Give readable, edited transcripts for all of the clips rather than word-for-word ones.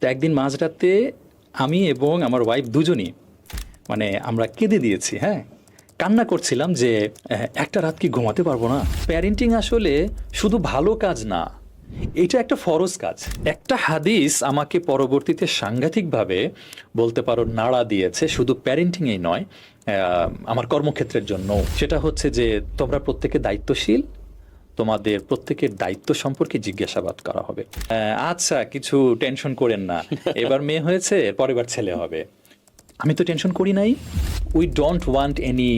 তো একদিন মাঝরাতে আমি এবং আমার ওয়াইফ দুজনই আমরা কেঁদে দিয়েছি। হ্যাঁ, কান্না করছিলাম যে একটা রাত কি ঘুমাতে পারবো না। প্যারেন্টিং আসলে শুধু ভালো কাজ না, এটা একটা ফরজ কাজ। একটা হাদিস আমাকে পরবর্তীতে সাংঘাতিকভাবে বলতে পারো নাড়া দিয়েছে, শুধু প্যারেন্টিংয়েই নয়, আমার কর্মক্ষেত্রের জন্য। সেটা হচ্ছে যে তোমরা প্রত্যেকে দায়িত্বশীল, তোমাদের প্রত্যেকের দায়িত্ব সম্পর্কে জিজ্ঞাসাবাদ করা হবে। আচ্ছা, কিছু টেনশন করেন না, এবার মেয়ে হয়েছে, পরের বার ছেলে হবে। আমি তো টেনশন করি নাই। We don't want any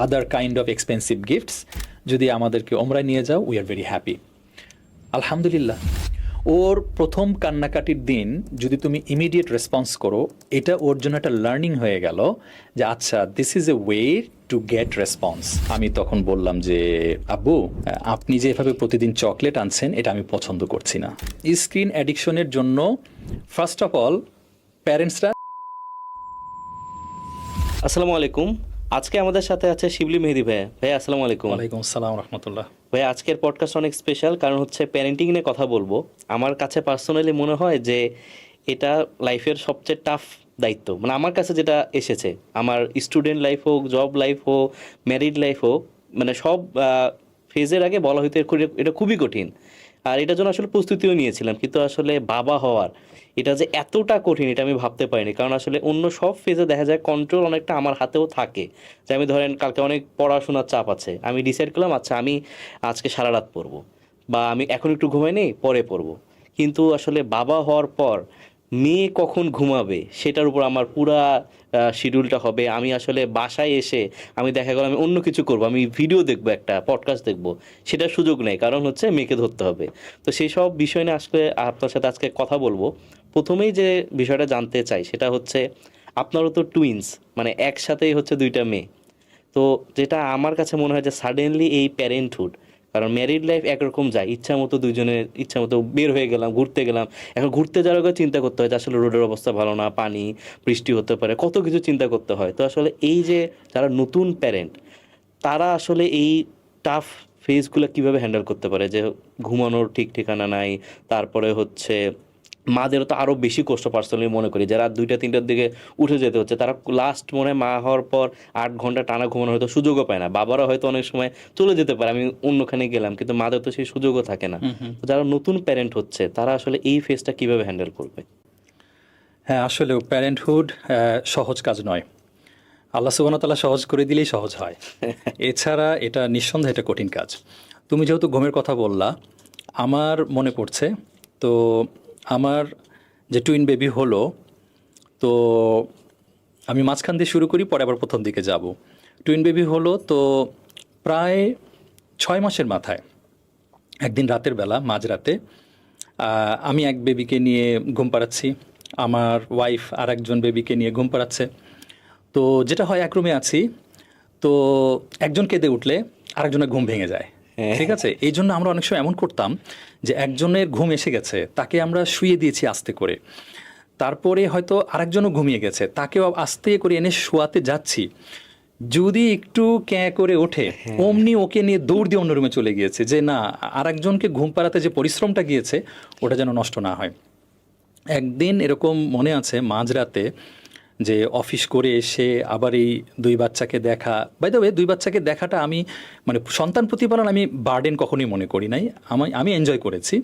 other kind of expensive gifts. যদি আমাদেরকে ওমরায় নিয়ে যাও, উই আর ভেরি হ্যাপি। আলহামদুলিল্লাহ। ওর প্রথম কান্নাকাটির দিন যদি তুমি ইমিডিয়েট রেসপন্স করো, এটা ওর জন্য একটা লার্নিং হয়ে গেল যে আচ্ছা, this is a way to get response. আমি তখন বললাম যে আব্বু, আপনি যে এভাবে প্রতিদিন চকলেট আনছেন, এটা আমি পছন্দ করছি না। স্ক্রিন অ্যাডিকশনের জন্য ফার্স্ট অফ অল প্যারেন্টসরা। আসসালামু আলাইকুম। আজকে আমাদের সাথে আছে শিবলি মেহেদি ভাইয়া। ভাইয়া আসসালামু আলাইকুম। ওয়ালাইকুম আসসালাম রহমতুল্লাহ। ভাইয়া আজকের পডকাস্ট অনেক স্পেশাল, কারণ হচ্ছে প্যারেন্টিং নিয়ে কথা বলবো। আমার কাছে পার্সোনালি মনে হয় যে এটা লাইফের সবচেয়ে টাফ দায়িত্ব, মানে আমার কাছে যেটা এসেছে, আমার স্টুডেন্ট লাইফ হোক, জব লাইফ হোক, ম্যারিড লাইফ হোক, মানে সব ফেজের আগে বলা হয়তো এটা খুবই কঠিন। আর এটার জন্য আসলে প্রস্তুতিও নিয়েছিলাম, কিন্তু আসলে বাবা হওয়ার এটা যে এতটা কঠিন এটা আমি ভাবতে পারিনি। কারণ আসলে অন্য সব ফেজে দেখা যায় কন্ট্রোল অনেকটা আমার হাতেও থাকে। যে আমি ধরেন কালকে অনেক পড়াশোনার চাপ আছে, আমি ডিসাইড করলাম আচ্ছা আমি আজকে সারা রাত পড়বো, বা আমি এখন একটু ঘুমাই নেই, পরে পড়বো। কিন্তু আসলে বাবা হওয়ার পর মেয়ে কখন ঘুমাবে সেটার উপর আমার পুরা শিডিউলটা হবে। আমি আসলে বাসায় এসে আমি দেখা গেল আমি অন্য কিছু করবো, আমি ভিডিও দেখবো, একটা পডকাস্ট দেখবো, সেটার সুযোগ নেই, কারণ হচ্ছে মেয়েকে ধরতে হবে। তো সেই সব বিষয় নিয়ে আসলে আপনার সাথে আজকে কথা বলবো। প্রথমেই যে বিষয়টা জানতে চাই সেটা হচ্ছে, আপনারও তো টুইন্স, মানে একসাথেই হচ্ছে দুইটা মেয়ে। তো যেটা আমার কাছে মনে হয় যে সাডেনলি এই প্যারেন্টহুড, কারণ ম্যারিড লাইফ একরকম যায়, ইচ্ছা মতো দুইজনের ইচ্ছা মতো বের হয়ে গেলাম, ঘুরতে গেলাম। এখন ঘুরতে যাওয়ার আগে চিন্তা করতে হয় যে আসলে রোডের অবস্থা ভালো না, পানি বৃষ্টি হতে পারে, কত কিছু চিন্তা করতে হয়। তো আসলে এই যে যারা নতুন প্যারেন্ট, তারা আসলে এই টাফ ফেজগুলো কিভাবে হ্যান্ডেল করতে পারে, যে ঘুমানোর ঠিক ঠিকানা নাই, তারপরে হচ্ছে মাদেরও তো আরও বেশি কষ্ট পার্সোনালি মনে করি, যারা 2টা 3টার দিকে উঠে যেতে হচ্ছে, তারা লাস্ট মনে হয় মা হওয়ার পর 8 ঘন্টা টানা ঘুমানোর হয়তো সুযোগও পায় না। বাবারা হয়তো অনেক সময় চলে যেতে পারে, আমি অন্যখানে গেলাম, কিন্তু মাদের তো সেই সুযোগও থাকে না। তো যারা নতুন প্যারেন্ট হচ্ছে তারা আসলে এই ফেজটা কিভাবে হ্যান্ডেল করবে? হ্যাঁ, আসলে প্যারেন্টহুড সহজ কাজ নয়। আল্লাহ সুবহানাহু ওয়া তাআলা সহজ করে দিলেই সহজ হয়। এছাড়া এটা নিঃসন্দেহে এটা কঠিন কাজ। তুমি যেহেতু ঘুমের কথা বললা, আমার মনে পড়ছে, তো আমার যে টুইন বেবি হলো, তো আমি মাঝখান দিয়ে শুরু করি, পরে আবার প্রথম দিকে যাব। টুইন বেবি হলো তো প্রায় 6 মাসের মাথায় একদিন রাতের বেলা মাঝরাতে আমি এক বেবিকে নিয়ে ঘুম পাড়াচ্ছি, আমার ওয়াইফ আর একজন বেবিকে নিয়ে ঘুম পাড়াচ্ছে। তো যেটা হয়, এক রুমে আছি, তো একজন কেঁদে উঠলে আরেকজনের ঘুম ভেঙে যায়। ঠিক আছে, এই জন্য আমরা অনেক সময় এমন করতাম যে একজনের ঘুম এসে গেছে, তাকে আমরা শুইয়ে দিয়েছি আস্তে করে, তারপরে হয়তো আরেকজনও ঘুমিয়ে গেছে, তাকেও আস্তে করে এনে শোয়াতে যাচ্ছি, যদি একটু ক্যাঁ করে ওঠে, অমনি ওকে নিয়ে দৌড় দিয়ে অন্য রুমে চলে গিয়েছে, যে না, আরেকজনকে ঘুম পাড়াতে যে পরিশ্রমটা গিয়েছে ওটা যেন নষ্ট না হয়। একদিন এরকম মনে আছে, মাঝরাতে যে অফিস করে এসে আবার এই 2 বাচ্চাকে দেখা। বাই দ্য ওয়ে, 2 বাচ্চাকে দেখাটা আমি সন্তান প্রতিপালন আমি বার্ডেন কখনোই মনে করি নাই, আমি এনজয় করেছি,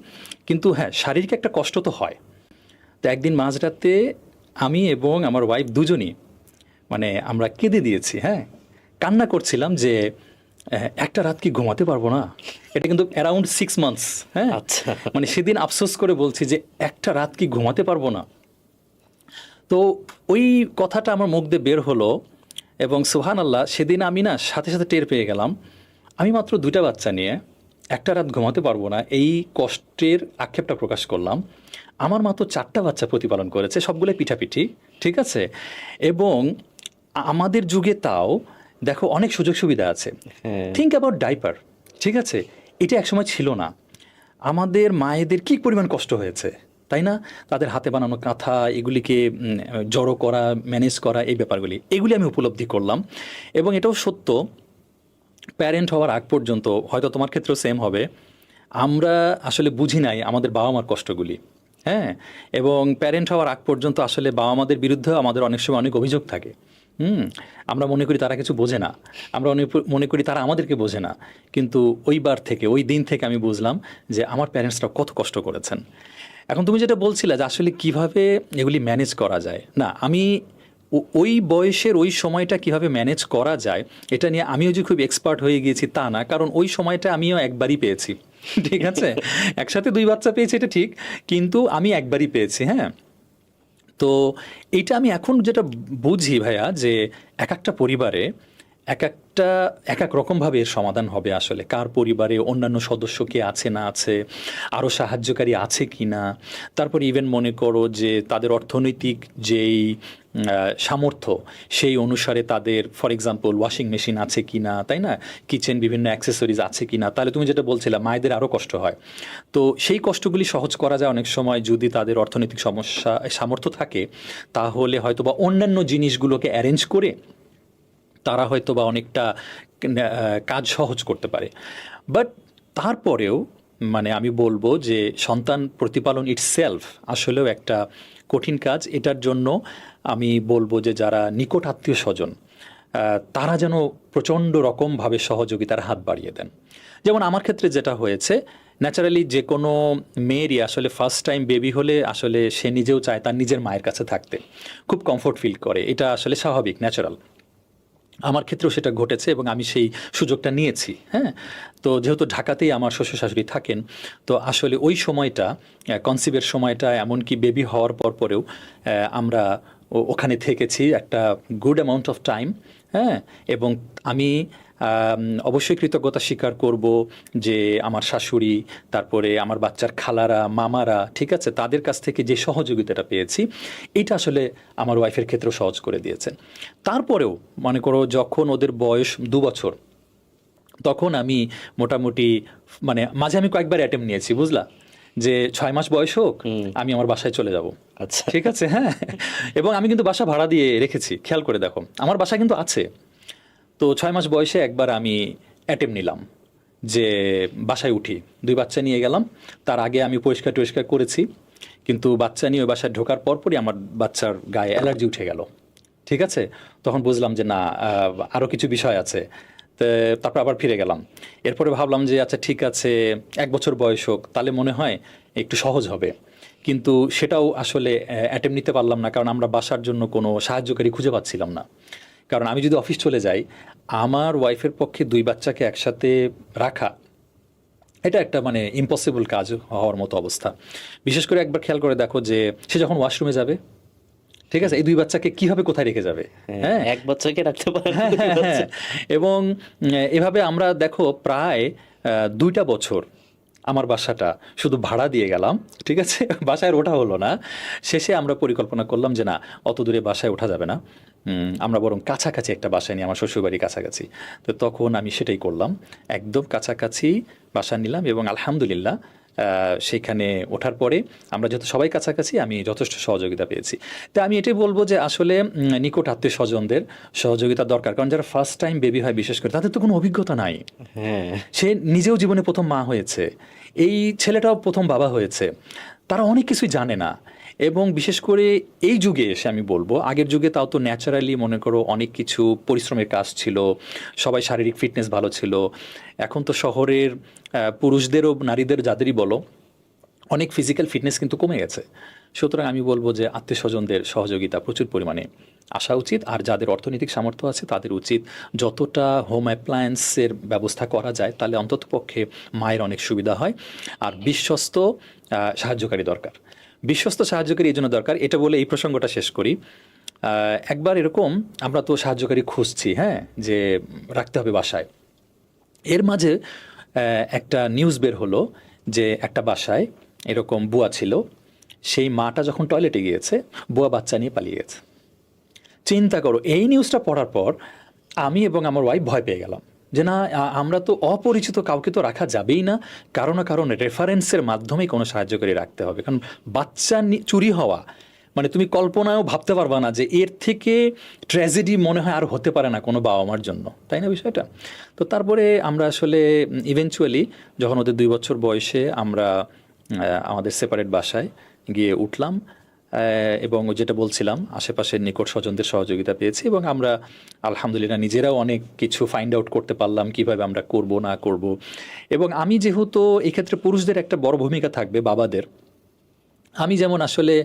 কিন্তু হ্যাঁ, শারীরিক একটা কষ্ট তো হয়। তো একদিন মাঝরাতে আমি এবং আমার ওয়াইফ দুজনই আমরা কেঁদে দিয়েছি। হ্যাঁ, কান্না করছিলাম যে একটা রাত কি ঘুমাতে পারবো না। এটা কিন্তু অ্যারাউন্ড 6 মান্থস। হ্যাঁ, আচ্ছা। সেদিন আফসোস করে বলছি যে একটা রাত কি ঘুমাতে পারবো না। তো ওই কথাটা আমার মুখ দিয়ে বের হলো, এবং সুবহানাল্লাহ, সেদিন আমি না সাথে সাথে টের পেয়ে গেলাম, আমি মাত্র 2টা বাচ্চা নিয়ে একটা রাত ঘুমাতে পারবো না, এই কষ্টের আক্ষেপটা প্রকাশ করলাম। আমার মাত্র 4টা বাচ্চা প্রতিপালন করেছে, সবগুলো পিঠাপিঠি। ঠিক আছে, এবং আমাদের যুগে তাও দেখো অনেক সুযোগ সুবিধা আছে। হ্যাঁ। Think about diaper. ঠিক আছে, এটা একসময় ছিল না। আমাদের মায়েদের কী পরিমাণ কষ্ট হয়েছে, তাই না? তাদের হাতে বানানো কাঁথা, এগুলিকে জড়ো করা, ম্যানেজ করা, এই ব্যাপারগুলি, এগুলি আমি উপলব্ধি করলাম। এবং এটাও সত্য, প্যারেন্ট হওয়ার আগ পর্যন্ত, হয়তো তোমার ক্ষেত্রেও সেম হবে, আমরা আসলে বুঝি নাই আমাদের বাবা মার কষ্টগুলি। হ্যাঁ, এবং প্যারেন্ট হওয়ার আগ পর্যন্ত আসলে বাবা মাদের বিরুদ্ধে আমাদের অনেক সময় অনেক অভিযোগ থাকে। আমরা মনে করি তারা কিছু বোঝে না, আমরা মনে করি তারা আমাদেরকে বোঝে না, কিন্তু ওইবার থেকে ওই দিন থেকে আমি বুঝলাম যে আমার প্যারেন্টসরা কত কষ্ট করেছেন। এখন তুমি যেটা বলছিলে যে আসলে কিভাবে এগুলি ম্যানেজ করা যায়, না আমি ওই বয়সের ওই সময়টা কিভাবে ম্যানেজ করা যায় এটা নিয়ে আমিও যে খুব এক্সপার্ট হয়ে গিয়েছি তা না, কারণ ওই সময়টা আমিও একবারই পেয়েছি। ঠিক আছে, একসাথে 2 বাচ্চা পেয়েছি এটা ঠিক, কিন্তু আমি একবারই পেয়েছি। হ্যাঁ, তো এইটা আমি এখন যেটা বুঝি ভাইয়া, যে এক একটা পরিবারে এক এক রকমভাবে এর সমাধান হবে। আসলে কার পরিবারে অন্যান্য সদস্য কে আছে না আছে, আরও সাহায্যকারী আছে কি না, তারপর ইভেন মনে করো যে তাদের অর্থনৈতিক যেই সামর্থ্য সেই অনুসারে তাদের ফর এক্সাম্পল ওয়াশিং মেশিন আছে কি না, তাই না, কিচেন বিভিন্ন অ্যাক্সেসরিজ আছে কি না। তাহলে তুমি যেটা বলছিলা মায়েদের আরও কষ্ট হয়, তো সেই কষ্টগুলি সহজ করা যায় অনেক সময় যদি তাদের অর্থনৈতিক সামর্থ্য থাকে, তাহলে হয়তো বা অন্যান্য জিনিসগুলোকে অ্যারেঞ্জ করে তারা হয়তো বা অনেকটা কাজ সহজ করতে পারে। বাট তারপরেও মানে আমি বলবো যে সন্তান প্রতিপালন ইটসেলফ আসলেও একটা কঠিন কাজ। এটার জন্য আমি বলবো যে যারা নিকট আত্মীয় স্বজন তারা যেন প্রচণ্ড রকমভাবে সহযোগিতার হাত বাড়িয়ে দেন। যেমন আমার ক্ষেত্রে যেটা হয়েছে, ন্যাচারালি যে কোনো মেয়েরই আসলে ফার্স্ট টাইম বেবি হলে আসলে সে নিজেও চায় তার নিজের মায়ের কাছে থাকতে, খুব কমফোর্ট ফিল করে, এটা আসলে স্বাভাবিক, ন্যাচারাল। আমার ক্ষেত্রেও সেটা ঘটেছে এবং আমি সেই সুযোগটা নিয়েছি। হ্যাঁ, তো যেহেতু ঢাকাতেই আমার শ্বশুর শাশুড়ি থাকেন, তো আসলে ওই সময়টা কনসিভের সময়টা এমনকি বেবি হওয়ার পরেও আমরা ওখানে থেকেছি একটা গুড অ্যামাউন্ট অফ টাইম। হ্যাঁ, এবং আমি অবশ্যই কৃতজ্ঞতা স্বীকার করব যে আমার শাশুড়ি, তারপরে আমার বাচ্চার খালারা, মামারা, ঠিক আছে, তাদের কাছ থেকে যে সহযোগিতাটা পেয়েছি এটা আসলে আমার ওয়াইফের ক্ষেত্রেও সহজ করে দিয়েছেন। তারপরেও মনে করো যখন ওদের বয়স 2 বছর, তখন আমি মোটামুটি মানে মাঝে আমি কয়েকবার অ্যাটেম্প নিয়েছি, বুঝলা, যে 6 মাস বয়স হোক আমি আমার বাসায় চলে যাব। আচ্ছা, ঠিক আছে, হ্যাঁ, এবং আমি কিন্তু বাসা ভাড়া দিয়ে রেখেছি, খেয়াল করে দেখো আমার বাসা কিন্তু আছে। তো 6 মাস বয়সে একবার আমি অ্যাটেম্প নিলাম যে বাসায় উঠি, 2 বাচ্চা নিয়ে গেলাম। তার আগে আমি পরিষ্কার টরিষ্কার করেছি, কিন্তু বাচ্চা নিয়ে ওই বাসায় ঢোকার পরপরই আমার বাচ্চার গায়ে অ্যালার্জি উঠে গেল। ঠিক আছে, তখন বুঝলাম যে না, আরও কিছু বিষয় আছে। তো তারপর আবার ফিরে গেলাম। এরপরে ভাবলাম যে আচ্ছা ঠিক আছে 1 বছর বয়স হোক, তাহলে মনে হয় একটু সহজ হবে। কিন্তু সেটাও আসলে অ্যাটেম্প নিতে পারলাম না, কারণ আমরা বাসার জন্য কোনো সাহায্যকারী খুঁজে পাচ্ছিলাম না। কারণ আমি যদি অফিস চলে যাই, আমার ওয়াইফের পক্ষে 2 বাচ্চাকে একসাথে রাখা এটা একটা মানে ইম্পসিবল কাজ হওয়ার মতো অবস্থা। বিশেষ করে একবার খেয়াল করে দেখো যে সে যখন ওয়াশরুমে যাবে, ঠিক আছে, এই 2 বাচ্চাকে কিভাবে কোথায় রেখে যাবে? হ্যাঁ, এক বাচ্চাকে রাখতে পারেন হ্যাঁ, হ্যাঁ, হ্যাঁ। এবং এভাবে আমরা দেখো প্রায় 2টা বছর আমার বাসাটা শুধু ভাড়া দিয়ে গেলাম। ঠিক আছে, বাসায় ওঠা হলো না। শেষে আমরা পরিকল্পনা করলাম যে না, অত দূরে বাসায় ওঠা যাবে না, আমরা বরং কাছাকাছি একটা বাসায় নিই, আমার শ্বশুরবাড়ি কাছাকাছি। তো তখন আমি সেটাই করলাম, একদম কাছাকাছি বাসা নিলাম এবং আলহামদুলিল্লাহ সেইখানে ওঠার পরে আমরা যেহেতু সবাই কাছাকাছি, আমি যথেষ্ট সহযোগিতা পেয়েছি। তো আমি এটাই বলবো যে আসলে নিকট আত্মীয় স্বজনদের সহযোগিতা দরকার, কারণ যারা ফার্স্ট টাইম বেবি হয় বিশেষ করে তাদের তো কোনো অভিজ্ঞতা নাই। হ্যাঁ, সে নিজেও জীবনে প্রথম মা হয়েছে, এই ছেলেটাও প্রথম বাবা হয়েছে, তারা অনেক কিছুই জানে না। এবং বিশেষ করে এই যুগে এসে আমি বলবো, আগের যুগে তাও তো ন্যাচারালি মনে করো অনেক কিছু পরিশ্রমের কাজ ছিল, সবাই শারীরিক ফিটনেস ভালো ছিল। এখন তো শহরের পুরুষদেরও নারীদের যাদেরই বলো, অনেক ফিজিক্যাল ফিটনেস কিন্তু কমে গেছে। সুতরাং আমি বলবো যে আত্মীয় স্বজনদের সহযোগিতা প্রচুর পরিমাণে আসা উচিত। আর যাদের অর্থনৈতিক সামর্থ্য আছে তাদের উচিত যতটা হোম অ্যাপ্লায়েন্সের ব্যবস্থা করা যায়, তাহলে অন্ততপক্ষে মায়ের অনেক সুবিধা হয়। আর বিশ্বস্ত সাহায্যকারী দরকার, বিশ্বস্ত সাহায্যকারী এই জন্য দরকার, এটা বলে এই প্রসঙ্গটা শেষ করি। একবার এরকম আমরা তো সাহায্যকারী খুঁজছি, হ্যাঁ, যে রাখতে হবে বাসায়। এর মাঝে একটা নিউজ বের হলো যে একটা বাসায় এরকম বুয়া ছিল, সেই মাটা যখন টয়লেটে গিয়েছে বুয়া বাচ্চা নিয়ে পালিয়ে গেছে। চিন্তা করো, এই নিউজটা পড়ার পর আমি এবং আমার ওয়াইফ ভয় পেয়ে গেলাম যে না, আমরা তো অপরিচিত কাউকে তো রাখা যাবেই না, কারণ না কারণ রেফারেন্সের মাধ্যমেই কোনো সাহায্যকারী রাখতে হবে। কারণ বাচ্চা চুরি হওয়া মানে তুমি কল্পনায়ও ভাবতে পারবা না যে এর থেকে ট্র্যাজেডি মনে হয় আর হতে পারে না কোনো বাবা মার জন্য, তাই না বিষয়টা? তো তারপরে আমরা আসলে ইভেনচুয়ালি যখন ওদের 2 বছর বয়সে আমরা আমাদের সেপারেট বাসায় গিয়ে উঠলাম, এবং যেটা বলছিলাম আশেপাশের নিকট স্বজনদের সহযোগিতা পেয়েছি, এবং আমরা আলহামদুলিল্লাহ নিজেরাও অনেক কিছু ফাইন্ড আউট করতে পারলাম কিভাবে আমরা করব না করব। এবং আমি যেহেতু এক্ষেত্রে পুরুষদের একটা বড় ভূমিকা থাকবে, বাবাদের, আমি যেমন আসলে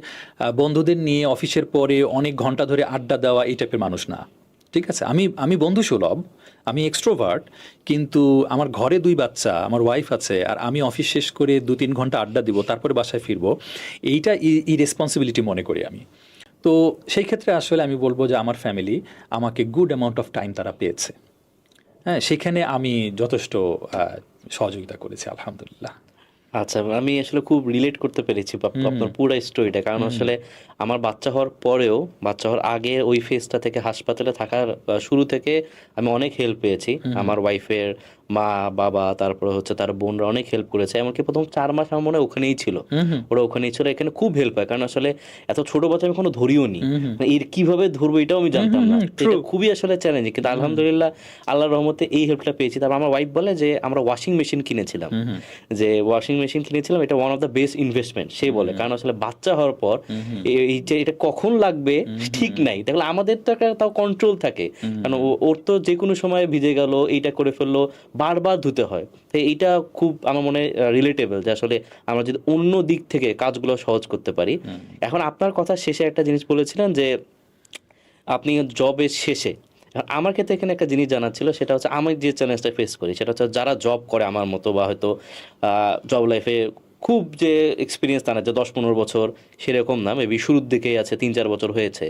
বন্ধুদের নিয়ে অফিসের পরে অনেক ঘন্টা ধরে আড্ডা দেওয়া এই টাইপের মানুষ না। ঠিক আছে, আমি আমি বন্ধু সুলভ, আমি এক্সট্রোভার্ট, কিন্তু আমার ঘরে 2 বাচ্চা, আমার ওয়াইফ আছে, আর আমি অফিস শেষ করে 2-3 ঘন্টা আড্ডা দিব, তারপরে বাসায় ফিরবো, এইটা ইরেসপন্সিবিলিটি মনে করি আমি। তো সেই ক্ষেত্রে আসলে আমি বলবো যে আমার ফ্যামিলি আমাকে গুড অ্যামাউন্ট অফ টাইম তারা পেয়েছে। হ্যাঁ, সেখানে আমি যথেষ্ট সহযোগিতা করেছি আলহামদুলিল্লাহ। আচ্ছা, আমি আসলে খুব রিলেট করতে পেরেছি আপনার পুরো স্টোরিটা। কারণ আসলে আমার বাচ্চা হওয়ার পরেও, বাচ্চা হওয়ার আগে ওই ফেজটা থেকে হাসপাতালে থাকার শুরু থেকে আমি অনেক হেল্প পেয়েছি। আমার ওয়াইফের মা, বাবা, তারপরে হচ্ছে তার বোনরা অনেক হেল্প করেছে। এমনকি প্রথম 4 মাস আমার মনে হয় ওখানেই ছিল, ওরা ওখানেই ছিল। এখানে খুব হেল্প হয়, কারণ আসলে এত ছোট বাচ্চা আমি কোনো ধরিও নি, মানে এর কিভাবে ধরবো এটাও আমি জানতাম না। তো এটা খুবই আসলে চ্যালেঞ্জিং, কিন্তু আলহামদুলিল্লাহ আল্লাহর রহমতে এই হেল্পটা পেয়েছি। তারপর আমার ওয়াইফ বলে যে আমরা ওয়াশিং মেশিন কিনেছিলাম, যে ওয়াশিং মেশিন কিনেছিলাম, এটা one of the best investment সে বলে। কারণ আসলে বাচ্চা হওয়ার পর এই যে এটা কখন লাগবে ঠিক নাই, তাহলে আমাদের তো একটা তাও কন্ট্রোল থাকে, কারণ ওর তো যে কোনো সময় ভিজে গেল, এইটা করে ফেললো, বারবার ধুতে হয়। তো এইটা খুব আমার মনে রিলেটেবল, যে আসলে আমরা যদি অন্য দিক থেকে কাজগুলো সহজ করতে পারি। এখন আপনার কথা শেষে একটা জিনিস বলেছিলেন যে আপনি জবের শেষে, আমার ক্ষেত্রে এখানে একটা জিনিস জানার ছিল, সেটা হচ্ছে আমি যে চ্যালেঞ্জটা ফেস করি সেটা হচ্ছে যারা জব করে আমার মতো, বা হয়তো জব লাইফে খুব যে এক্সপিরিয়েন্স তা না যে 10-15 বছর, সেরকম না, মেবি শুরুর দিকেই আছে, 3-4 বছর হয়েছে।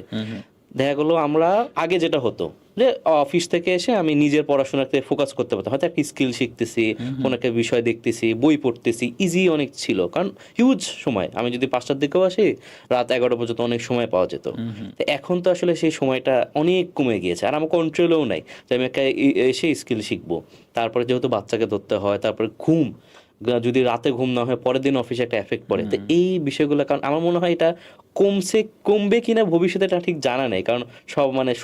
দেখা গেলো আমরা আগে যেটা হতো যে অফিস থেকে এসে আমি নিজের পড়াশোনাতে ফোকাস করতে পারতাম, হয়তো একটা স্কিল শিখতেছি, কোনো একটা বিষয় দেখতেছি, বই পড়তেছি, ইজি অনেক ছিল, কারণ হিউজ সময়, আমি যদি 5টার দিকেও আসি রাত 11টা পর্যন্ত অনেক সময় পাওয়া যেত। তো এখন তো আসলে সেই সময়টা অনেক কমে গিয়েছে, আর আমার কন্ট্রোলেও নাই যে আমি একটা এসে স্কিল শিখবো। তারপরে যেহেতু বাচ্চাকে ধরতে হয়, তারপরে ঘুম, যদি রাতে ঘুম না হয় পরের দিন অফিসে একটা এফেক্ট পড়ে। তো এই বিষয়গুলো, কারণ আমার মনে হয় এটা কমবে কিনা ভবিষ্যতে এটা ঠিক জানা নেই, কারণ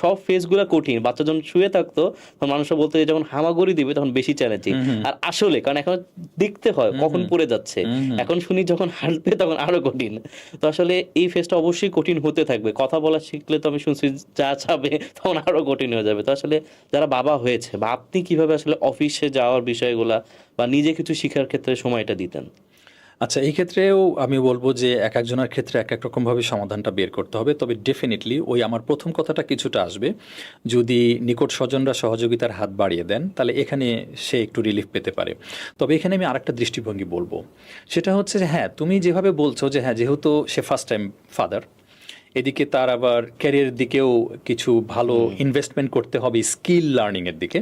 সব ফেজগুলো কঠিন। বাচ্চা যখন শুয়ে থাকতো তখন মানুষরা বলতো যে যখন হামাগুড়ি দিবে তখন বেশি চ্যালেঞ্জিং, আর আসলে কারণ এখন দেখতে হয় কখন পড়ে যাচ্ছে, এখন শুনি যখন হাঁটবে তখন আরো কঠিন। তো আসলে এই ফেজটা অবশ্যই কঠিন হতে থাকবে। কথা বলা শিখলে তো আমি শুনছি যা চাবে তখন আরো কঠিন হয়ে যাবে। তো আসলে যারা বাবা হয়েছে, বা আপনি কিভাবে আসলে অফিসে যাওয়ার বিষয়গুলা বা নিজে কিছু শিখার ক্ষেত্রে সময়টা দিতেন? আচ্ছা, এই ক্ষেত্রেও আমি বলবো যে এক একজনের ক্ষেত্রে এক এক রকমভাবে সমাধানটা বের করতে হবে। তবে ডেফিনেটলি ওই আমার প্রথম কথাটা কিছুটা আসবে, যদি নিকট স্বজনরা সহযোগিতার হাত বাড়িয়ে দেন তাহলে এখানে সে একটু রিলিফ পেতে পারে। তবে এখানে আমি আরেকটা দৃষ্টিভঙ্গি বলবো, সেটা হচ্ছে যে হ্যাঁ, তুমি যেভাবে বলছো যে হ্যাঁ, যেহেতু সে ফার্স্ট টাইম ফাদার, এদিকে তার আবার ক্যারিয়ারের দিকেও কিছু ভালো ইনভেস্টমেন্ট করতে হবে স্কিল লার্নিংয়ের দিকে।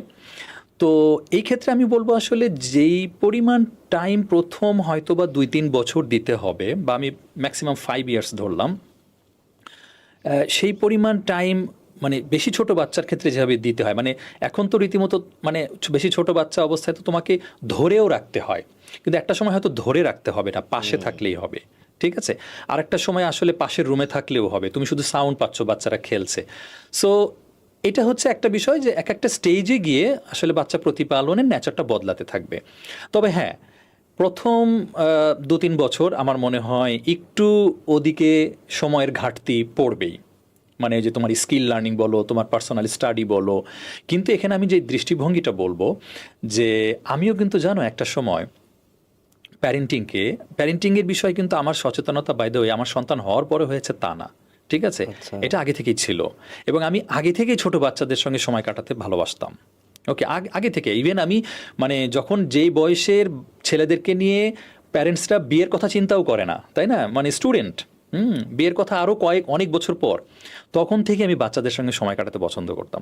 তো এই ক্ষেত্রে আমি বলবো আসলে যেই পরিমাণ টাইম প্রথম হয়তো বা 2-3 বছর দিতে হবে, বা আমি ম্যাক্সিমাম 5 ইয়ার্স ধরলাম, সেই পরিমাণ টাইম মানে বেশি ছোট বাচ্চার ক্ষেত্রে যেভাবে দিতে হয়, মানে এখন তো রীতিমতো মানে বেশি ছোট বাচ্চা অবস্থায় তো তোমাকে ধরেও রাখতে হয়, কিন্তু একটা সময় হয়তো ধরে রাখতে হবে না, পাশে থাকলেই হবে। ঠিক আছে, আর একটা সময় আসলে পাশের রুমে থাকলেও হবে, তুমি শুধু সাউন্ড পাচ্ছ বাচ্চারা খেলছে। সো এটা হচ্ছে একটা বিষয় যে এক একটা স্টেজে গিয়ে আসলে বাচ্চা প্রতিপালনের নেচারটা বদলাতে থাকবে। তবে হ্যাঁ, প্রথম 2-3 বছর আমার মনে হয় একটু ওদিকে সময়ের ঘাটতি পড়বেই, মানে যে তোমার স্কিল লার্নিং বলো, তোমার পার্সোনাল স্টাডি বলো। কিন্তু এখানে আমি যে দৃষ্টিভঙ্গিটা বলবো, যে আমিও কিন্তু জানো একটা সময় প্যারেন্টিংয়ের বিষয়ে কিন্তু আমার সচেতনতা, বাই দ্য ওয়ে, আমার সন্তান হওয়ার পরে হয়েছে তা না। ঠিক আছে, এটা আগে থেকেই ছিল, এবং আমি আগে থেকেই ছোট বাচ্চাদের সঙ্গে সময় কাটাতে ভালোবাসতাম। ওকে, আগে থেকে ইভেন আমি মানে যখন যেই বয়সের ছেলেদেরকে নিয়ে প্যারেন্টসরা বিয়ের কথা চিন্তাও করে না, তাই না, মানে স্টুডেন্ট, বিয়ের কথা আরও অনেক বছর পর, তখন থেকে আমি বাচ্চাদের সঙ্গে সময় কাটাতে পছন্দ করতাম।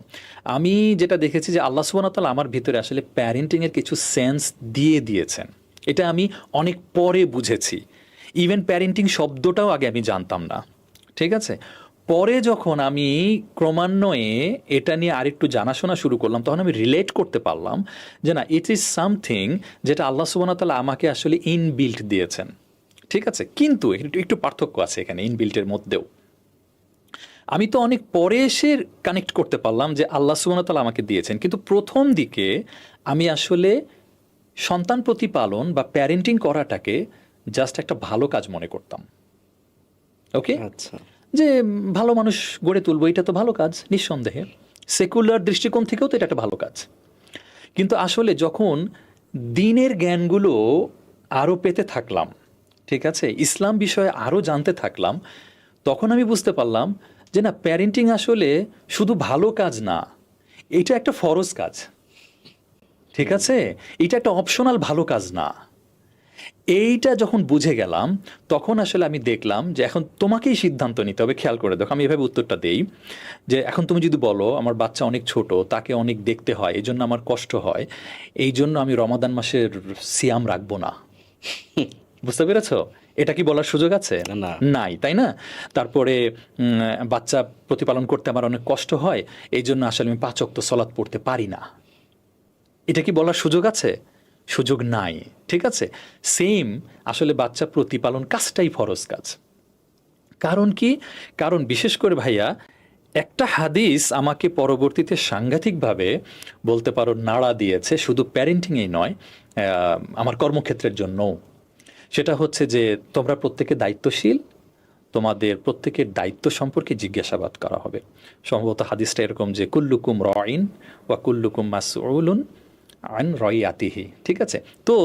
আমি যেটা দেখেছি যে আল্লাহ সুবহানাহু ওয়া তাআলা আমার ভিতরে আসলে প্যারেন্টিংয়ের কিছু সেন্স দিয়েছেন, এটা আমি অনেক পরে বুঝেছি। ইভেন প্যারেন্টিং শব্দটাও আগে আমি জানতাম না। ঠিক আছে, পরে যখন আমি ক্রমান্বয়ে এটা নিয়ে আরেকটু জানাশোনা শুরু করলাম, তখন আমি রিলেট করতে পারলাম যে না, ইট ইজ সামথিং যেটা আল্লাহ সুবহানাহু ওয়া তাআলা আমাকে আসলে ইনবিল্ট দিয়েছেন। ঠিক আছে, কিন্তু একটু পার্থক্য আছে এখানে ইনবিল্টের মধ্যেও। আমি তো অনেক পরে এসে কানেক্ট করতে পারলাম যে আল্লাহ সুবহানাহু ওয়া তাআলা আমাকে দিয়েছেন, কিন্তু প্রথম দিকে আমি আসলে সন্তান প্রতিপালন বা প্যারেন্টিং করাটাকে জাস্ট একটা ভালো কাজ মনে করতাম। ওকে, আচ্ছা। যে ভালো মানুষ গড়ে তুলবো, এটা তো ভালো কাজ নিঃসন্দেহে, সেকুলার দৃষ্টিকোণ থেকেও তো এটা একটা ভালো কাজ। কিন্তু আসলে যখন দিনের জ্ঞানগুলো আরও পেতে থাকলাম, ঠিক আছে, ইসলাম বিষয়ে আরও জানতে থাকলাম, তখন আমি বুঝতে পারলাম যে না, প্যারেন্টিং আসলে শুধু ভালো কাজ না, এটা একটা ফরজ কাজ, ঠিক আছে, এটা একটা অপশনাল ভালো কাজ না। এইটা যখন বুঝে গেলাম, তখন আসলে আমি দেখলাম যে এখন তোমাকেই সিদ্ধান্ত নিতে হবে। খেয়াল করে দেখো, আমি এভাবে উত্তরটা দেই যে এখন তুমি যদি বলো আমার বাচ্চা অনেক ছোট, তাকে অনেক দেখতে হয়, এই জন্য আমার কষ্ট হয়, এই জন্য আমি রমাদান মাসের সিয়াম রাখবো না, বুঝতে পেরেছো? এটা কি বলার সুযোগ আছে? না। নাই, তাই না? তারপরে বাচ্চা প্রতিপালন করতে আমার অনেক কষ্ট হয়, এই জন্য আসলে আমি 5 ওয়াক্ত সলাৎ পড়তে পারি না, এটা কি বলার সুযোগ আছে? সুযোগ নাই, ঠিক আছে। সেম, আসলে বাচ্চা প্রতিপালন কাজটাই ফরজ কাজ। কারণ কি? কারণ বিশেষ করে ভাইয়া, একটা হাদিস আমাকে পরবর্তীতে সাংঘাতিকভাবে বলতে পারো নাড়া দিয়েছে, শুধু প্যারেন্টিংয়েই নয়, আমার কর্মক্ষেত্রের জন্যও। সেটা হচ্ছে যে তোমরা প্রত্যেকে দায়িত্বশীল, তোমাদের প্রত্যেকের দায়িত্ব সম্পর্কে জিজ্ঞাসাবাদ করা হবে। সম্ভবত হাদিসটা এরকম যে কুল্লুকুম রাইন ওয়া কুল্লুকুম মাসউলুন আন রাইয়াতিহি, ঠিক আছে। তো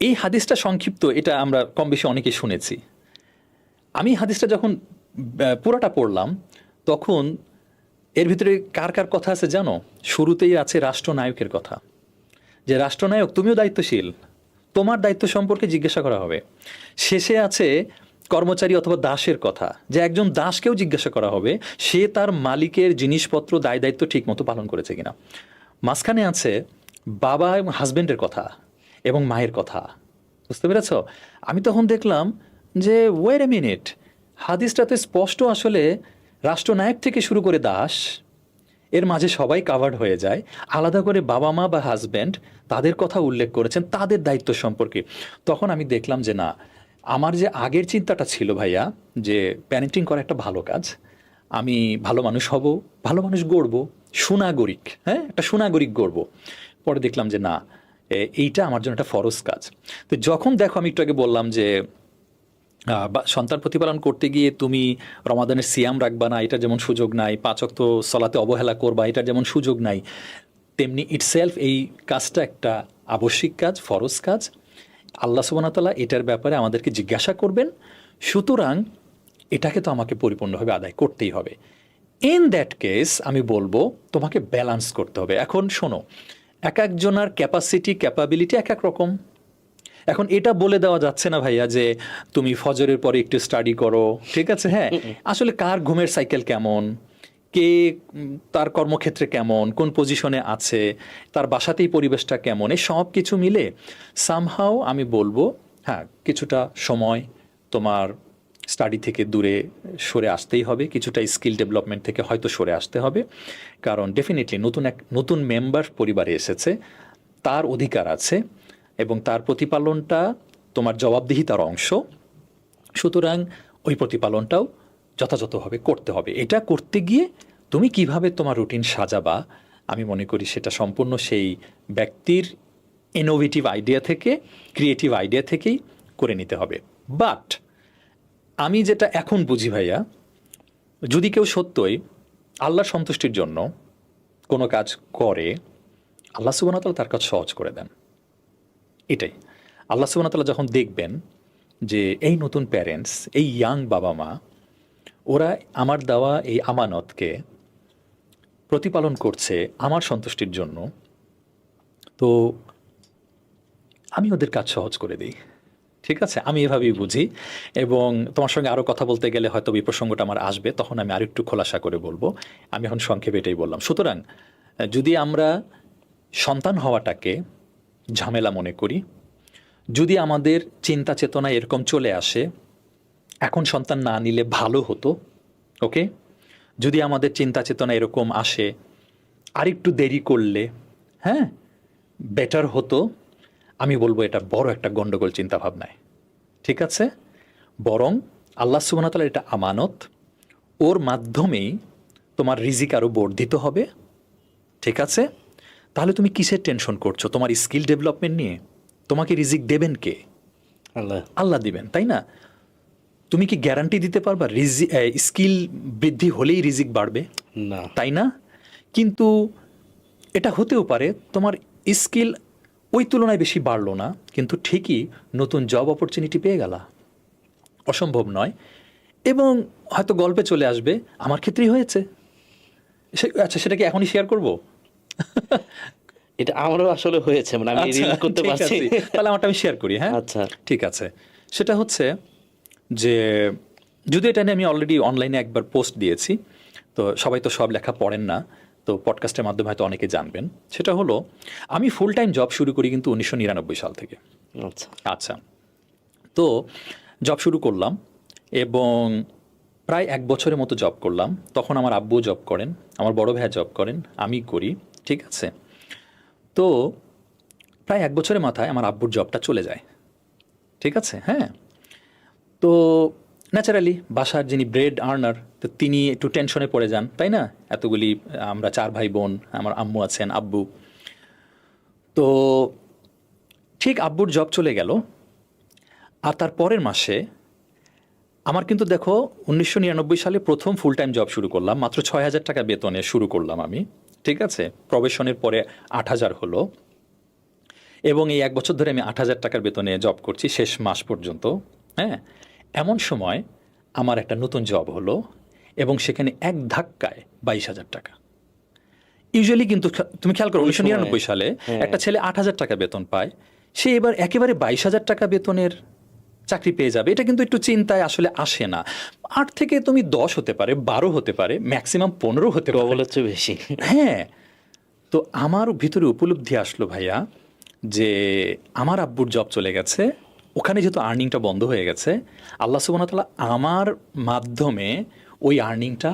এই হাদিসটা সংক্ষিপ্ত, এটা আমরা কম বেশি অনেকে শুনেছি। আমি হাদিসটা যখন পুরাটা পড়লাম, তখন এর ভিতরে কার কার কথা আছে জানো? শুরুতেই আছে রাষ্ট্রনায়কের কথা, যে রাষ্ট্রনায়ক তুমিও দায়িত্বশীল, তোমার দায়িত্ব সম্পর্কে জিজ্ঞাসা করা হবে। শেষে আছে কর্মচারী অথবা দাসের কথা, যে একজন দাসকেও জিজ্ঞাসা করা হবে সে তার মালিকের জিনিসপত্র দায় দায়িত্ব ঠিক মতো পালন করেছে কিনা। মাঝখানে আছে বাবা এবং হাজবেন্ডের কথা এবং মায়ের কথা, বুঝতে পেরেছ? আমি তখন দেখলাম যে ওয়েট এ মিনিট, হাদিসটাতে স্পষ্ট আসলে রাষ্ট্রনায়ক থেকে শুরু করে দাস, এর মাঝে সবাই কাভার্ড হয়ে যায়। আলাদা করে বাবা মা বা হাজব্যান্ড, তাদের কথা উল্লেখ করেছেন, তাদের দায়িত্ব সম্পর্কে। তখন আমি দেখলাম যে না, আমার যে আগের চিন্তাটা ছিল ভাইয়া, যে প্যারেন্টিং করা একটা ভালো কাজ, আমি ভালো মানুষ হব, ভালো মানুষ গড়ব, সুনাগরিক, হ্যাঁ, একটা সুনাগরিক গড়ব, পরে দেখলাম যে না, এইটা আমার জন্য একটা ফরজ কাজ। তো যখন দেখো, আমি একটু আগে বললাম যে বা সন্তান প্রতিপালন করতে গিয়ে তুমি রমাদানের সিয়াম রাখবা না, এটা যেমন সুযোগ নাই, 5 ওয়াক্ত সলাতে অবহেলা করবা, এটার যেমন সুযোগ নাই, তেমনি ইটসেলফ এই কাজটা একটা আবশ্যিক কাজ, ফরজ কাজ। আল্লাহ সুবহানাহু ওয়া তাআলা এটার ব্যাপারে আমাদেরকে জিজ্ঞাসা করবেন, সুতরাং এটাকে তো আমাকে পরিপূর্ণভাবে আদায় করতেই হবে। ইন দ্যাট কেস আমি বলবো তোমাকে ব্যালেন্স করতে হবে। এখন শোনো, এক একজনের ক্যাপাসিটি ক্যাপাবিলিটি এক এক রকম। এখন এটা বলে দেওয়া যাচ্ছে না ভাইয়া যে তুমি ফজরের পরে একটু স্টাডি করো, ঠিক আছে, হ্যাঁ। আসলে কার ঘুমের সাইকেল কেমন, কে তার কর্মক্ষেত্রে কেমন, কোন পজিশনে আছে, তার বাসাতেই পরিবেশটা কেমন, এই সব কিছু মিলে সামহাও আমি বলবো হ্যাঁ, কিছুটা সময় তোমার স্টাডি থেকে দূরে সরে আসতেই হবে, কিছুটা স্কিল ডেভেলপমেন্ট থেকে হয়তো সরে আসতে হবে। কারণ ডেফিনেটলি নতুন মেম্বার পরিবারে এসেছে, তার অধিকার আছে এবং তার প্রতিপালনটা তোমার জবাবদিহিতার অংশ। সুতরাং ওই প্রতিপালনটাও যথাযথভাবে করতে হবে। এটা করতে গিয়ে তুমি কিভাবে তোমার রুটিন সাজাবা, আমি মনে করি সেটা সম্পূর্ণ সেই ব্যক্তির ইনোভেটিভ আইডিয়া থেকে, ক্রিয়েটিভ আইডিয়া থেকেই করে নিতে হবে। বাট আমি যেটা এখন বুঝি ভাইয়া, যদি কেউ সত্যই আল্লাহর সন্তুষ্টির জন্য কোনো কাজ করে, আল্লাহ সুবহানাহু ওয়া তাআলা তার কাজ সহজ করে দেন। এটাই আল্লাহ সুবহানাহু ওয়া তাআলা যখন দেখবেন যে এই নতুন প্যারেন্টস, এই ইয়াং বাবা মা, ওরা আমার দেওয়া এই আমানতকে প্রতিপালন করছে আমার সন্তুষ্টির জন্য, তো আমি ওদের কাজ সহজ করে দিই, ঠিক আছে। আমি এভাবেই বুঝি। এবং তোমার সঙ্গে আরও কথা বলতে গেলে হয়তো এই প্রসঙ্গটা আমার আসবে, তখন আমি আরেকটু খোলাসা করে বলবো। আমি এখন সংক্ষেপে এটাই বললাম। সুতরাং যদি আমরা সন্তান হওয়াটাকে ঝামেলা মনে করি, যদি আমাদের চিন্তা চেতনা এরকম চলে আসে এখন সন্তান না নিলে ভালো হতো, ওকে, যদি আমাদের চিন্তা চেতনা এরকম আসে আরেকটু দেরি করলে হ্যাঁ বেটার হতো, আমি বলবো এটা বড় একটা গন্ডগোল চিন্তা ভাবনায়, ঠিক আছে। বরং আল্লাহ সুবহানাহু ওয়া তাআলার এটা আমানত, ওর মাধ্যমেই তোমার রিজিক আরও বর্ধিত হবে, ঠিক আছে। তাহলে তুমি কিসের টেনশন করছো তোমার স্কিল ডেভেলপমেন্ট নিয়ে? তোমাকে রিজিক দেবেন কে? আল্লাহ। আল্লাহ দিবেন, তাই না? তুমি কি গ্যারান্টি দিতে পারবা স্কিল বৃদ্ধি হলেই রিজিক বাড়বে? না। তাই না? কিন্তু এটা হতেও পারে তোমার স্কিল ওই তুলনায় বেশি বাড়লো না, কিন্তু ঠিকই নতুন জব অপরচুনিটি পেয়ে গেলা। অসম্ভব নয়। এবং হয়তো গল্পে চলে আসবে, আমার ক্ষেত্রেই হয়েছে। আচ্ছা, সেটা কি এখনই শেয়ার করবো? এটা আমারও আসলে হয়েছে, মানে আমি আচ্ছা, রিলেট করতে ঠিক পারছি। আছে। তাহলে আমারটা আমি শেয়ার করি। হ্যাঁ, আচ্ছা। ঠিক আছে। সেটা হচ্ছে যে, যদি এটা নিয়ে আমি অলরেডি অনলাইনে একবার পোস্ট দিয়েছি, তো সবাই তো সব লেখা পড়েন না, তো পডকাস্টের মাধ্যমে হয়তো অনেকে জানবেন। সেটা হলো, আমি ফুল টাইম জব শুরু করি কিন্তু 1999 সাল থেকে। আচ্ছা। আচ্ছা, তো জব শুরু করলাম এবং প্রায় 1 বছরের মতো জব করলাম। তখন আমার আব্বুও জব করেন, আমার বড় ভাইয়া জব করেন, আমি করি। ঠিক আছে। তো প্রায় 1 বছরের মাথায় আমার আব্বুর জবটা চলে যায়। ঠিক আছে, হ্যাঁ। তো ন্যাচারালি বাসার যিনি ব্রেড আর্নার, তো তিনি একটু টেনশনে পড়ে যান, তাই না? এতগুলি আমরা 4 ভাই বোন, আমার আম্মু আছেন, আব্বু। তো ঠিক আব্বুর জব চলে গেল, আর তার পরের মাসে আমার কিন্তু দেখো 1999 সালে প্রথম ফুল টাইম জব শুরু করলাম, মাত্র 6,000 টাকা বেতনে শুরু করলাম আমি। ঠিক আছে, প্রবেশনের পরে 8,000 হলো, এবং এই 1 বছর ধরে আমি 8,000 টাকার বেতনে জব করছি শেষ মাস পর্যন্ত। হ্যাঁ, এমন সময় আমার একটা নতুন জব হলো এবং সেখানে এক ধাক্কায় 22,000 টাকা। ইউজুয়ালি কিন্তু তুমি খেয়াল করো, 1999 সালে একটা ছেলে 8,000 টাকা বেতন পায়, সে এবার একেবারে 22,000 টাকা বেতনের চাকরি পেয়ে যাবে, এটা কিন্তু একটু চিন্তায় আসলে আসে না। 8 থেকে তুমি 10 হতে পারে, 12 হতে পারে, ম্যাক্সিমাম 15 হতে পারে। ডবলের চেয়ে বেশি। হ্যাঁ। তো আমার ভিতরে উপলব্ধি আসলো ভাইয়া, যে আমার আব্বুর জব চলে গেছে, ওখানে যেহেতু আর্নিংটা বন্ধ হয়ে গেছে, আল্লাহ সুবহানাহু ওয়া তাআলা আমার মাধ্যমে ওই আর্নিংটা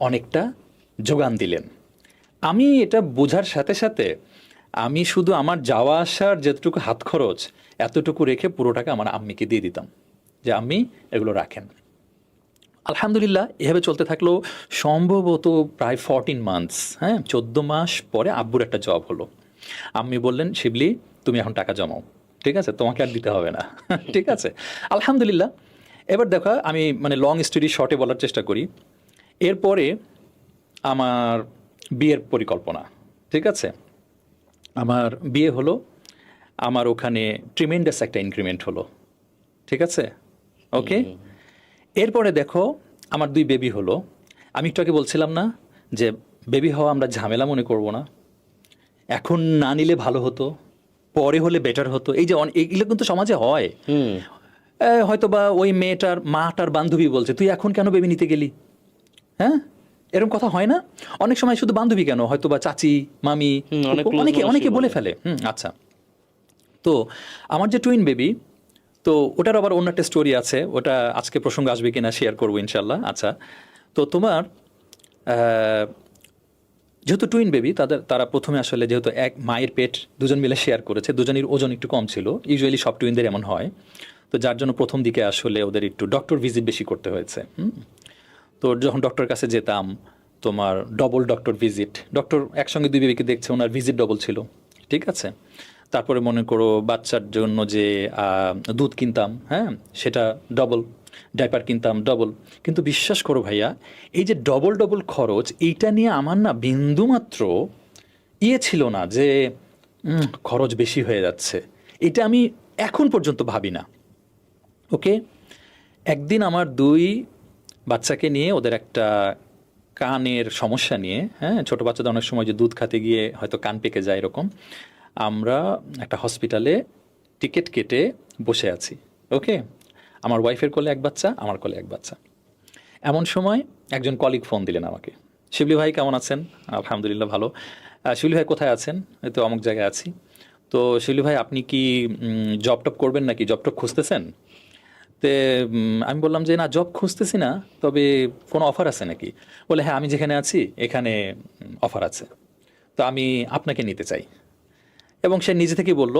অনেকটা যোগান দিলেন। আমি এটা বোঝার সাথে সাথে আমি শুধু আমার যাওয়া আসার যতটুকু হাত খরচ, এতটুকু রেখে পুরো টাকা আমার আম্মিকে দিয়ে দিতাম, যে আম্মি এগুলো রাখেন। আলহামদুলিল্লাহ এভাবে চলতে থাকলো সম্ভবত প্রায় 14 মান্থস। হ্যাঁ, 14 মাস পরে আব্বুর একটা জব হলো। আম্মি বললেন, শিবলি তুমি এখন টাকা জমাও, ঠিক আছে, তোমাকে আর দিতে হবে না। ঠিক আছে, আলহামদুলিল্লাহ। এবার দেখো, আমি মানে লং স্টোরি শর্টে বলার চেষ্টা করি। এরপরে আমার বিয়ের পরিকল্পনা। ঠিক আছে, আমার বিয়ে হলো, আমার ওখানে ট্রিমেন্ডাস একটা ইনক্রিমেন্ট হলো। ঠিক আছে, ওকে। এরপরে দেখো, আমার 2 বেবি হলো। আমি একটু আগে বলছিলাম না যে বেবি হওয়া আমরা ঝামেলা মনে করব না, এখন না নিলে ভালো হতো, পরে হলে বেটার হতো। এই যে এগুলো কিন্তু সমাজে হয়। হয়তো বা ওই মেয়েটার মাটার বান্ধবী বলছে, তুই এখন কেন বেবি নিতে গেলি? হ্যাঁ, এরকম কথা হয় না? অনেক সময় শুধু বান্ধবী কেন, হয়তো বা চাচি, মামি, অনেকে বলে ফেলে। আচ্ছা, তো আমার যে টুইন বেবি, তো ওটার আবার অন্য একটা স্টোরি আছে, ওটা আজকে প্রসঙ্গ আসবে কিনা শেয়ার করবো ইনশাল্লাহ। আচ্ছা, তো তোমার যেহেতু টুইন বেবি, তারা প্রথমে আসলে যেহেতু এক মায়ের পেট দুজন মিলে শেয়ার করেছে, দুজনের ওজন একটু কম ছিল, ইউজুয়ালি সব টুইনদের এমন হয়। তো যার জন্য প্রথম দিকে আসলে ওদের একটু ডক্টর ভিজিট বেশি করতে হয়েছে। তো যখন ডক্টর কাছে যেতাম, তোমার ডবল ডক্টর ভিজিট, ডক্টর একসঙ্গে 2 বেবিকে দেখছে, ওনার ভিজিট ডবল ছিল। ঠিক আছে, তারপরে মনে করো বাচ্চার জন্য যে দুধ কিনতাম, হ্যাঁ, সেটা ডবল, ডাইপার কিনতাম ডবল। কিন্তু বিশ্বাস করো ভাইয়া, এই যে ডবল ডবল খরচ, এইটা নিয়ে আমার না বিন্দুমাত্র ছিল না যে খরচ বেশি হয়ে যাচ্ছে, এটা আমি এখন পর্যন্ত ভাবি না। ওকে, একদিন আমার 2 বাচ্চাকে নিয়ে, ওদের একটা কানের সমস্যা নিয়ে, হ্যাঁ, ছোটো বাচ্চাদের অনেক সময় যে দুধ খাতে গিয়ে হয়তো কান পেকে যায়, এরকম আমরা একটা হসপিটালে টিকিট কেটে বসে আছি। ওকে, আমার ওয়াইফের কোলে 1 বাচ্চা, আমার কোলে 1 বাচ্চা। এমন সময় একজন কলিগ ফোন দিলেন আমাকে, শিবলি ভাই কেমন আছেন? আলহামদুলিল্লাহ ভালো। শিবলি ভাই কোথায় আছেন? এই তো অমুক জায়গায় আছি। তো শিবলি ভাই আপনি কি জব টপ করবেন নাকি, জব টপ খুঁজতেছেন? তে আমি বললাম যে না, জব খুঁজতেছি না, তবে কোনো অফার আছে নাকি? বলে হ্যাঁ, আমি যেখানে আছি এখানে অফার আছে, তো আমি আপনাকে নিতে চাই। এবং সে নিজে থেকেই বলল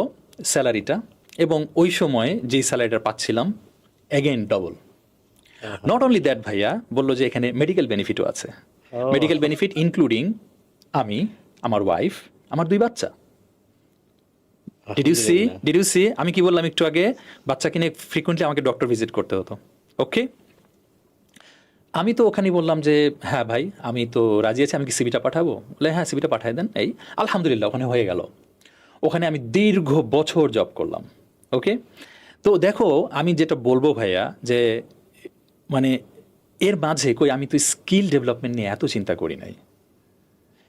স্যালারিটা, এবং ওই সময় যেই স্যালারিটা পাচ্ছিলাম again double. Not only that ভাইয়া, বললো যে এখানে মেডিকেল বেনিফিটও আছে। মেডিকেল বেনিফিট ইনক্লুডিং আমি, আমার ওয়াইফ, আমার 2 বাচ্চা। Did you see? আমি কি বললাম একটু আগে, বাচ্চা কিনে ফ্রিকুয়েন্টলি আমাকে ডক্টর ভিজিট করতে হতো। ওকে, আমি তো ওখানে বললাম যে হ্যাঁ ভাই আমি তো রাজি আছি, আমি কি সিভিটা পাঠাবো? বলে হ্যাঁ সিভিটা পাঠিয়ে দেন। এই আলহামদুলিল্লাহ ওখানে হয়ে গেল। ওখানে আমি দীর্ঘ বছর জব করলাম। ওকে, তো দেখো আমি যেটা বলবো ভাইয়া যে মানে এর মাঝে কই আমি তো স্কিল ডেভেলপমেন্ট নিয়ে এত চিন্তা করি নাই,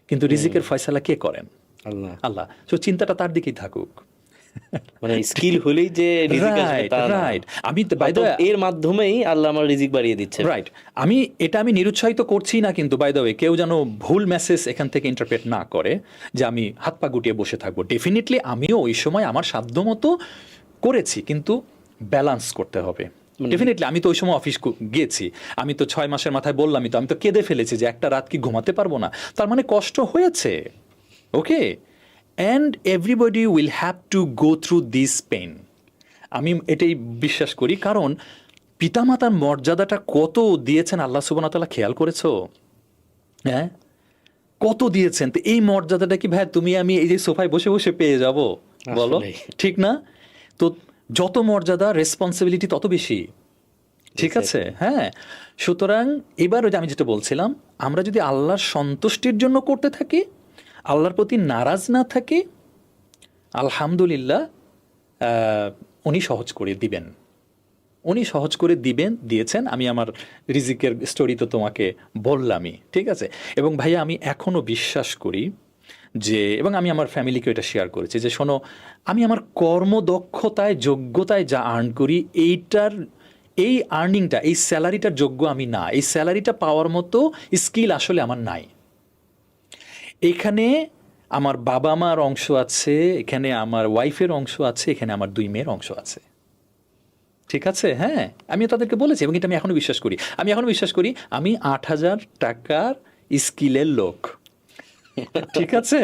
কিন্তু রিজিকের ফয়সালা কে করেন? আল্লাহ। আল্লাহ। তো চিন্তাটা তার দিকেই থাকুক। মানে স্কিল হলেই যে রিজিক আসবে রাইট তা না। রাইট। আমি বাই হয়তো এর মাধ্যমেই আল্লাহ আমার রিজিক বাড়িয়ে দিচ্ছে। রাইট, আমি নিরুৎসাহিত করছি না, কিন্তু বাই দ্য ওয়ে কেউ যেন ভুল মেসেজ এখান থেকে ইন্টারপ্রেট না করে যে আমি হাত পা গুটিয়ে বসে থাকবো। ডেফিনেটলি আমিও ওই সময় আমার সাধ্যমতো করেছি, কিন্তু ব্যালান্স করতে হবে। ডেফিনেটলি আমি তো ওই সময় অফিস গিয়েছি, আমি তো 6 মাসের মাথায় বললামই তো, আমি তো কেঁদে ফেলেছি যে একটা রাত কি ঘুমাতে পারবো না, তার মানে কষ্ট হয়েছে। Okay, and everybody will have to go through this pain. আমি এটাই বিশ্বাস করি, কারণ পিতামাতার মর্যাদাটা কত দিয়েছেন আল্লাহ সুবহানাহু ওয়া তাআলা, খেয়াল করেছো? হ্যাঁ, কত দিয়েছেন। তো এই মর্যাদাটা কি ভাই তুমি আমি এই যে সোফায় বসে বসে পেয়ে যাব? বলো, আসলেই। ঠিক না? তো যত মর্যাদা রেসপন্সিবিলিটি তত বেশি, ঠিক আছে? হ্যাঁ, সুতরাং এবার ওই যে আমি যেটা বলছিলাম, আমরা যদি আল্লাহর সন্তুষ্টির জন্য করতে থাকি, আল্লাহর প্রতি নারাজ না থাকি, আলহামদুলিল্লাহ উনি সহজ করে দিবেন। উনি সহজ করে দিয়েছেন। আমি আমার রিজিকের স্টোরি তো তোমাকে বললামই, ঠিক আছে? এবং ভাইয়া আমি এখনও বিশ্বাস করি যে, এবং আমি আমার ফ্যামিলিকে এটা শেয়ার করেছি যে শোনো, আমি আমার কর্মদক্ষতায় যোগ্যতায় যা আর্ন করি এই আর্নিংটা, এই স্যালারিটার যোগ্য আমি না। এই স্যালারিটা পাওয়ার মতো স্কিল আসলে আমার নাই। এখানে আমার বাবা মার অংশ আছে, এখানে আমার ওয়াইফের অংশ আছে, এখানে আমার 2 মেয়ের অংশ আছে, ঠিক আছে? হ্যাঁ, আমি তাদেরকে বলেছি এবং এটা আমি এখনো বিশ্বাস করি। আমি 8,000 টাকার স্কিলের লোক, ঠিক আছে?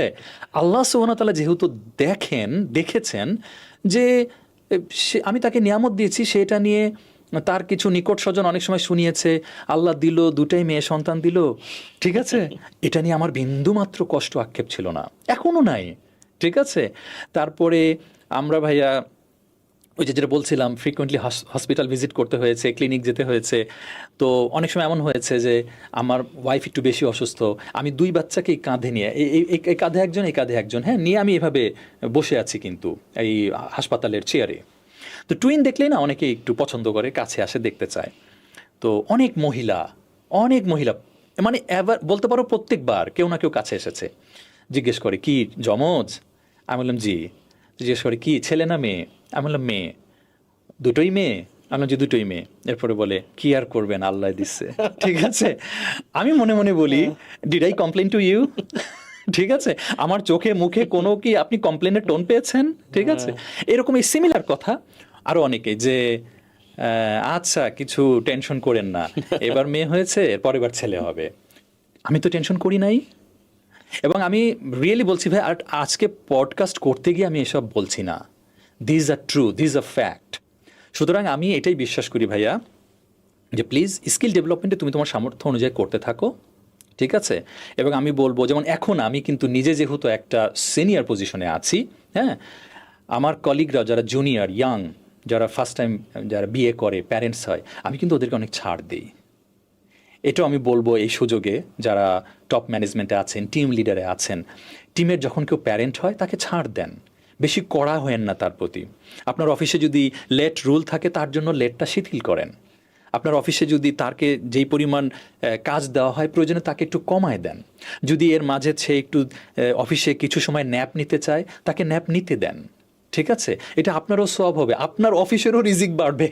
আল্লাহ সুবহানাহু ওয়া তাআলা যেহেতু দেখেছেন যে আমি তাকে নিয়ামত দিয়েছি, সেটা নিয়ে তার কিছু নিকট স্বজন অনেক সময় শুনিয়েছে আল্লাহ দিল 2টাই মেয়ে সন্তান দিল, ঠিক আছে? এটা নিয়ে আমার বিন্দুমাত্র কষ্ট আক্ষেপ ছিল না, এখনো নাই, ঠিক আছে? তারপরে আমরা ভাইয়া ওই যে যেটা বলছিলাম, ফ্রিকোয়েন্টলি হসপিটাল ভিজিট করতে হয়েছে, ক্লিনিক যেতে হয়েছে। তো অনেক সময় এমন হয়েছে যে আমার ওয়াইফ একটু বেশি অসুস্থ, আমি 2 বাচ্চাকে কাঁধে নিয়ে, এই কাঁধে একজন, এই কাঁধে একজন, হ্যাঁ, নিয়ে আমি এভাবে বসে আছি কিন্তু এই হাসপাতালের চেয়ারে। তো টুইন দেখলেই না অনেকেই একটু পছন্দ করে, কাছে আসে, দেখতে চায়। তো অনেক মহিলা মানে এবার বলতে পারো প্রত্যেকবার কেউ না কেউ কাছে এসেছে, জিজ্ঞেস করে কি জমজ? আমি বললাম জি। জিজ্ঞেস করে কি ছেলে না মেয়ে? আমি বললাম মেয়ে। 2টোই মেয়ে? আমি বললাম যে 2টোই মেয়ে। এরপরে বলে কি আর করবেন, আল্লাহ দিচ্ছে, ঠিক আছে? আমি মনে মনে বলি did I complain to you? ঠিক আছে, আমার চোখে মুখে কোনো কি আপনি কমপ্লেনের টোন পেয়েছেন? ঠিক আছে, এরকম এই সিমিলার কথা আরো অনেকে যে আচ্ছা কিছু টেনশন করেন না, এবার মেয়ে হয়েছে, পরের বার ছেলে হবে। আমি তো টেনশন করি নাই। এবং আমি রিয়েলি বলছি ভাই, আর আজকে পডকাস্ট করতে গিয়ে আমি এসব বলছি না, this are true, this are fact. সুতরাং আমি এটাই বিশ্বাস করি ভাইয়া যে প্লিজ স্কিল ডেভেলপমেন্টে তুমি তোমার সামর্থ্য অনুযায়ী করতে থাকো, ঠিক আছে? এবং আমি বলবো, যেমন এখন আমি কিন্তু নিজে যেহেতু একটা সিনিয়র পজিশনে আছি, হ্যাঁ, আমার কলিগরা যারা জুনিয়র ইয়াং, যারা ফার্স্ট টাইম যারা বিয়ে করে, প্যারেন্টস হয়, আমি কিন্তু ওদেরকে অনেক ছাড় দিই। এটাও আমি বলবো এই সুযোগে, যারা টপ ম্যানেজমেন্টে আছেন, টিম লিডারে আছেন, টিমের যখন কেউ প্যারেন্ট হয় তাকে ছাড় দেন, বেশি কড়া হয়েন না তার প্রতি। আপনার অফিসে যদি লেট রুল থাকে, তার জন্য লেটটা শিথিল করেন। আপনার অফিসে যদি তাকে যেই পরিমাণ কাজ দেওয়া হয়, প্রয়োজনে তাকে একটু কমায় দেন। যদি এর মাঝে সে একটু অফিসে কিছু সময় ন্যাপ নিতে চায়, তাকে ন্যাপ নিতে দেন, ঠিক আছে? এটা আপনারও সওয়াব হবে, আপনার অফিসেরও রিজিক বাড়বে।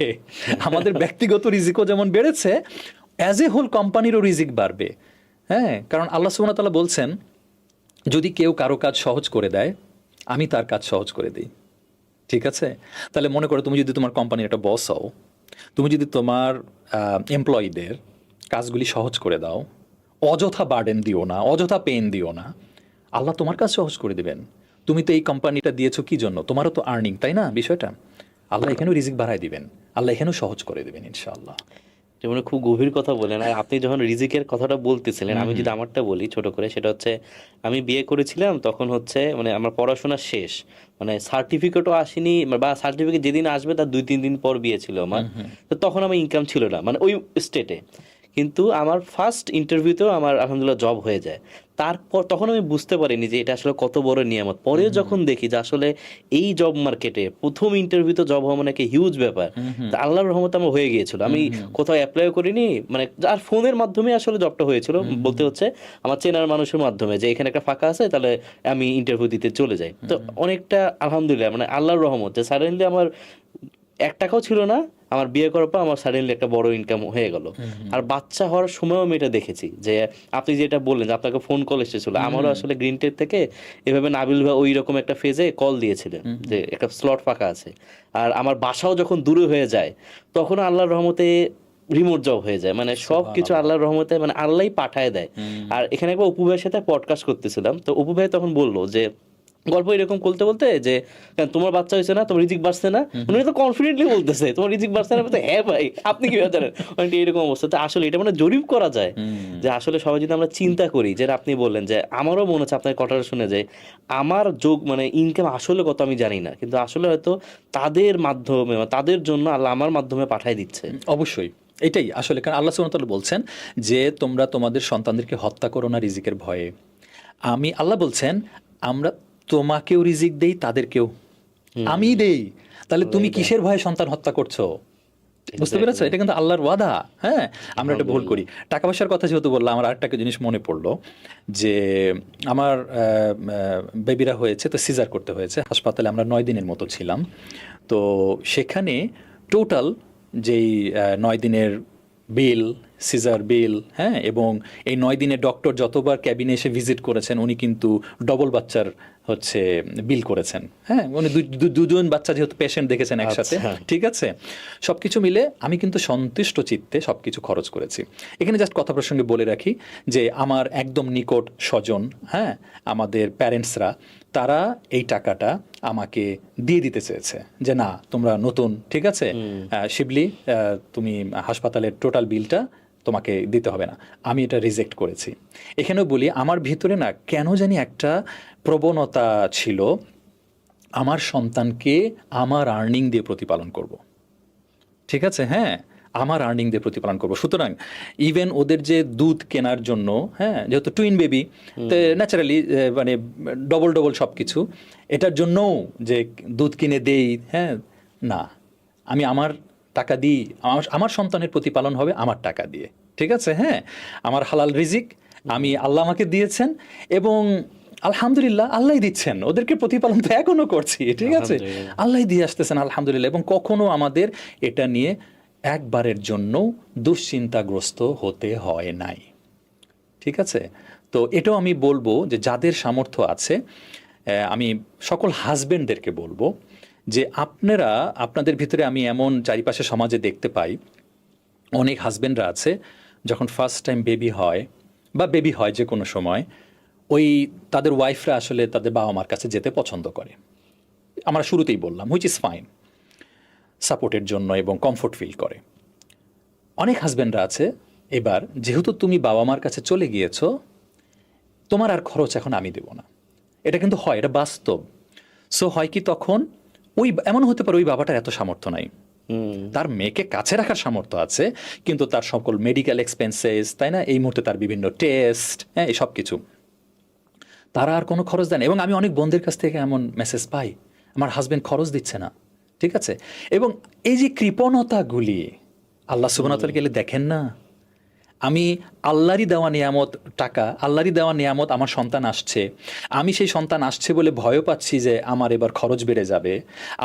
আমাদের ব্যক্তিগত রিজিকও যেমন বেড়েছে, অ্যাজ এ হোল কোম্পানিরও রিজিক বাড়বে। হ্যাঁ, কারণ আল্লাহ সুবহানাহু ওয়া তাআলা বলছেন যদি কেউ কারো কাজ সহজ করে দেয়, আমি তার কাজ সহজ করে দিই, ঠিক আছে? তাহলে মনে করো তুমি যদি তোমার কোম্পানির একটা বস হও, তুমি যদি তোমার এমপ্লয়িদের কাজগুলি সহজ করে দাও, অযথা বার্ডেন দিও না, অযথা পেন দিও না, আল্লাহ তোমার কাজ সহজ করে দেবেন। তুমি তো এই কোম্পানিটা দিয়েছো কি জন্য? তোমারও তো আর্নিং, তাই না? বিষয়টা আল্লাহ এখানেও রিজিক বাড়ায় দিবেন, আল্লাহ এখানেও সহজ করে দেবেন ইনশাআল্লাহ। এটা মানে খুব গভীর কথা বলেন। আর আপনি যখন রিজিকের কথাটা বলতেছিলেন, আমি যদি আমারটা বলি ছোট করে, সেটা হচ্ছে আমি বিয়ে করেছিলাম তখন হচ্ছে মানে আমার পড়াশোনা শেষ, মানে সার্টিফিকেটও আসেনি, বা সার্টিফিকেট যেদিন আসবে তার 2-3 দিন পর বিয়ে ছিল আমার। তো তখন আমার ইনকাম ছিল না মানে ওই স্টেটে, কিন্তু আমার ফার্স্ট ইন্টারভিউতেও আমার আলহামদুলিল্লাহ জব হয়ে যায়। তারপর তখন আমি বুঝতে পারিনি যে এটা আসলে কত বড় নিয়ামত। পরেও যখন দেখি যে আসলে এই জব মার্কেটে প্রথম ইন্টারভিউতে জব হওয়া মানে একটা হিউজ ব্যাপার, তা আল্লাহর রহমতে আমার হয়ে গিয়েছিল। আমি কোথাও অ্যাপ্লাই করিনি, মানে আর ফোনের মাধ্যমে আসলে জবটা হয়েছিল, বলতে হচ্ছে আমার চেনার মানুষের মাধ্যমে, যে এখানে একটা ফাঁকা আছে তাহলে আমি ইন্টারভিউ দিতে চলে যাই। তো অনেকটা আলহামদুলিল্লাহ মানে আল্লাহর রহমত যে সাডেনলি আমার 1 টাকাও ছিল না, আমার বিয়ে করার পর আমার সাডেনলি একটা বড় ইনকাম হয়ে গেল। আর বাচ্চা হওয়ার সময়ও আমি এটা দেখেছি যে আপনি যেটা বললেন যে আপনাকে ফোন কল এসেছিল, আমারও আসলে গ্রিন টেক থেকে এভাবে নাবিল ভাই ওই রকম একটা ফেজে কল দিয়েছিলেন যে একটা স্লট ফাঁকা আছে। আর আমার বাসাও যখন দূরে হয়ে যায় তখন আল্লাহর রহমতে রিমোট জব হয়ে যায়, মানে সব কিছু আল্লাহর রহমতে মানে আল্লাহই পাঠায় দেয়। আর এখানে একবার অপু ভাইয়ের সাথে পডকাস্ট করতেছিলাম, তো অপু ভাই তখন বললো যে গল্প এরকম বলতে বলতে যে কেন তোমার বাচ্চা হয়েছে না, তোমার রিজিক বাড়ছে না, উনি তো কনফিডেন্টলি বলতেছে তোমার রিজিক বাড়ছে না, বলতে হ্যাঁ ভাই আপনি কি জানেন, অনেকটা এরকম অবস্থা। তো আসলে এটা মানে জরিপ করা যায় যে আসলে সবাই যদি আমরা চিন্তা করি, যেটা আপনি বললেন যে আমারও মনে হচ্ছে আপনার কথাটা শুনে যে আমার যোগ মানে ইনকাম আসলে কত আমি জানি না, কিন্তু আসলে হয়তো তাদের মাধ্যমে বা তাদের জন্য আল্লাহ আমার মাধ্যমে পাঠাই দিচ্ছে। অবশ্যই এটাই আসলে, কারণ আল্লাহ সুবহানাহু ওয়া তাআলা বলছেন যে তোমরা তোমাদের সন্তানদেরকে হত্যা করো না রিজিকের ভয়ে। আমি আল্লাহ বলছেন আমরা তোমাকেও রিজিক দেই, তাদেরকেও আমি দেই, তাহলে তুমি কিসের ভয়ে সন্তান হত্যা করছো? বুঝতে পেরেছো? এটা কিন্তু আল্লাহর ওয়াদা। হ্যাঁ, আমরা এটা ভুল করি। টাকা পয়সার কথা যেহেতু বললাম, আমার আরেকটা জিনিস মনে পড়লো যে আমার বেবিরা হয়েছে, তো সিজার করতে হয়েছে হাসপাতালে, আমরা 9 দিনের মতো ছিলাম। তো সেখানে টোটাল যেই 9 দিনের বিল, সিজার বিল, হ্যাঁ, এবং এই 9 দিনে ডক্টর যতবার ক্যাবিনে এসে ভিজিট করেছেন উনি কিন্তু ডবল বাচ্চার হচ্ছে বিল করেছেন। হ্যাঁ, উনি দুজন বাচ্চা যেহেতু পেশেন্ট দেখেছেন একসাথে, ঠিক আছে, সব কিছু মিলে আমি কিন্তু সন্তুষ্ট চিত্তে সব কিছু খরচ করেছি। এখানে জাস্ট কথা প্রসঙ্গে বলে রাখি যে আমার একদম নিকট স্বজন, হ্যাঁ, আমাদের প্যারেন্টসরা, তারা এই টাকাটা আমাকে দিয়ে দিতে চেয়েছে যে না তোমরা নতুন, ঠিক আছে, শিবলি তুমি হাসপাতালের টোটাল বিলটা তোমাকে দিতে হবে না। আমি এটা রিজেক্ট করেছি। এখানেও বলি আমার ভিতরে না কেন জানি একটা প্রবণতা ছিল আমার সন্তানকে আমার আর্নিং দিয়ে প্রতিপালন করব, ঠিক আছে, হ্যাঁ, আমার আর্নিং দিয়ে প্রতিপালন করবো। সুতরাং ইভেন ওদের যে দুধ কেনার জন্য, হ্যাঁ, যেহেতু টুইন বেবি, তো ন্যাচারালি মানে ডবল ডবল সব কিছু, এটার জন্যও যে দুধ কিনে দেই, হ্যাঁ, না, আমি আমার টাকা দিই, আমার সন্তানের প্রতিপালন হবে আমার টাকা দিয়ে, ঠিক আছে, হ্যাঁ, আমার হালাল রিজিক আমি আল্লাহ আমাকে দিয়েছেন, এবং আলহামদুলিল্লাহ আল্লাহ দিচ্ছেন, ওদেরকে প্রতিপালন তো এখনো করছি, ঠিক আছে, আল্লাহ দিয়ে আসতেছেন আলহামদুলিল্লাহ। এবং কখনো আমাদের এটা নিয়ে একবারের জন্য দুশ্চিন্তাগ্রস্ত হতে হয় নাই, ঠিক আছে। তো এটাও আমি বলবো যে যাদের সামর্থ্য আছে, আমি সকল হাজবেন্ডদেরকে বলবো যে আপনারা আপনাদের ভিতরে, আমি এমন চারিপাশে সমাজে দেখতে পাই অনেক হাজবেন্ডরা আছে যখন ফার্স্ট টাইম বেবি হয় বা বেবি হয় যে কোনো সময়, ওই তাদের ওয়াইফরা আসলে তাদের বাবা মার কাছে যেতে পছন্দ করে। আমরা শুরুতেই বললাম হুইচ ইজ ফাইন, সাপোর্টের জন্য এবং কমফোর্ট ফিল করে। অনেক হাজব্যান্ডরা আছে এবার যেহেতু তুমি বাবা মার কাছে চলে গিয়েছো, তোমার আর খরচ এখন আমি দেব না, এটা কিন্তু হয়, এটা বাস্তব। সো হয় কি তখন ওই এমন হতে পারে ওই বাবাটার এত সামর্থ্য নাই, তার মেয়েকে কাছে রাখার সামর্থ্য আছে, কিন্তু তার সকল মেডিকেল এক্সপেন্সেস, তাই না, এই মুহূর্তে তার বিভিন্ন টেস্ট, হ্যাঁ, এই সব কিছু, তারা আর কোনো খরচ দেয় না। এবং আমি অনেক বোনদের কাছ থেকে এমন মেসেজ পাই আমার হাজব্যান্ড খরচ দিচ্ছে না, ঠিক আছে। এবং এই যে কৃপণতাগুলি আল্লাহ সুবহানাহু ওয়া তাআলা গেলে দেখেন না, আমি আল্লাহরই দেওয়া নিয়ামত, টাকা আল্লাহরই দেওয়া নিয়ামত, আমার সন্তান আসছে, আমি সেই সন্তান আসছে বলে ভয় পাচ্ছি যে আমার এবার খরচ বেড়ে যাবে,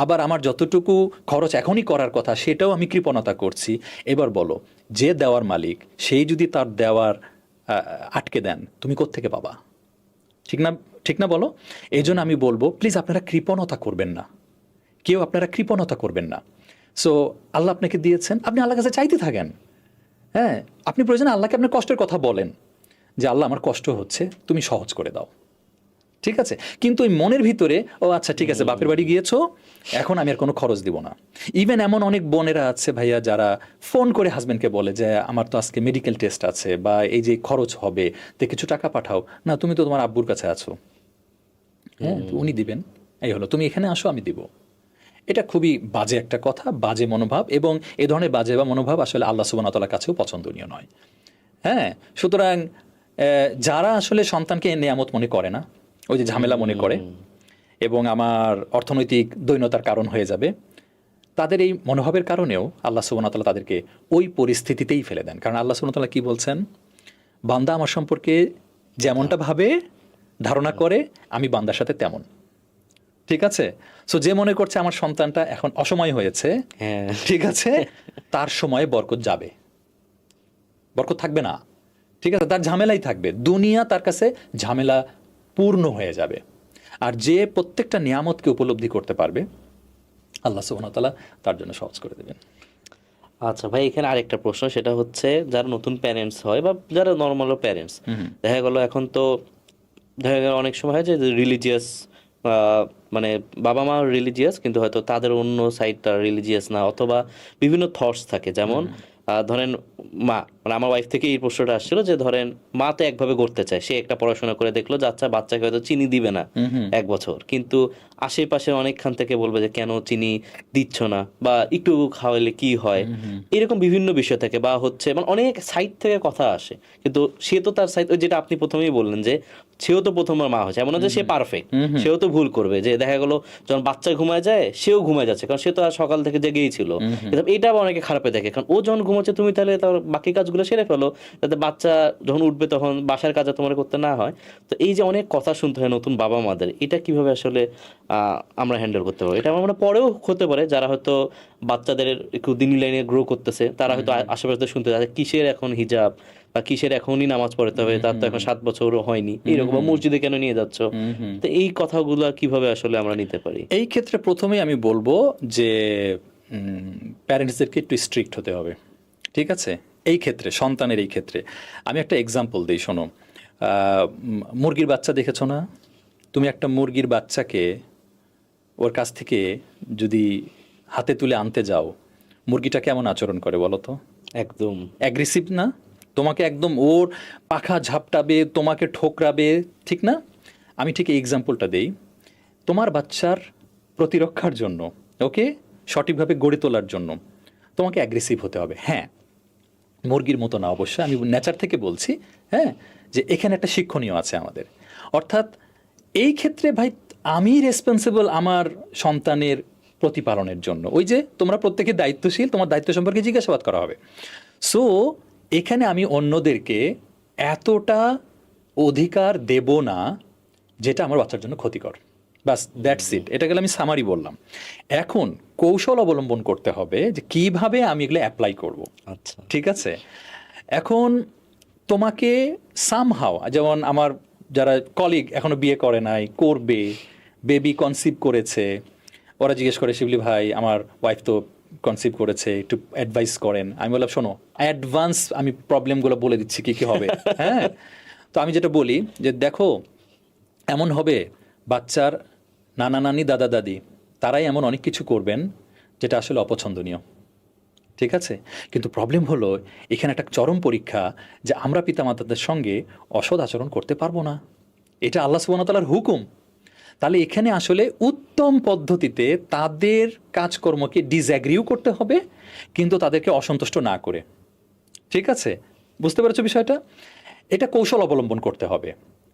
আবার আমার যতটুকু খরচ এখনই করার কথা সেটাও আমি কৃপণতা করছি। এবার বলো, যে দেওয়ার মালিক সেই যদি তার দেওয়ার আটকে দেন, তুমি কোত্থেকে পাবা? ঠিক না, ঠিক না বলো? এই জন্য আমি বলবো প্লিজ আপনারা কৃপণতা করবেন না, কেউ আপনারা কৃপণতা করবেন না। সো আল্লাহ আপনাকে দিয়েছেন, আপনি আল্লাহর কাছে চাইতে থাকেন। হ্যাঁ, আপনি প্রয়োজনে আল্লাহকে আপনার কষ্টের কথা বলেন যে আল্লাহ আমার কষ্ট হচ্ছে, তুমি সহজ করে দাও, ঠিক আছে, কিন্তু ওই মনের ভিতরে ও আচ্ছা ঠিক আছে বাপের বাড়ি গিয়েছো, এখন আমি আর কোনো খরচ দিব না। ইভেন এমন অনেক বোনেরা আছে ভাইয়া যারা ফোন করে হাজবেন্ডকে বলে যে আমার তো আজকে মেডিকেল টেস্ট আছে বা এই যে খরচ হবে তো কিছু টাকা পাঠাও না, তুমি তো তোমার আব্বুর কাছে আছো, হ্যাঁ তো উনি দিবেন, এই হলো তুমি এখানে আসো আমি দিব। এটা খুবই বাজে একটা কথা, বাজে মনোভাব, এবং এই ধরনের বাজে বা মনোভাব আসলে আল্লাহ সুবহানাহু ওয়া তাআলার কাছেও পছন্দনীয় নয়। হ্যাঁ, সুতরাং যারা আসলে সন্তানকে নেয়ামত মনে করে না, ওই যে ঝামেলা মনে করে এবং আমার অর্থনৈতিক দৈন্যতার কারণ হয়ে যাবে, তাদের এই মনোভাবের কারণেও আল্লাহ সুবহানাহু ওয়া তাআলা তাদেরকে ওই পরিস্থিতিতেই ফেলে দেন। কারণ আল্লাহ সুবহানাহু ওয়া তাআলা কি বলছেন, বান্দা আমার সম্পর্কে যেমনটা ভাবে ধারণা করে আমি বান্দার সাথে তেমন। ঠিক আছে, সো যে মনে করছে আমার সন্তানটা এখন অসময় হয়েছে, হ্যাঁ ঠিক আছে, তার সময়ে বরকত যাবে, বরকত থাকবে না। ঠিক আছে, তার ঝামেলাই থাকবে, দুনিয়া তার কাছে ঝামেলা পূর্ণ হয়ে যাবে। আর যে প্রত্যেকটা নিয়ামতকে উপলব্ধি করতে পারবে আল্লাহ সুবহানাহু ওয়া তাআলা তার জন্য সহজ করে দেবেন। আচ্ছা ভাই, এখানে আরেকটা প্রশ্ন, সেটা হচ্ছে যারা নতুন প্যারেন্টস হয় বা যারা নর্মালও প্যারেন্টস, দেখা গেল এখন তো দেখা গেল অনেক সময় হয় যে রিলিজিয়াস, মানে বাবা মা রিলিজিয়াস কিন্তু হয়তো তাদের অন্য সাইডটা রিলিজিয়াস না, অথবা বিভিন্ন থটস থাকে, যেমন ধরেন মা, মানে আমার ওয়াইফ থেকে এই প্রশ্নটা আসছিল যে ধরেন মা তো একভাবে করতে চায়, সে একটা পড়াশোনা করে দেখলো যে আচ্ছা বাচ্চাকে হয়তো চিনি দিবে না 1 বছর, কিন্তু আশেপাশে অনেকখান থেকে বলবে যে কেন চিনি দিচ্ছ না, বা একটু খাওয়াইলে কি হয়, এরকম বিভিন্ন বিষয় থেকে, বা হচ্ছে মানে অনেক সাইড থেকে কথা আসে। কিন্তু সে তো তার সাইড, যেটা আপনি প্রথমেই বললেন যে সেও তো প্রথমবার মা হয়েছে, এমন না যে সে পারফেক্ট, সেও তো ভুল করবে, যে দেখা গেলো যখন বাচ্চা ঘুমায় যায় সেও ঘুমায় যাচ্ছে, কারণ সে তো আর সকাল থেকে জেগেই ছিল। কিন্তু এটা আবার অনেকে খারাপে দেখে, কারণ ও যখন ঘুমাচ্ছে তুমি তাহলে তার বাকি কাজগুলো সেরে ফেলো, যাতে বাচ্চা যখন উঠবে তখন বাসার কাজ তোমার করতে না হয়। তো এই যে অনেক কথা শুনতে হয় নতুন বাবা মাদের, এটা কিভাবে আসলে আমরা হ্যান্ডেল করতে পারবো? এটা আমরা পরেও হতে পারে যারা হয়তো বাচ্চাদের একটু দিনী লাইনে গ্রো করতেছে, তারা হয়তো আশেপাশে শুনতে যাচ্ছে কিসের এখন হিজাব, বা কিসের এখনই নামাজ পড়তে হবে, তার তো এখন 7 বছরও হয়নি, এইরকম, বা মসজিদে কেন নিয়ে যাচ্ছ। তো এই কথাগুলো কিভাবে আসলে আমরা নিতে পারি? এই ক্ষেত্রে প্রথমেই আমি বলবো যে প্যারেন্টসদেরকে একটু স্ট্রিক্ট হতে হবে। ঠিক আছে, এই ক্ষেত্রে সন্তানের এই ক্ষেত্রে আমি একটা এক্সাম্পল দিই, শোনো। মুরগির বাচ্চা দেখেছো না? তুমি একটা মুরগির বাচ্চাকে ওর কাছ থেকে যদি হাতে তুলে আনতে যাও, মুরগিটা কেমন আচরণ করে বলো তো? একদম অ্যাগ্রেসিভ না? তোমাকে একদম ওর পাখা ঝাপটাবে, তোমাকে ঠোকরাবে, ঠিক না? আমি ঠিক এই এক্সাম্পলটা দেই। তোমার বাচ্চার প্রতিরক্ষার জন্য, ওকে সঠিকভাবে গড়ে তোলার জন্য তোমাকে অ্যাগ্রেসিভ হতে হবে। হ্যাঁ, মুরগির মতো না অবশ্যই, আমি নেচার থেকে বলছি। হ্যাঁ, যে এখানে একটা শিক্ষণীয় আছে আমাদের। অর্থাৎ এই ক্ষেত্রে ভাই আমি রেসপন্সিবল আমার সন্তানের প্রতিপালনের জন্য। ওই যে তোমরা প্রত্যেকে দায়িত্বশীল, তোমার দায়িত্ব সম্পর্কে জিজ্ঞাসাবাদ করা হবে। সো এখানে আমি অন্যদেরকে এতটা অধিকার দেব না যেটা আমার বাচ্চার জন্য ক্ষতিকর। বাস দ্যাটস ইট, এটা গেলে আমি সামারি বললাম। এখন কৌশল অবলম্বন করতে হবে যে কিভাবে আমি এগুলো অ্যাপ্লাই করব। আচ্ছা, ঠিক আছে, এখন তোমাকে সামহাও, যেমন আমার যারা কলিগ এখনো বিয়ে করে নাই, করবে, বেবি কনসিভ করেছে, ওরা জিজ্ঞেস করে শিবলি ভাই আমার ওয়াইফ তো কনসিভ করেছে, একটু অ্যাডভাইস করেন। আমি বললাম শোনো, অ্যাডভান্স আমি প্রবলেমগুলো বলে দিচ্ছি কী কী হবে। হ্যাঁ, তো আমি যেটা বলি যে দেখো, এমন হবে বাচ্চার নানা নানি দাদা দাদি তারাই এমন অনেক কিছু করবেন যেটা আসলে অপছন্দনীয়। ঠিক আছে, কিন্তু প্রবলেম হলো এখানে একটা চরম পরীক্ষা যে আমরা পিতামাতাদের সঙ্গে অসৎ আচরণ করতে পারবো না, এটা আল্লাহ সুবহানাহু ওয়া তাআলার হুকুম। তাহলে এখানে আসলে উত্তম পদ্ধতিতে তাদের কাজকর্মকে ডিসঅ্যাগ্রিও করতে হবে, কিন্তু তাদেরকে অসন্তুষ্ট না করে। ঠিক আছে, বুঝতে পেরেছো বিষয়টা? এটা কৌশল অবলম্বন করতে হবে।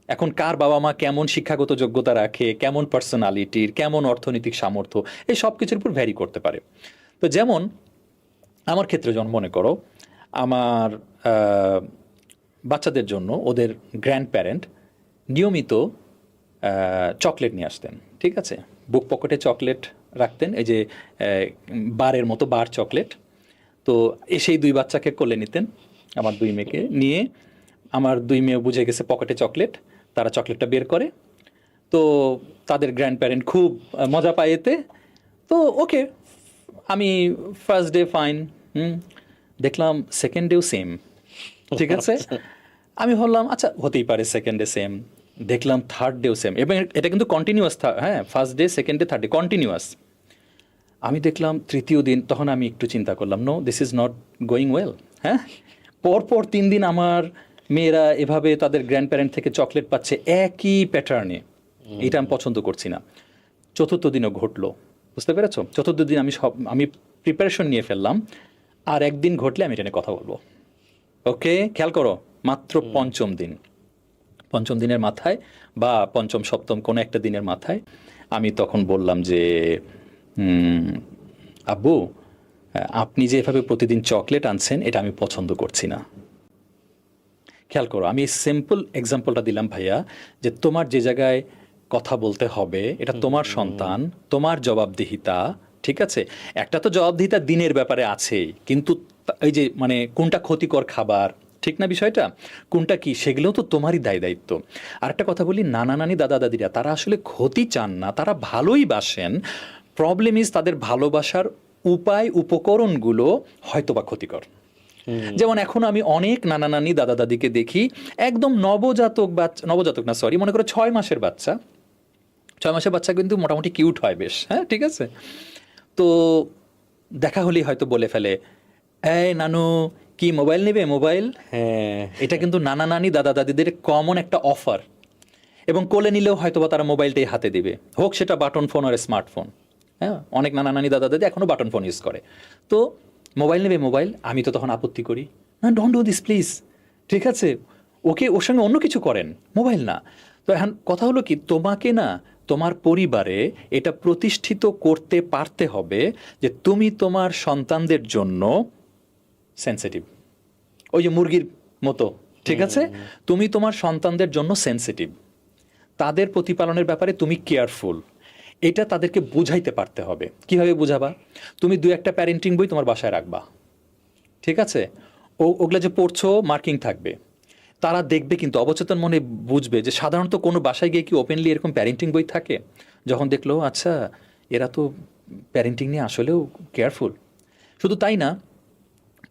এখন কার বাবা মা কেমন শিক্ষাগত যোগ্যতা রাখে, কেমন পার্সোনালিটির, কেমন অর্থনৈতিক সামর্থ্য, এই সব কিছুর উপর ভ্যারি করতে পারে। তো যেমন আমার ক্ষেত্রে যখন মনে করো আমার বাচ্চাদের জন্য ওদের গ্র্যান্ড প্যারেন্ট নিয়মিত চকলেট নিয়ে আসতেন। ঠিক আছে, বুক পকেটে চকলেট রাখতেন, এই যে বারের মতো বার চকলেট। তো এসেই 2 বাচ্চাকে কোলে নিতেন, আমার 2 মেয়েকে নিয়ে। আমার 2 মেয়ে বুঝে গেছে পকেটে চকলেট, তারা চকলেটটা বের করে। তো তাদের গ্র্যান্ড প্যারেন্ট খুব মজা পায় এতে। তো ওকে, আমি ফার্স্ট ডে ফাইন, দেখলাম সেকেন্ড ডেও সেম। ঠিক আছে, আমি ভাবলাম আচ্ছা হতেই পারে সেকেন্ড ডে সেম, দেখলাম থার্ড ডেও সেম, এবং এটা কিন্তু কন্টিনিউয়াস, হ্যাঁ, first day, second day, third day continuous. আমি দেখলাম তৃতীয় দিন, তখন আমি একটু চিন্তা করলাম, no this is not going well. হ্যাঁ, পরপর 3 দিন আমার মেয়েরা এভাবে তাদের গ্র্যান্ড প্যারেন্ট থেকে চকলেট পাচ্ছে একই প্যাটার্নে, এটা আমি পছন্দ করছি না। চতুর্থ দিনও ঘটলো, বুঝতে পেরেছো? চতুর্থ দিন আমি প্রিপারেশন নিয়ে ফেললাম, আর একদিন ঘটলে আমি এটা নিয়ে কথা বলবো। ওকে, খেয়াল করো, মাত্র পঞ্চম দিনের মাথায় বা পঞ্চম সপ্তম কোনো একটা দিনের মাথায় আমি তখন বললাম যে আব্বু, আপনি যে এভাবে প্রতিদিন চকলেট আনছেন এটা আমি পছন্দ করছি না। খেয়াল করো, আমি সিম্পল এক্সাম্পলটা দিলাম ভাইয়া, যে তোমার যে জায়গায় কথা বলতে হবে, এটা তোমার সন্তান, তোমার জবাবদিহিতা, ঠিক আছে? একটা তো জবাবদিহিতা দিনের ব্যাপারে আছেই, কিন্তু এই যে মানে কোনটা ক্ষতিকর খাবার, ঠিক না বিষয়টা, কোনটা কি, সেগুলোও তো তোমারই দায়িত্ব। আর একটা কথা বলি, নানা নানি দাদা দাদিরা তারা আসলে ক্ষতি চান না, তারা ভালোই বাসেন। প্রবলেম ইজ তাদের ভালোবাসার উপায় উপকরণগুলো হয়তো বা ক্ষতিকর। যেমন এখন আমি অনেক নানা নানি দাদা দাদিকে দেখি, একদম নবজাতক না, সরি, মনে করো 6 মাসের বাচ্চা, 6 মাসের বাচ্চা কিন্তু মোটামুটি কিউট হয় বেশ, হ্যাঁ ঠিক আছে। তো দেখা হলেই হয়তো বলে ফেলে, এই নানু কি মোবাইল নেবে, মোবাইল। হ্যাঁ, এটা কিন্তু নানা নানি দাদা দাদিদের কমন একটা অফার। এবং কোলে নিলেও হয়তো বা তারা মোবাইলটাই হাতে দিবে, হোক সেটা বাটন ফোন আর স্মার্টফোন। হ্যাঁ, অনেক নানা নানি দাদা দাদি এখনও বাটন ফোন ইউজ করে। তো মোবাইল নেবে, মোবাইল। আমি তো তখন আপত্তি করি, না ডোন্ট ডু দিস প্লিজ, ঠিক আছে, ওর সঙ্গে অন্য কিছু করেন, মোবাইল না। তো এখন কথা হলো কি, তোমাকে না তোমার পরিবারে এটা প্রতিষ্ঠিত করতে পারতে হবে যে তুমি তোমার সন্তানদের জন্য সেন্সিটিভ, ওই যে মুরগির মতো, ঠিক আছে? তুমি তোমার সন্তানদের জন্য সেন্সিটিভ, তাদের প্রতিপালনের ব্যাপারে তুমি কেয়ারফুল, এটা তাদেরকে বুঝাইতে পারতে হবে। কিভাবে বুঝাবা? তুমি 2-1টা প্যারেন্টিং বই তোমার বাসায় রাখবা, ঠিক আছে? ওগুলা যে পড়ছো মার্কিং থাকবে, তারা দেখবে কিন্তু অবচেতন মনে বুঝবে যে সাধারণত কোনো বাসায় গিয়ে কি ওপেনলি এরকম প্যারেন্টিং বই থাকে। যখন দেখলো আচ্ছা এরা তো প্যারেন্টিং নিয়ে আসলেও কেয়ারফুল। শুধু তাই না,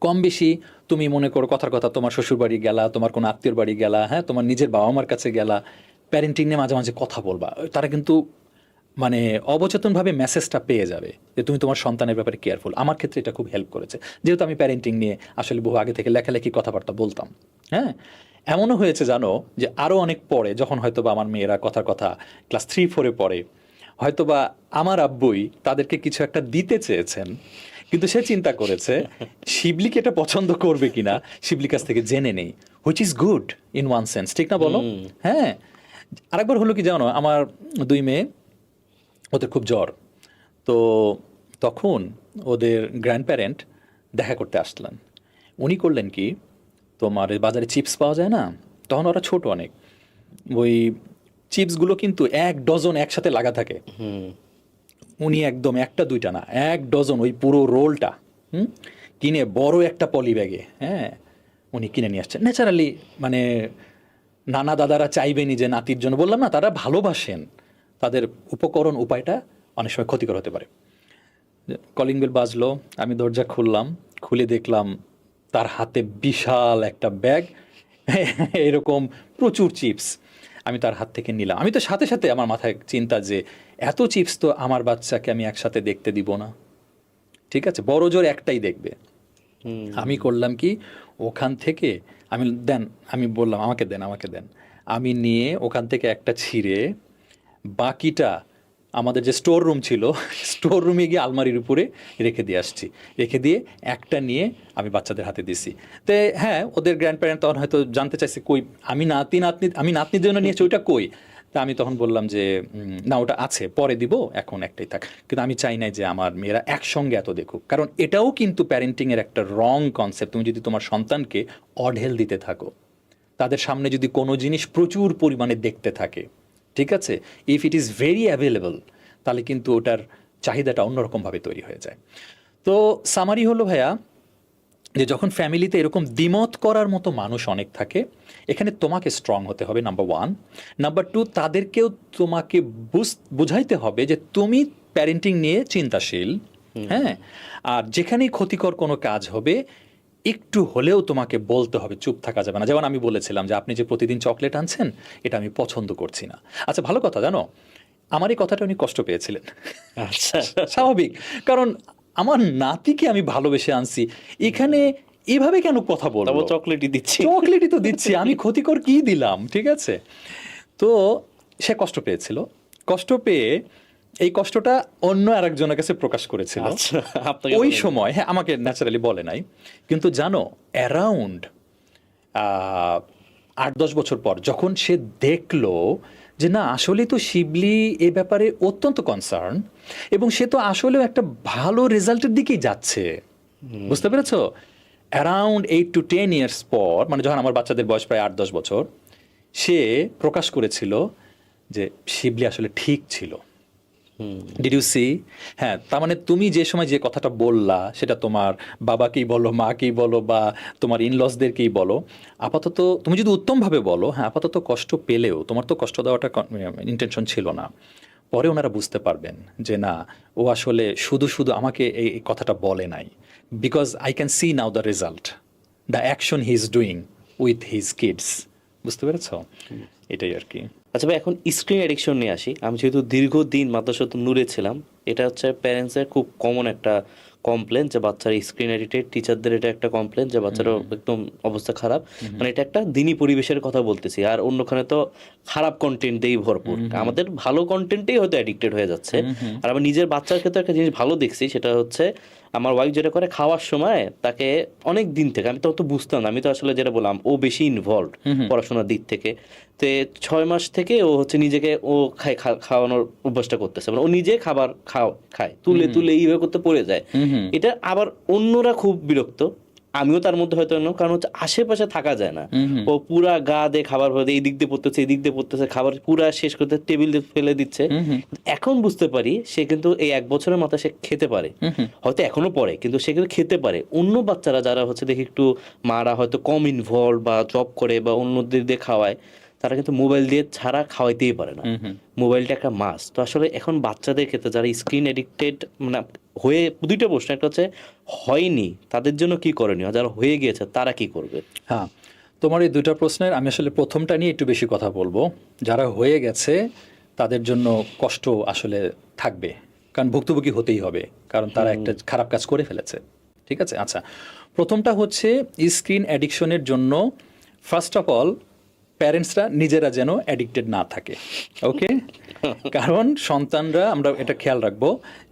কম বেশি তুমি মনে করো কথার কথা তোমার শ্বশুর বাড়ি গেলা, তোমার কোনো আত্মীয়র বাড়ি গেলা, হ্যাঁ, তোমার নিজের বাবা মার কাছে গেলা, প্যারেন্টিং নিয়ে মাঝে মাঝে কথা বলবা, তারা কিন্তু মানে অবচেতনভাবে মেসেজটা পেয়ে যাবে যে তুমি তোমার সন্তানের ব্যাপারে কেয়ারফুল। আমার ক্ষেত্রে এটা খুব হেল্প করেছে, যেহেতু আমি প্যারেন্টিং নিয়ে আসলে বহু আগে থেকে লেখালেখি কথাবার্তা বলতাম। হ্যাঁ, এমনও হয়েছে জানো যে আরও অনেক পরে যখন হয়তো বা আমার মেয়েরা কথার কথা ক্লাস 3-4-এ পড়ে, হয়তো বা আমার আব্বুই তাদেরকে কিছু একটা দিতে চেয়েছেন, কিন্তু সে চিন্তা করেছে শিবলিকে এটা পছন্দ করবে কিনা, শিবলির কাছ থেকে জেনে নেই, which is good in one sense, ঠিক না বলো? হ্যাঁ, আরেকবার হলো কি জানো, আমার 2 মেয়ে, ওদের খুব জ্বর, তো তখন ওদের গ্র্যান্ড প্যারেন্ট দেখা করতে আসলেন। উনি করলেন কি, তোমার বাজারে চিপস পাওয়া যায় না, তখন ওরা ছোট অনেক, ওই চিপসগুলো কিন্তু 1 ডজন একসাথে লাগা থাকে। উনি একদম 1টা 2টা না, 1 ডজন ওই পুরো রোলটা কিনে বড় একটা পলি ব্যাগে, হ্যাঁ, উনি কিনে নিয়ে আসছেন। ন্যাচারালি মানে নানা দাদারা চাইবেনই যে নাতির জন্য, বললাম না তারা ভালোবাসেন, তাদের উপকরণ উপায়টা অনেক সময় ক্ষতিকর হতে পারে। কলিং বেল বাজলো, আমি দরজা খুললাম, খুলে দেখলাম তার হাতে বিশাল একটা ব্যাগ, এরকম প্রচুর চিপস। আমি তার হাত থেকে নিলাম। আমি তো সাথে সাথে আমার মাথায় চিন্তা যে এত চিপস তো আমার বাচ্চাকে আমি একসাথে দেখতে দিব না, ঠিক আছে, বড় জোর একটাই দেখবে। আমি করলাম কি, ওখান থেকে আমি বললাম আমাকে দেন। আমি নিয়ে ওখান থেকে একটা ছিঁড়ে বাকিটা আমাদের যে স্টোর রুম ছিল, স্টোর রুমে গিয়ে আলমারির উপরে রেখে দিয়ে আসছি, রেখে দিয়ে একটা নিয়ে আমি বাচ্চাদের হাতে দিছি। তো হ্যাঁ, ওদের গ্র্যান্ড প্যারেন্ট তখন হয়তো জানতে চাইছে কই, আমি নাতনির জন্য নিয়েছি, ওইটা কই। তা আমি তখন বললাম যে না ওটা আছে, পরে দিব, এখন একটাই থাক। কিন্তু আমি চাই নাই যে আমার মেয়েরা একসঙ্গে এত দেখুক, কারণ এটাও কিন্তু প্যারেন্টিংয়ের একটা রং কনসেপ্ট। তুমি যদি তোমার সন্তানকে অঢেল দিতে থাকো, তাদের সামনে যদি কোনো জিনিস প্রচুর পরিমাণে দেখতে থাকে, ঠিক আছে, if it is very available, তাহলে কিন্তু ওটার চাহিদাটা অন্যরকমভাবে তৈরি হয়ে যায়। তো সামারি হলো ভাইয়া, যে যখন ফ্যামিলিতে এরকম দ্বিমত করার মতো মানুষ অনেক থাকে, এখানে তোমাকে স্ট্রং হতে হবে, নাম্বার 1। নাম্বার 2, তাদেরকেও তোমাকে বুঝাইতে হবে যে তুমি প্যারেন্টিং নিয়ে চিন্তাশীল, হ্যাঁ, আর যেখানেই ক্ষতিকর কোনো কাজ হবে একটু হলেও তোমাকে বলতে হবে, চুপ থাকা যাবে না। যেমন আমি বলেছিলাম যে আপনি যে প্রতিদিন চকলেট আনছেন এটা আমি পছন্দ করছি না। আচ্ছা ভালো কথা, জানো আমার এই কথাটা উনি কষ্ট পেয়েছিলেন। আচ্ছা, স্বাভাবিক, কারণ আমার নাতিকে আমি ভালোবেসে আনছি, এখানে এভাবে কেন কথা তবে বলবো? চকলেটই দিচ্ছি। চকলেটই তো দিচ্ছি, আমি ক্ষতিকর কি দিলাম? ঠিক আছে, তো সে কষ্ট পেয়েছিল। কষ্ট পেয়ে এই কষ্টটা অন্য আরেকজনের কাছে প্রকাশ করেছিল আচ্ছা, আপনাকে ওই বলেন। সময়। হ্যাঁ, আমাকে ন্যাচারালি বলে নাই, কিন্তু জানো অ্যারাউন্ড 8-10 বছর পর যখন সে দেখলো যে না আসলেই তো শিবলি এ ব্যাপারে অত্যন্ত কনসার্ন, এবং সে তো আসলেও একটা ভালো রেজাল্টের দিকেই যাচ্ছে, বুঝতে পেরেছো? অ্যারাউন্ড 8 to 10 years পর, মানে যখন আমার বাচ্চাদের বয়স প্রায় 8-10 বছর, সে প্রকাশ করেছিল যে শিবলি আসলে ঠিক ছিল। Did you see? হ্যাঁ, তার মানে তুমি যে সময় যে কথাটা বললা সেটা তোমার বাবাকেই বলো, মাকেই বলো, বা তোমার ইনলসদেরকেই বলো, আপাতত তুমি যদি উত্তমভাবে বলো, হ্যাঁ আপাতত কষ্ট পেলেও তোমার তো কষ্ট দেওয়াটা ইন্টেনশন ছিল না। পরে ওনারা বুঝতে পারবেন যে না, ও আসলে শুধু শুধু আমাকে এই কথাটা বলে নাই, because I can see now the result, the action he is doing with his kids. বুঝতে পেরেছ? এটাই আর কি। আচ্ছা ভাই, এখন স্ক্রিন অ্যাডিকশন নিয়ে আসি। আমি যেহেতু দীর্ঘদিন মাদ্রাসাত নূরে ছিলাম, এটা হচ্ছে প্যারেন্টসের খুব কমন একটা কমপ্লেন যে বাচ্চারা স্ক্রিন এডিক্টেড। টিচারদের এটা একটা কমপ্লেন যে বাচ্চারা একদম অবস্থা খারাপ। মানে এটা একটা দিনই পরিবেশের কথা বলতেছি, আর অন্যখানে তো খারাপ কন্টেন্টেই ভরপুর। আমাদের ভালো কন্টেন্টেই হয়তো অ্যাডিক্টেড হয়ে যাচ্ছে। আর আমার নিজের বাচ্চার ক্ষেত্রে একটা জিনিস ভালো দেখছি, সেটা হচ্ছে আমার ওয়াইফ যেটা করে, খাওয়ার সময় তাকে অনেক দিন থেকে, আমি তো বুঝতাম না, আমি তো আসলে যেটা বললাম ও বেশি ইনভলভ পড়াশোনার দিক থেকে। তো 6 মাস থেকে ও হচ্ছে নিজেকে ও খাওয়ানোর অভ্যাসটা করতেছে, মানে ও নিজে খাবার খায়, তুলে তুলে এইভাবে করতে পড়ে যায়। এটা আবার অন্যরা খুব বিরক্ত, আমিও তার মধ্যে হয়তো অন্য, কারণ হচ্ছে আশেপাশে থাকা যায় না। ও পুরা গা দিয়ে খাবার ভরে এই দিক দিয়ে পড়তেছে, এই দিক দিয়ে পড়তেছে, খাবার পুরা শেষ করতে টেবিল দিয়ে ফেলে দিচ্ছে। এখন বুঝতে পারি সে কিন্তু এই 1 বছরের মাথায় সে খেতে পারে, হয়তো এখনো পড়ে কিন্তু সে কিন্তু খেতে পারে। অন্য বাচ্চারা যারা হচ্ছে দেখি একটু মারা হয়তো কম ইনভলভ বা জব করে বা অন্যদের দিয়ে খাওয়ায়, তারা কিন্তু মোবাইল দিয়ে ছাড়া খাওয়াইতেই পারে না। মোবাইলটা একটা মাস্ট। তো আসলে এখন বাচ্চাদের ক্ষেত্রে যারা স্ক্রিন এডিক্টেড মানে হয়ে, দুইটা প্রশ্ন, একটা হচ্ছে হয়নি তাদের জন্য কি করণীয়, যারা হয়ে গিয়েছে তারা কি করবে? হ্যাঁ, তোমার এই দুইটা প্রশ্নের আমি আসলে প্রথমটা নিয়ে একটু বেশি কথা বলবো। যারা হয়ে গেছে তাদের জন্য কষ্ট আসলে থাকবে, কারণ ভুক্তভোগী হতেই হবে, কারণ তারা একটা খারাপ কাজ করে ফেলেছে। ঠিক আছে, আচ্ছা প্রথমটা হচ্ছে স্ক্রিন অ্যাডিকশনের জন্য ফার্স্ট অফ অল প্যারেন্টসরা নিজেরা যেন অ্যাডিক্টেড না থাকে। ওকে, কারণ সন্তানরা, আমরা এটা খেয়াল রাখবো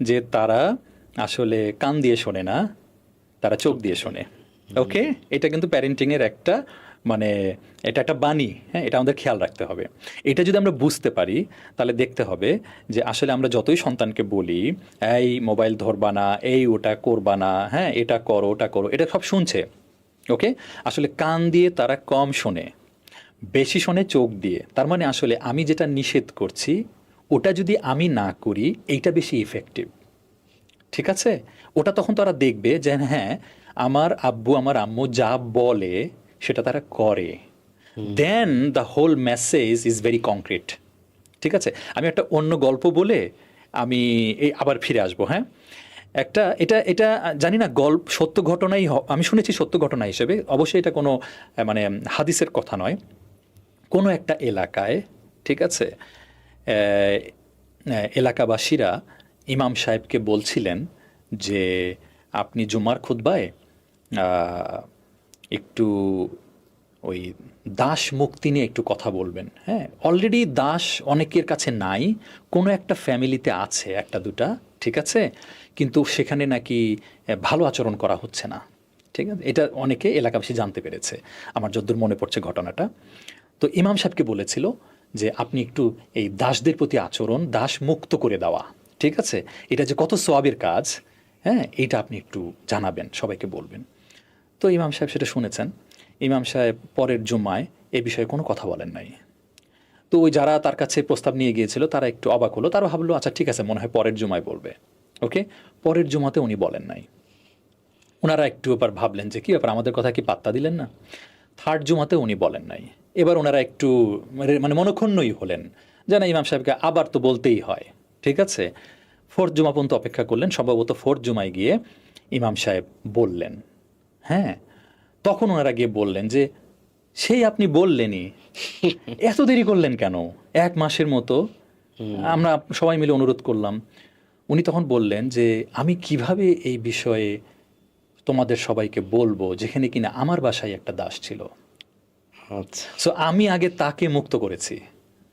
যে তারা আসলে কান দিয়ে শোনে না, তারা চোখ দিয়ে শোনে। ওকে, এটা কিন্তু প্যারেন্টিংয়ের একটা মানে এটা একটা বাণী। হ্যাঁ, এটা আমাদের খেয়াল রাখতে হবে। এটা যদি আমরা বুঝতে পারি তাহলে দেখতে হবে যে আসলে আমরা যতই সন্তানকে বলি এই মোবাইল ধরবা না, এই ওটা করবা না, হ্যাঁ এটা করো ওটা করো, এটা সব শুনছে। ওকে, আসলে কান দিয়ে তারা কম শোনে, বেশি শোনে চোখ দিয়ে। তার মানে আসলে আমি যেটা নিষেধ করছি ওটা যদি আমি না করি এইটা বেশি ইফেক্টিভ। ঠিক আছে, ওটা তখন তারা দেখবে যে হ্যাঁ আমার আব্বু আমার আম্মু যা বলে সেটা তারা করে, then the whole message is very concrete. ঠিক আছে, আমি একটা অন্য গল্প বলে আমি এই আবার ফিরে আসবো। হ্যাঁ, একটা এটা এটা জানি না গল্প সত্য ঘটনাই আমি শুনেছি সত্য ঘটনা হিসেবে, অবশ্যই এটা কোনো মানে হাদিসের কথা নয়। কোনো একটা এলাকায়, ঠিক আছে, এলাকাবাসীরা ইমাম সাহেবকে বলছিলেন যে আপনি জুমার খুতবায় একটু ওই দাস মুক্তি নিয়ে একটু কথা বলবেন। হ্যাঁ, অলরেডি দাস অনেকের কাছে নাই, কোনো একটা ফ্যামিলিতে আছে একটা দুটা, ঠিক আছে, কিন্তু সেখানে নাকি ভালো আচরণ করা হচ্ছে না। ঠিক আছে, এটা অনেকে এলাকাবাসী জানতে পেরেছে, আমার যদ্দূর মনে পড়ছে ঘটনাটা। তো ইমাম সাহেবকে বলেছিল যে আপনি একটু এই দাসদের প্রতি আচরণ, দাস মুক্ত করে দেওয়া, ঠিক আছে, এটা যে কত সওয়াবের কাজ, হ্যাঁ এইটা আপনি একটু জানাবেন, সবাইকে বলবেন। তো ইমাম সাহেব সেটা শুনেছেন। ইমাম সাহেব পরের জুম্মায় এ বিষয়ে কোনো কথা বলেন নাই। তো ওই যারা তার কাছে প্রস্তাব নিয়ে গিয়েছিল তারা একটু অবাক হলো, তারা ভাবলো আচ্ছা ঠিক আছে মনে হয় পরের জুমায় বলবে। ওকে, পরের জুমাতে উনি বলেন নাই। ওনারা একটু এবার ভাবলেন যে কী ব্যাপার, আমাদের কথা কি পাত্তা দিলেন না। থার্ড জুমাতে উনি বলেন নাই। এবার ওনারা একটু মানে মনক্ষুণ্ণই হলেন যে না ইমাম সাহেবকে আবার তো বলতেই হয়। ঠিক আছে, ফোর্থ জুমা পর্যন্ত অপেক্ষা করলেন, সম্ভবত ফোর্থ জুমায় গিয়ে ইমাম সাহেব বললেন। হ্যাঁ, তখন ওনারা গিয়ে বললেন যে সেই আপনি বললেনই, এত দেরি করলেন কেন? 1 মাসের মতো আমরা সবাই মিলে অনুরোধ করলাম। উনি তখন বললেন যে আমি কিভাবে এই বিষয়ে তোমাদের সবাইকে বলবো যেখানে কিনা আমার বাসায় একটা দাস ছিল। আচ্ছা। সো আমি আগে তাকে মুক্ত করেছি,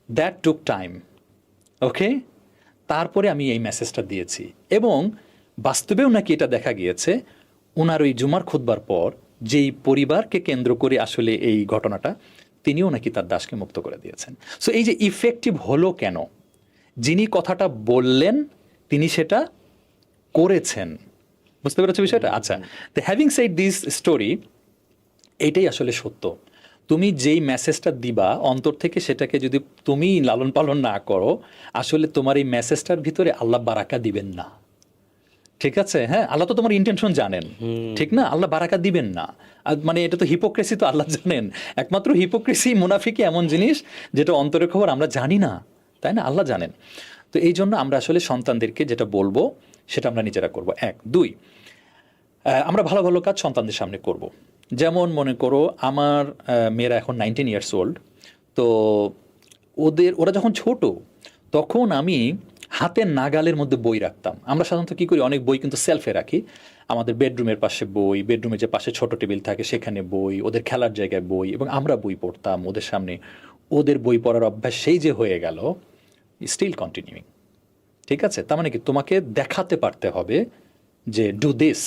দ্যাট টুক টাইম, ওকে। তারপরে আমি এই মেসেজটা দিয়েছি, এবং বাস্তবেও নাকি এটা দেখা গিয়েছে ওনার ওই জুমার খুতবার পর যেই পরিবারকে কেন্দ্র করে আসলে এই ঘটনাটা, তিনিও নাকি তার দাসকে মুক্ত করে দিয়েছেন। সো এই যে ইফেক্টিভ হলো কেন, যিনি কথাটা বললেন তিনি সেটা করেছেন। বুঝতে পেরেছো বিষয়টা? আচ্ছা, তো হ্যাভিং সেড দিস স্টোরি, এটাই আসলে সত্য। তুমি যেই মেসেজটা দিবা অন্তর থেকে, সেটাকে যদি তুমি লালন পালন না করো, আসলে তোমার এই মেসেজটার ভিতরে আল্লাহ বারাকা দিবেন না। ঠিক আছে? হ্যাঁ, আল্লাহ তো তোমার ইন্টেনশন জানেন, ঠিক না? আল্লাহ বারাকা দিবেন না। মানে এটা তো হিপোক্রেসি, তো আল্লাহ জানেন। একমাত্র হিপোক্রেসি, মুনাফিকি এমন জিনিস যেটা অন্তরের খবর আমরা জানি না, তাই না? আল্লাহ জানেন। তো এই জন্য আমরা আসলে সন্তানদেরকে যেটা বলবো সেটা আমরা নিজেরা করবো। 1, 2, আমরা ভালো ভালো কাজ সন্তানদের সামনে করব। যেমন মনে করো আমার মেয়েরা এখন 19 ইয়ার্স ওল্ড। তো ওরা যখন ছোট, তখন আমি হাতের নাগালের মধ্যে বই রাখতাম। আমরা সাধারণত কী করি, অনেক বই কিন্তু সেলফে রাখি। আমাদের বেডরুমের পাশে বই, বেডরুমের যে পাশে ছোট টেবিল থাকে সেখানে বই, ওদের খেলার জায়গায় বই, এবং আমরা বই পড়তাম ওদের সামনে। ওদের বই পড়ার অভ্যাস সেই যে হয়ে গেল, স্টিল কন্টিনিউইং। ঠিক আছে? তার মানে কি, তোমাকে দেখাতে পারতে হবে যে ডু দিস,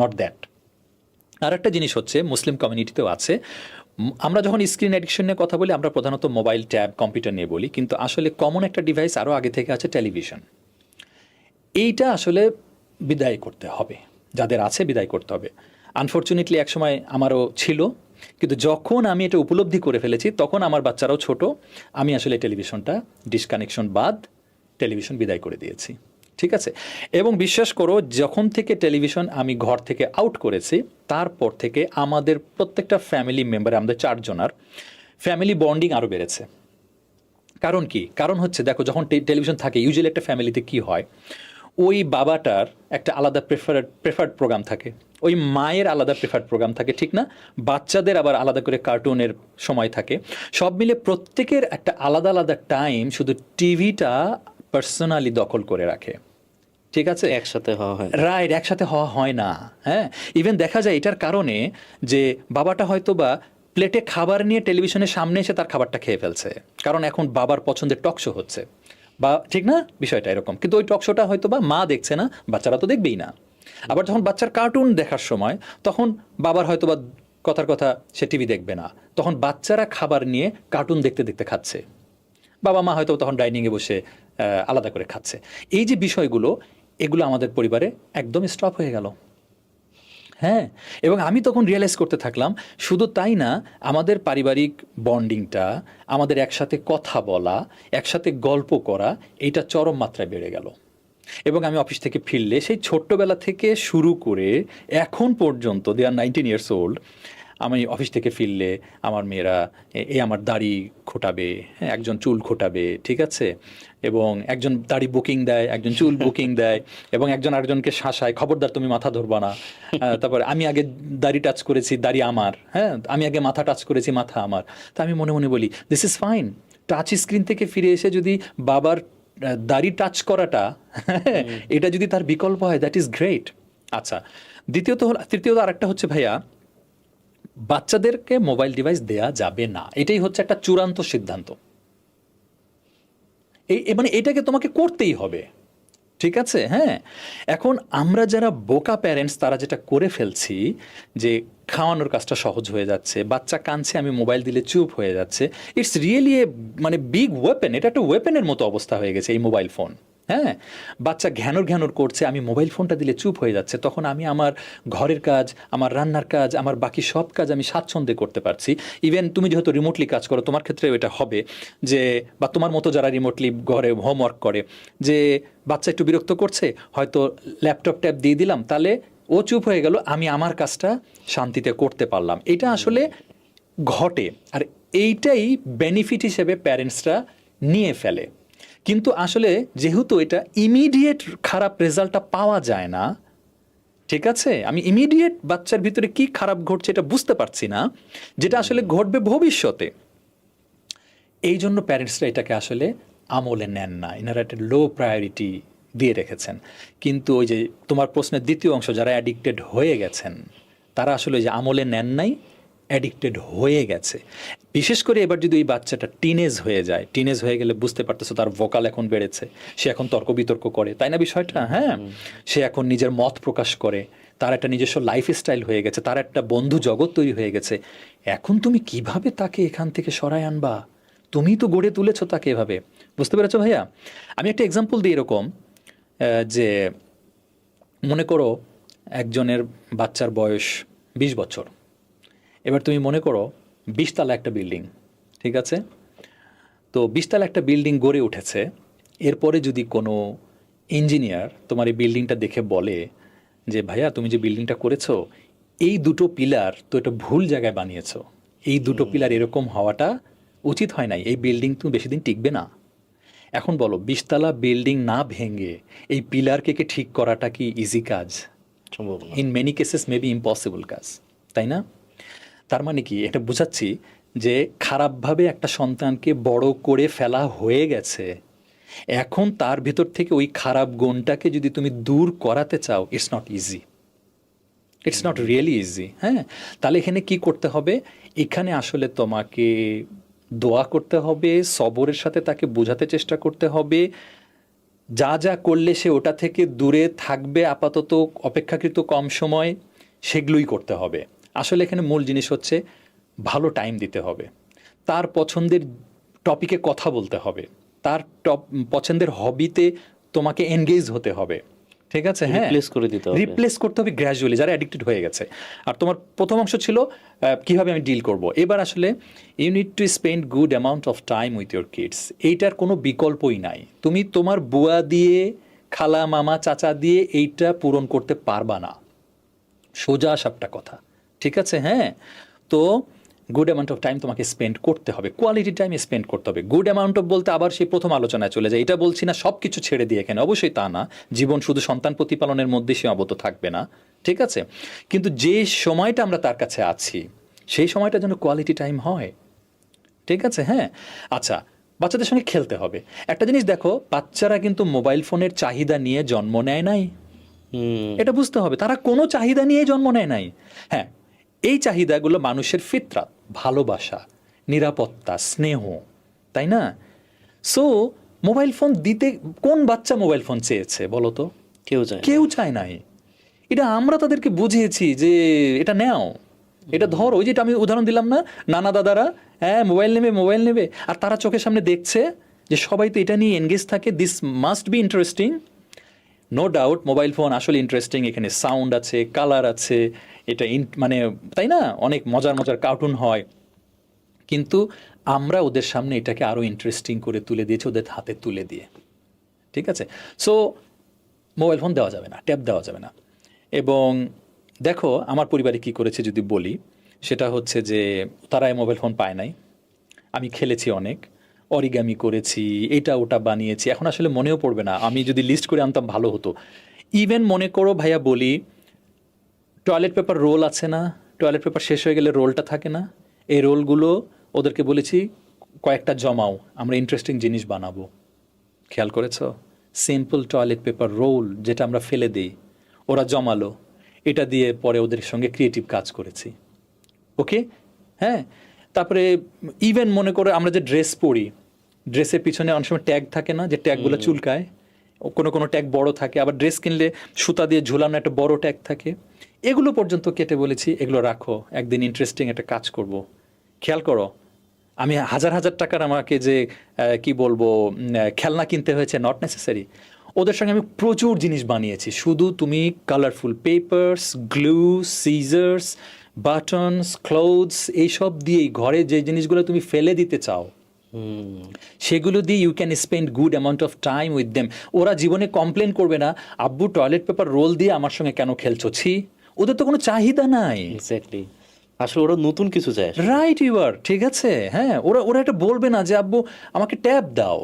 নট দ্যাট। আর একটা জিনিস হচ্ছে, মুসলিম কমিউনিটিতেও আছে, আমরা যখন স্ক্রিন অ্যাডিকশন নিয়ে কথা বলি, আমরা প্রধানত মোবাইল, ট্যাব, কম্পিউটার নিয়ে বলি, কিন্তু আসলে কমন একটা ডিভাইস আরও আগে থেকে আছে, টেলিভিশন। এইটা আসলে বিদায় করতে হবে, যাদের আছে বিদায় করতে হবে। আনফর্চুনেটলি একসময় আমারও ছিল, কিন্তু যখন আমি এটা উপলব্ধি করে ফেলেছি, তখন আমার বাচ্চারাও ছোট, আমি আসলে টেলিভিশনটা ডিসকানেকশন বাদ টেলিভিশন বিদায় করে দিয়েছি। ঠিক আছে? এবং বিশ্বাস করো, যখন থেকে টেলিভিশন আমি ঘর থেকে আউট করেছি, তারপর থেকে আমাদের প্রত্যেকটা ফ্যামিলি মেম্বার, আমাদের 4 জনার ফ্যামিলি বন্ডিং আরও বেড়েছে। কারণ কি? কারণ হচ্ছে দেখো, যখন টেলিভিশন থাকে, ইউজুয়ালি একটা ফ্যামিলিতে কি হয়, ওই বাবাটার একটা আলাদা প্রেফার্ড প্রোগ্রাম থাকে, ওই মায়ের আলাদা প্রেফার্ড প্রোগ্রাম থাকে, ঠিক না? বাচ্চাদের আবার আলাদা করে কার্টুনের সময় থাকে। সব মিলে প্রত্যেকের একটা আলাদা আলাদা টাইম শুধু টিভিটা পার্সোনালি দখল করে রাখে। ঠিক আছে? একসাথে হওয়া হয়, রাইট, একসাথে হওয়া হয় না। হ্যাঁ, ইভেন দেখা যায় এটার কারণে যে বাবাটা হয়তো বা প্লেটে খাবার নিয়ে টেলিভিশনের সামনে এসে তার খাবারটা খেয়ে ফেলছে, কারণ এখন বাবার পছন্দের টক শো হচ্ছে, বা ঠিক না বিষয়টা এরকম। কিন্তু ওই টক শোটা হয়তো বা মা দেখছে না, বাচ্চারা তো দেখবেই না। আবার যখন বাচ্চার কার্টুন দেখার সময়, তখন বাবার হয়তো বা কথার কথা সে টিভি দেখবে না, তখন বাচ্চারা খাবার নিয়ে কার্টুন দেখতে দেখতে খাচ্ছে, বাবা মা হয়তো তখন ডাইনিংয়ে বসে আলাদা করে খাচ্ছে। এই যে বিষয়গুলো, এগুলো আমাদের পরিবারে একদম স্টপ হয়ে গেল। হ্যাঁ, এবং আমি তখন রিয়েলাইজ করতে থাকলাম, শুধু তাই না, আমাদের পারিবারিক বন্ডিংটা, আমাদের একসাথে কথা বলা, একসাথে গল্প করা, এইটা চরম মাত্রায় বেড়ে গেল। এবং আমি অফিস থেকে ফিরলে, সেই ছোট্টবেলা থেকে শুরু করে এখন পর্যন্ত, দে আর 19 ইয়ার্স ওল্ড, আমি অফিস থেকে ফিরলে আমার মেয়েরা আমার দাড়ি খোটাবে, হ্যাঁ, একজন চুল খোটাবে, ঠিক আছে, এবং একজন দাড়ি বুকিং দেয়, একজন চুল বুকিং দেয়, এবং একজন আরেকজনকে শাসায়, খবরদার তুমি মাথা ধরবা না। তারপরে আমি আগে দাড়ি টাচ করেছি, দাড়ি আমার, হ্যাঁ, আমি আগে মাথা টাচ করেছি, মাথা আমার। তা আমি মনে মনে বলি, this is fine. Touch screen থেকে ফিরে এসে যদি বাবার দাড়ি টাচ করাটা, এটা যদি তার বিকল্প হয়, দ্যাট ইজ গ্রেট। আচ্ছা, তৃতীয়ত আরেকটা হচ্ছে ভাইয়া, বাচ্চাদেরকে মোবাইল ডিভাইস দেয়া যাবে না, এটাই হচ্ছে একটা চূড়ান্ত সিদ্ধান্ত। মানে এটাকে তোমাকে করতেই হবে। ঠিক আছে? হ্যাঁ, এখন আমরা যারা বোকা প্যারেন্টস, তারা যেটা করে ফেলছি, যে খাওয়ানোর কাজটা সহজ হয়ে যাচ্ছে, বাচ্চা কাঁদছে, আমি মোবাইল দিলে চুপ হয়ে যাচ্ছে। ইটস রিয়েলি মানে বিগ ওয়েপেন। এটা একটা ওয়েপেনের মতো অবস্থা হয়ে গেছে এই মোবাইল ফোন। হ্যাঁ, বাচ্চা ঘ্যানোর করছে, আমি মোবাইল ফোনটা দিলে চুপ হয়ে যাচ্ছে, তখন আমি আমার ঘরের কাজ, আমার রান্নার কাজ, আমার বাকি সব কাজ আমি স্বাচ্ছন্দ্যে করতে পারছি। ইভেন তুমি যেহেতু রিমোটলি কাজ করো, তোমার ক্ষেত্রেও এটা হবে যে, বা তোমার মতো যারা রিমোটলি ঘরে হোমওয়ার্ক করে, যে বাচ্চা একটু বিরক্ত করছে, হয়তো ল্যাপটপ ট্যাব দিয়ে দিলাম, তাহলে ও চুপ হয়ে গেল, আমি আমার কাজটা শান্তিতে করতে পারলাম। এটা আসলে ঘটে, আর এইটাই বেনিফিট হিসেবে প্যারেন্টসরা নিয়ে ফেলে। কিন্তু আসলে যেহেতু এটা ইমিডিয়েট খারাপ রেজাল্টটা পাওয়া যায় না, ঠিক আছে, আমি ইমিডিয়েট বাচ্চার ভিতরে কি খারাপ ঘটছে এটা বুঝতে পারছি না, যেটা আসলে ঘটবে ভবিষ্যতে। এই জন্য প্যারেন্টসরা এটাকে আসলে আমলে নেন না, এনারা একটা লো প্রায়োরিটি দিয়ে রেখেছেন। কিন্তু ওই যে তোমার প্রশ্নের দ্বিতীয় অংশ, যারা অ্যাডিক্টেড হয়ে গেছেন তারা আসলে ওই যে আমলে নেন নাই, অ্যাডিক্টেড হয়ে গেছে। বিশেষ করে এবার যদি ওই বাচ্চাটা টিনেজ হয়ে যায়, টিনেজ হয়ে গেলে বুঝতে পারতেছো তার ভোকাল এখন বেড়েছে, সে এখন তর্ক বিতর্ক করে, তাই না বিষয়টা? হ্যাঁ, সে এখন নিজের মত প্রকাশ করে, তার একটা নিজস্ব লাইফস্টাইল হয়ে গেছে, তার একটা বন্ধু জগৎ তৈরি হয়ে গেছে। এখন তুমি কিভাবে তাকে এখান থেকে সরায় আনবা? তুমি তো গড়ে তুলেছো তাকে এভাবে। বুঝতে পেরেছো ভাইয়া? আমি একটা এক্সাম্পল দিই এরকম, যে মনে করো একজনের বাচ্চার বয়স 20 বছর। এবার তুমি মনে করো 20 তলা একটা বিল্ডিং, ঠিক আছে? তো 20 তলা একটা বিল্ডিং গড়ে উঠেছে। এরপরে যদি কোনো ইঞ্জিনিয়ার তোমার এই বিল্ডিংটা দেখে বলে যে ভাইয়া তুমি যে বিল্ডিংটা করেছো এই দুটো পিলার তো এটা ভুল জায়গায় বানিয়েছো, এই দুটো পিলার এরকম হওয়াটা উচিত হয় নাই, এই বিল্ডিং তুমি বেশি দিন টিকবে না। এখন বলো 20 তলা বিল্ডিং না ভেঙে এই পিলারকে ঠিক করাটা কি ইজি কাজ? সম্ভব না। In many cases maybe impossible কাজ, তাই না? তার মানে কি, এটা বোঝাচ্ছি যে খারাপভাবে একটা সন্তানকে বড় করে ফেলা হয়ে গেছে। এখন তার ভিতর থেকে ওই খারাপ গুণটাকে যদি তুমি দূর করাতে চাও, it's not easy, it's not really easy. হ্যাঁ, তাহলে এখানে কি করতে হবে? এখানে আসলে তোমাকে দোয়া করতে হবে, সবরের সাথে তাকে বোঝাতে চেষ্টা করতে হবে, যা যা করলে সে ওটা থেকে দূরে থাকবে আপাতত অপেক্ষাকৃত কম সময়, সেগুলোই করতে হবে। আসলে এখানে মূল জিনিস হচ্ছে ভালো টাইম দিতে হবে, তার পছন্দের টপিকে কথা বলতে হবে, তার পছন্দের হবিতে তোমাকে এনগেজ হতে হবে, ঠিক আছে? হ্যাঁ, রিপ্লেস করে দিতে হবে। রিপ্লেস করতে হবে গ্র্যাজুয়ালি, যারা অ্যাডিক্টেড হয়ে গেছে। আর তোমার প্রথম অংশ ছিল কিভাবে আমি ডিল করব। এবার আসলে you need to spend good amount of time with your kids. এইটার কোনো বিকল্পই নাই। তুমি তোমার বুয়া দিয়ে, খালা, মামা, চাচা দিয়ে এইটা পূরণ করতে পারবা না, সোজা সাপটা কথা, ঠিক আছে? হ্যাঁ, তো গুড অ্যামাউন্ট অফ টাইম তোমাকে স্পেন্ড করতে হবে, কোয়ালিটি টাইম স্পেন্ড করতে হবে। গুড অ্যামাউন্ট অফ বলতে আবার সেই প্রথম আলোচনায় চলে যায়, এটা বলছি না সব কিছু ছেড়ে দিয়ে এখানে, অবশ্যই তা না, জীবন শুধু সন্তান প্রতিপালনের মধ্যে সীমাবদ্ধ থাকবে না, ঠিক আছে? কিন্তু যে সময়টা আমরা তার কাছে আছি সেই সময়টা যেন কোয়ালিটি টাইম হয়, ঠিক আছে? হ্যাঁ, আচ্ছা, বাচ্চাদের সঙ্গে খেলতে হবে। একটা জিনিস দেখো, বাচ্চারা কিন্তু মোবাইল ফোনের চাহিদা নিয়ে জন্ম নেয় নাই, এটা বুঝতে হবে। তারা কোনো চাহিদা নিয়ে জন্ম নেয় নাই। হ্যাঁ, এই চাহিদাগুলো মানুষের ফিতরাত, ভালোবাসা, নিরাপত্তা, স্নেহ, তাই না? সো মোবাইল ফোন দিতে কোন বাচ্চা মোবাইল ফোন চেয়েছে বলো তো? কেউ যায় না। কেউ চায় নাই। এটা আমরা তাদেরকে বুঝিয়েছি যে এটা নেও, এটা ধরো। ওই যেটা আমি উদাহরণ দিলাম না, নানা দাদারা হ্যাঁ মোবাইল নেবে, মোবাইল নেবে, আর তারা চোখের সামনে দেখছে যে সবাই তো এটা নিয়ে এনগেজ থাকে, this must be interesting. No doubt mobile phone আসলে ইন্টারেস্টিং, এখানে সাউন্ড আছে, কালার আছে, এটা মানে তাই না, অনেক মজার মজার কার্টুন হয়। কিন্তু আমরা ওদের সামনে এটাকে আরও ইন্টারেস্টিং করে তুলে দিয়েছি, ওদের হাতে তুলে দিয়ে, ঠিক আছে? সো মোবাইল ফোন দেওয়া যাবে না, ট্যাব দেওয়া যাবে না। এবং দেখো আমার পরিবারে কি করেছে যদি বলি, সেটা হচ্ছে যে তারা মোবাইল ফোন পায় নাই। আমি খেলেছি অনেক, অরিগামি করেছি, এটা ওটা বানিয়েছি, এখন আসলে মনেও পড়বে না, আমি যদি লিস্ট করে আনতাম ভালো হতো। ইভেন মনে করো ভাইয়া বলি, টয়লেট পেপার রোল আছে না, টয়লেট পেপার শেষ হয়ে গেলে রোলটা থাকে না, এই রোলগুলো ওদেরকে বলেছি কয়েকটা জমাও, আমরা ইন্টারেস্টিং জিনিস বানাবো। খেয়াল করেছো? সিম্পল টয়লেট পেপার রোল যেটা আমরা ফেলে দিই, ওরা জমালো, এটা দিয়ে পরে ওদের সঙ্গে ক্রিয়েটিভ কাজ করেছি। ওকে, হ্যাঁ। তারপরে ইভেন মনে করে আমরা যে ড্রেস পরি, ড্রেসের পিছনে অনেক সময় ট্যাগ থাকে না, যে ট্যাগগুলো চুলকায়, কোনো কোনো ট্যাগ বড় থাকে, আবার ড্রেস কিনলে সুতা দিয়ে ঝুলানো একটা বড় ট্যাগ থাকে, এগুলো পর্যন্ত কেটে বলেছি এগুলো রাখো, একদিন ইন্টারেস্টিং একটা কাজ করব। খেয়াল করো, আমি হাজার হাজার টাকার আমাকে যে কি বলবো খেলনা কিনতে হয়েছে, নট নেসেসারি। ওদের সঙ্গে আমি প্রচুর জিনিস বানিয়েছি, শুধু তুমি colourful papers, glue, scissors, buttons, clothes, এইসব দিয়েই ঘরে যে জিনিসগুলো তুমি ফেলে দিতে চাও সেগুলো দিয়ে you can spend good amount of time with them. ওরা জীবনে কমপ্লেন করবে না, আব্বু টয়লেট পেপার রোল দিয়ে আমার সঙ্গে কেন খেলছো, ছি। ওদের তো কোনো চাহিদা নাই। এক্স্যাক্টলি, আসলে ওরা নতুন কিছু চায়। রাইট, ইউ আর, ঠিক আছে। হ্যাঁ, ওরা ওরা এটা বলবে না যে আব্বু আমাকে ট্যাব দাও।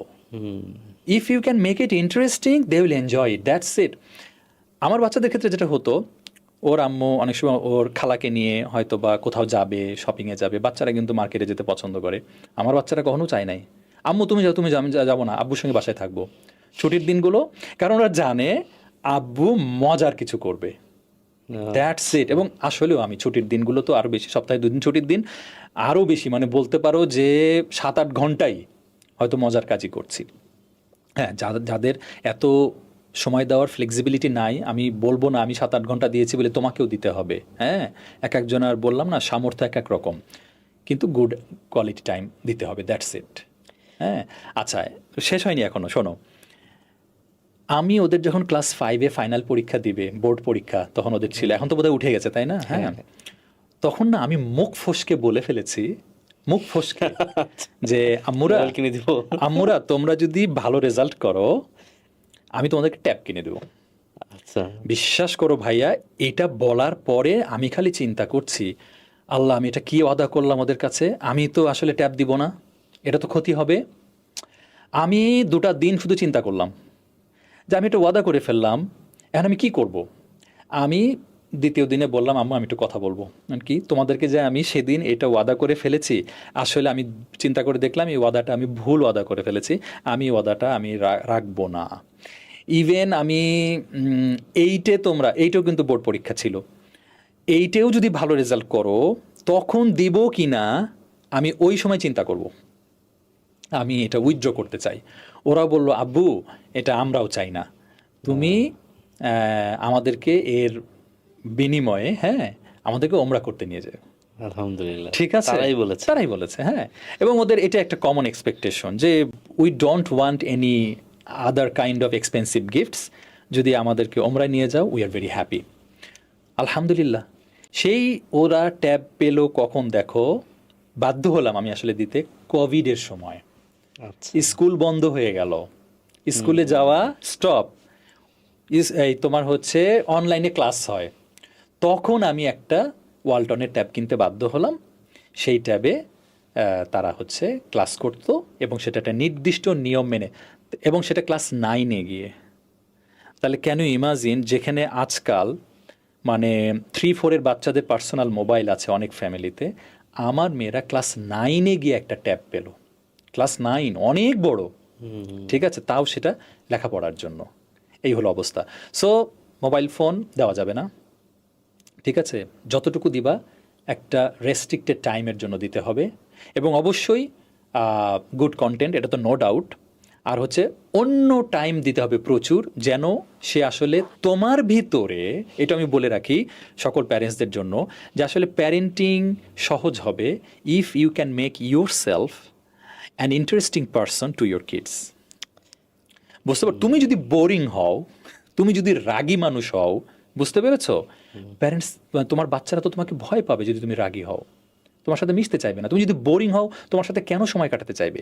If you can make it interesting they will enjoy it, that's it. আমার বাচ্চাদের ক্ষেত্রে যেটা হতো, ওর আম্মু অনেক সময় ওর খালাকে নিয়ে হয়তো বা কোথাও যাবে, শপিংয়ে যাবে। বাচ্চারা কিন্তু মার্কেটে যেতে পছন্দ করে। আমার বাচ্চারা কখনো চায় নাই, আম্মু তুমি যাও, তুমি যাও, আমি যাবো না, আব্বুর সঙ্গে বাসায় থাকবো ছুটির দিনগুলো। কারণ ওরা জানে আব্বু মজার কিছু করবে, দ্যাটস ইট। এবং আসলেও আমি ছুটির দিনগুলো তো আরও বেশি, সপ্তাহে 2 দিন ছুটির দিন, আরও বেশি মানে বলতে পারো যে 7-8 ঘন্টাই হয়তো মজার কাজই করছি। হ্যাঁ, যাদের এত সময় দেওয়ার ফ্লেক্সিবিলিটি নাই, আমি বলবো না আমি 7-8 ঘন্টা দিয়েছি বলে তোমাকেও দিতে হবে। হ্যাঁ, এক একজনের বললাম না সামর্থ্য এক এক রকম, কিন্তু গুড কোয়ালিটি টাইম দিতে হবে, দ্যাটস ইট। হ্যাঁ, আচ্ছা, শেষ হয়নি এখনো, শোনো। আমি ওদের যখন ক্লাস 5-এ ফাইনাল পরীক্ষা দিবে, বোর্ড পরীক্ষা, তখন ওদের ছিল, এখন তো বোধহয় উঠে গেছে তাই না? হ্যাঁ, তখন না আমি মুখ ফসকে বলে ফেলেছি, মুখ ফসকে, যে আম্মুরা মোবাইল কিনে দিব। আম্মুরা তোমরা যদি ভালো রেজাল্ট করো আমি তোমাদেরকে ট্যাব কিনে দেবো। আচ্ছা, বিশ্বাস করো ভাইয়া, এটা বলার পরে আমি খালি চিন্তা করছি, আল্লাহ আমি এটা কি ওয়াদা করলাম ওদের কাছে, আমি তো আসলে ট্যাব দিব না, এটা তো ক্ষতি হবে। আমি 2টা দিন শুধু চিন্তা করলাম যে আমি এটা ওয়াদা করে ফেললাম, এখন আমি কি করব। আমি দ্বিতীয় দিনে বললাম আম্মু আমি একটু কথা বলবো, কি তোমাদেরকে যে আমি সেদিন এটা ওয়াদা করে ফেলেছি, আসলে আমি চিন্তা করে দেখলাম এই ওয়াদাটা আমি ভুল ওয়াদা করে ফেলেছি, আমি ওয়াদাটা আমি রাখবো না। ইভেন আমি 8-এ তোমরা, 8-এও কিন্তু বোর্ড পরীক্ষা ছিল, 8-এও যদি ভালো রেজাল্ট করো তখন দিব কি না আমি ওই সময় চিন্তা করব, আমি এটা উইথড্র করতে চাই। ওরা বলল আব্বু এটা আমরাও চাই না, তুমি আমাদেরকে এর বিনিময়ে, হ্যাঁ, আমাদেরকে ওমরা করতে নিয়ে যাও। আলহামদুলিল্লাহ, ঠিক আছে, তারাই বলেছে হ্যাঁ। এবং ওদের এটা একটা কমন এক্সপেকটেশন যে we don't want any other kind of expensive gifts, যদি আমাদেরকে ওমরা নিয়ে যাও উই আর ভেরি হ্যাপি। আলহামদুলিল্লাহ, সেই ওরা ট্যাব পেলো কখন দেখো, বাধ্য হলাম আমি আসলে দিতে কোভিডের সময়। আচ্ছা, স্কুল বন্ধ হয়ে গেল, স্কুলে যাওয়া স্টপ, এই তোমার হচ্ছে অনলাইনে ক্লাস হয়, তখন আমি একটা ওয়ালটনের ট্যাব কিনতে বাধ্য হলাম। সেই ট্যাবে তারা হচ্ছে ক্লাস করতো এবং সেটা একটা নির্দিষ্ট নিয়ম মেনে, এবং সেটা ক্লাস 9-এ গিয়ে। তাহলে কেন ইমাজিন, যেখানে আজকাল মানে 3-4-এর বাচ্চাদের পার্সোনাল মোবাইল আছে অনেক ফ্যামিলিতে, আমার মেয়েরা ক্লাস 9-এ গিয়ে একটা ট্যাব পেল। ক্লাস 9 অনেক বড়, ঠিক আছে, তাও সেটা লেখাপড়ার জন্য। এই হলো অবস্থা। সো মোবাইল ফোন দেওয়া যাবে না, ঠিক আছে, যতটুকু দিবা একটা রেস্ট্রিক্টেড টাইমের জন্য দিতে হবে, এবং অবশ্যই গুড কন্টেন্ট, এটা তো নো ডাউট। আর হচ্ছে অন্য টাইম দিতে হবে প্রচুর, যেন সে আসলে তোমার ভিতরে, এটা আমি বলে রাখি সকল প্যারেন্টসদের জন্য, যে আসলে প্যারেন্টিং সহজ হবে if you can make yourself an interesting person to your kids. বুঝতে পার, তুমি যদি বোরিং হও, তুমি যদি রাগী মানুষ হও, বুঝতে পেরেছো, প্যারেন্টস, তোমার বাচ্চারা তো তোমাকে ভয় পাবে যদি তুমি রাগী হও, তোমার সাথে মিশতে চাইবে না। তুমি যদি বোরিং হও, তোমার সাথে কেন সময় কাটাতে চাইবে?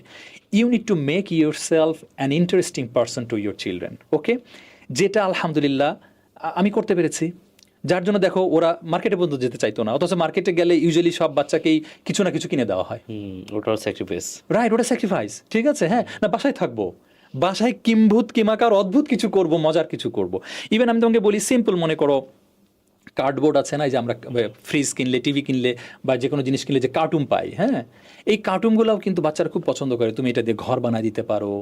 You need to make yourself an interesting person to your children, okay? যেটা আলহামদুলিল্লাহ আমি করতে পেরেছি, যার জন্য দেখো ওরা মার্কেটে পর্যন্ত যেতে চাইতো না, অথচ মার্কেটে গেলে ইউজুয়ালি সব বাচ্চাকেই কিছু না কিছু কিনে দেওয়া হয়। ওটাও স্যাক্রিফাইস, রাইট, ওটা স্যাক্রিফাইস, ঠিক আছে। হ্যাঁ, না বাসায় থাকবো, বাসায় কিম্ভূত কিমাকার অদ্ভুত কিছু করব, মজার কিছু করব। ইভেন আমি তোমাকে বলি সিম্পল, মনে করো কার্ডবোর্ড আছে না, এই যে আমরা ফ্রিজ কিনলে, টিভি কিনলে বা যে কোনো জিনিস কিনলে যে কার্টুন পাই, হ্যাঁ, এই কার্টুনগুলোও কিন্তু বাচ্চারা খুব পছন্দ করে, তুমি এটা দিয়ে ঘর বানিয়ে দিতে পারো,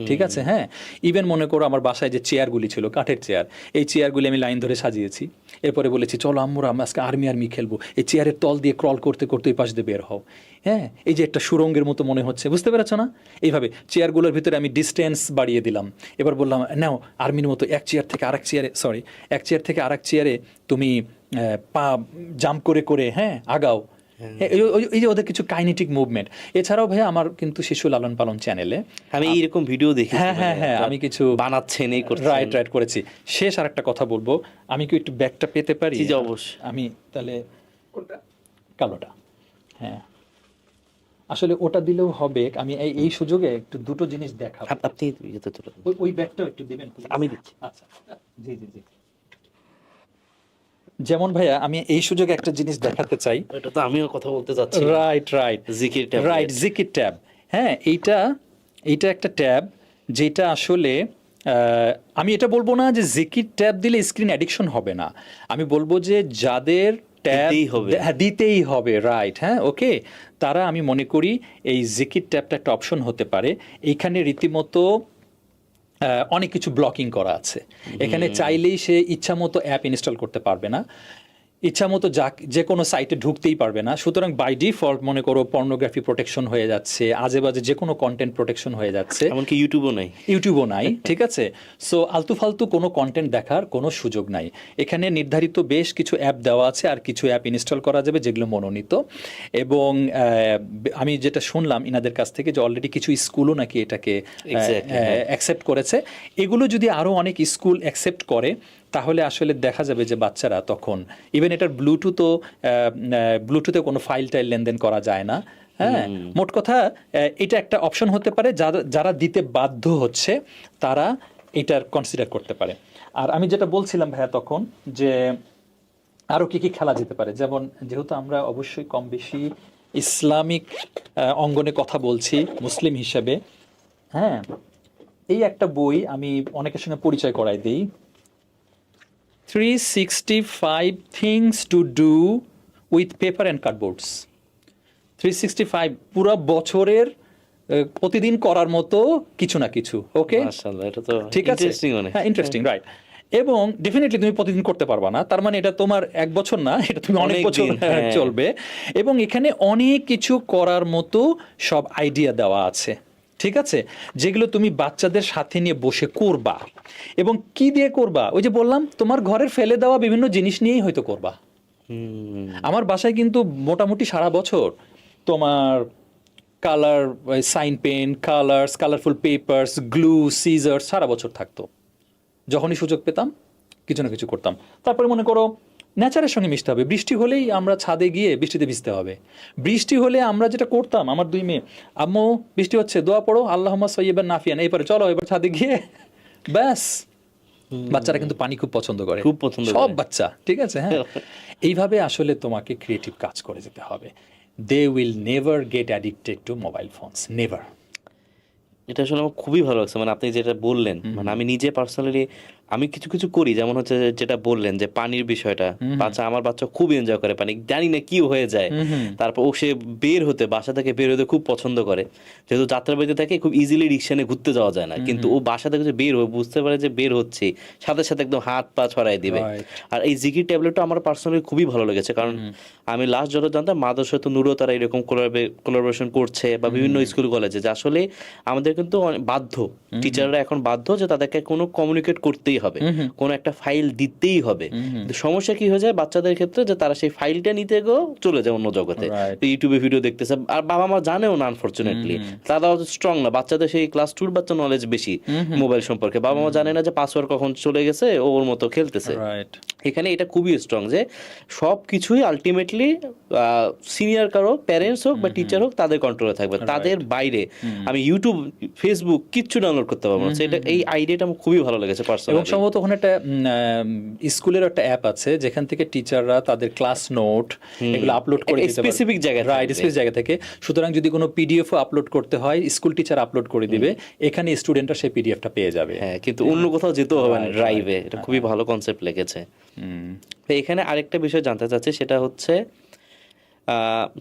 ঠিক আছে। হ্যাঁ, ইভেন মনে করো আমার বাসায় যে চেয়ারগুলি ছিল, কাঠের চেয়ার, এই চেয়ারগুলি আমি লাইন ধরে সাজিয়েছি, এরপরে বলেছি চলো আম্মুরা আমরা আজকে আর্মি খেলবো, এই চেয়ারের তল দিয়ে ক্রল করতে করতে ওই পাশ দিয়ে বের হও। হ্যাঁ, এই যে একটা সুরঙ্গের মতো মনে হচ্ছে, বুঝতে পেরেছো না? এইভাবে চেয়ারগুলোর ভিতরে আমি ডিস্টেন্স বাড়িয়ে দিলাম, এবার বললাম নাও আর্মির মতো এক চেয়ার থেকে আরেক চেয়ারে তুমি পা জাম্প করে করে, হ্যাঁ, আগাও। এই যে ওদের কিছু কাইনেটিক মুভমেন্ট। এছাড়াও ভাইয়া আমার কিন্তু শিশু লালন পালন চ্যানেলে আমি এইরকম ভিডিও দেখি, হ্যাঁ আমি কিছু বানাচ্ছেন, এই করছেন। রাইট করেছি। শেষ আর একটা কথা বলবো, আমি কি একটু ব্যাগটা পেতে পারি? জি, অবশ্যই। আমি তাহলে কালোটা, হ্যাঁ, আসলে ওটা দিলেও হবে। আমি এই সুযোগে একটু দুটো জিনিস দেখাবো। আপনি ইয়েতে তুলে দিন। ওই ব্যাগটাও একটু দিবেন? আমি দিচ্ছি। আচ্ছা, জি। যেমন ভাইয়া আমি এই সুযোগে একটা জিনিস দেখাতে চাই, এটা তো আমিও কথা বলতে চাচ্ছি। রাইট, জিকির ট্যাব। হ্যাঁ, এইটা একটা ট্যাব যেটা আসলে আমি এটা বলবো না যে জিকির ট্যাব দিলে স্ক্রিন অ্যাডিকশন হবে না, আমি বলবো যে যাদের ট্যাব দিতেই হবে। দিতেই হবে, রাইট, হ্যাঁ, ওকে, তারা আমি মনে করি এই জিকির ট্যাবটা একটা অপশন হতে পারে। এইখানে রীতিমতো অনেক কিছু ব্লকিং করা আছে, এখানে চাইলেই সে ইচ্ছামতো অ্যাপ ইনস্টল করতে পারবে না, ইচ্ছামতো যে কোনো সাইটে ঢুকতেই পারবে না। সুতরাং বাই ডিফল্ট মনে করো পর্নোগ্রাফি প্রোটেকশন হয়ে যাচ্ছে, আজে বাজে যে কোনো কন্টেন্ট প্রোটেকশন হয়ে যাচ্ছে, এমনকি ইউটিউবও নাই। ইউটিউবও নাই, ঠিক আছে। সো আলতু ফালতু কোনো কন্টেন্ট দেখার কোনো সুযোগ নাই। এখানে নির্ধারিত বেশ কিছু অ্যাপ দেওয়া আছে, আর কিছু অ্যাপ ইনস্টল করা যাবে যেগুলো মনোনীত। এবং আমি যেটা শুনলাম ইনাদের কাছ থেকে যে অলরেডি কিছু স্কুলও নাকি এটাকে অ্যাকসেপ্ট করেছে। এগুলো যদি আরও অনেক স্কুল অ্যাকসেপ্ট করে তাহলে আসলে দেখা যাবে যে বাচ্চারা তখন ইভেন এটার ব্লুটুথে কোনো ফাইল টাইল লেনদেন করা যায় না। হ্যাঁ, মোট কথা এটা একটা অপশন হতে পারে, যারা দিতে বাধ্য হচ্ছে তারা এটার কনসিডার করতে পারে। আর আমি যেটা বলছিলাম ভাইয়া তখন যে আরও কী কী খেলা যেতে পারে, যেমন যেহেতু আমরা অবশ্যই কম বেশি ইসলামিক অঙ্গনে কথা বলছি মুসলিম হিসেবে, হ্যাঁ, এই একটা বই আমি অনেকের সঙ্গে পরিচয় করাই দিই, 365 things to do with paper and cardboards। 365 পুরো বছরের প্রতিদিন করার মতো কিছু না কিছু, ওকে, মাশাআল্লাহ, এটা তো ঠিক আছে, ইন্টারেস্টিং অনেক। হ্যাঁ, ইন্টারেস্টিং, রাইট। এবং ডেফিনেটলি তুমি প্রতিদিন করতে পারবা না, তার মানে এটা তোমার এক বছর না, এটা তুমি অনেক অনেক বছর দিন, হ্যাঁ। চলবে। এবং এখানে অনেক কিছু করার মতো সব আইডিয়া দেওয়া আছে, ঠিক আছে, যেগুলো তুমি বাচ্চাদের সাথে নিয়ে বসে করবা। এবং কি দিয়ে করবা, ওই যে বললাম তোমার ঘরের ফেলে দেওয়া বিভিন্ন জিনিস নিয়েই হয়তো করবা। আমার বাসায় কিন্তু মোটামুটি সারা বছর তোমার colour sign pen, colourful papers, glue, scissor সারা বছর থাকতো। যখনই সুযোগ পেতাম কিছু না কিছু করতাম। তারপরে মনে করো নেচারের সঙ্গে মিশতে হবে, বৃষ্টি হলেই আমরা ছাদে গিয়ে বৃষ্টিতে ভিজতে হবে। বৃষ্টি হলে আমরা যেটা করতাম, আমার 2 মেয়ে, আম্মু বৃষ্টি হচ্ছে দোয়া পড়ো আল্লাহুম্মা সাইয়্যিবান নাফিয়ান, এরপরে চলো এবার ছাদে গিয়ে ব্যাস। বাচ্চারা কিন্তু পানি খুব পছন্দ করে, খুব পছন্দ করে। সব বাচ্চা, ঠিক আছে, হ্যাঁ। এইভাবে আসলে তোমাকে ক্রিয়েটিভ কাজ করে যেতে হবে। They will never get addicted to mobile phones, never. এটা আসলে আমার খুবই ভালো লাগছে, মানে আপনি যেটা বললেন, মানে আমি নিজে পার্সোনালি আমি কিছু কিছু করি, যেমন হচ্ছে যেটা বললেন যে পানির বিষয়টা, আমার বাচ্চা খুব এনজয় করে পানি, জানি না কি হয়ে যায়। তারপর সে বাসা থেকে বের হতে খুব পছন্দ করে, যেহেতু যাত্রাবাড়িতে থাকে, খুব ইজিলি রিক্সা নিয়ে ঘুরতে যাওয়া যায় না, কিন্তু ও বাসা থেকে যে বের হয়ে বুঝতে পারে যে বের হচ্ছে, সাথে সাথে একদম হাত পা ছড়াই দিবে। আর এই জিকির ট্যাবলেটটা আমার পার্সোনালি খুবই ভালো লেগেছে, কারণ আমি লাস্ট যত জানতাম মাদ্রাসা তো নুরও তারা এরকম কোলাবোরেশন করছে, বা বিভিন্ন স্কুল কলেজে, যে আসলে আমাদের কিন্তু বাধ্য, টিচাররা এখন বাধ্য যে তাদেরকে কোনো কমিউনিকেট করতেই হবে, কোনো একটা ফাইল দিতেই হবে। কিন্তু সমস্যা কি হয়ে যায় বাচ্চাদের ক্ষেত্রে, যে তারা সেই ফাইলটা নিতে গিয়েও চলে যায় অন্য জগতে, ইউটিউবে ভিডিও দেখতেছে, আর বাবা মা জানেও না, আনফরচুনেটলি তারা স্ট্রং না, বাচ্চাদের সেই ক্লাস 2 বাচ্চা নলেজ বেশি মোবাইল সম্পর্কে, বাবা মা জানে না যে পাসওয়ার্ড কখন চলে গেছে, ওর মতো খেলতেছে। এখানে এটা খুবই স্ট্রং যে সব কিছুই আলটিমেটলি সিনিয়র কারো প্যারেন্টস হোক বা টিচার হোক তাদের কন্ট্রোলে থাকবে, তাদের বাইরে আমি ইউটিউব ফেসবুক কিচ্ছু ডাউনলোড করতে পারবো না। এটা এই আইডিয়াটা আমার খুবই ভালো লেগেছে পার্সোনালি। এবং সম্ভবত ওখানে একটা স্কুলের একটা অ্যাপ আছে যেখান থেকে টিচাররা তাদের ক্লাস নোট এগুলো আপলোড করে দিতে পারে স্পেসিফিক জায়গায়, রাইট, স্পেসিফিক জায়গা থেকে। সুতরাং যদি কোনো পিডিএফও আপলোড করতে হয়, স্কুল টিচার আপলোড করে দিবে, এখানে স্টুডেন্টরা সেই পিডিএফটা পেয়ে যাবে। হ্যাঁ, কিন্তু অন্য কোথাও যেতেও হবে না ড্রাইভে। এটা খুবই ভালো কনসেপ্ট লেগেছে। এখানে আরেকটা বিষয় জানতে চাচ্ছি, সেটা হচ্ছে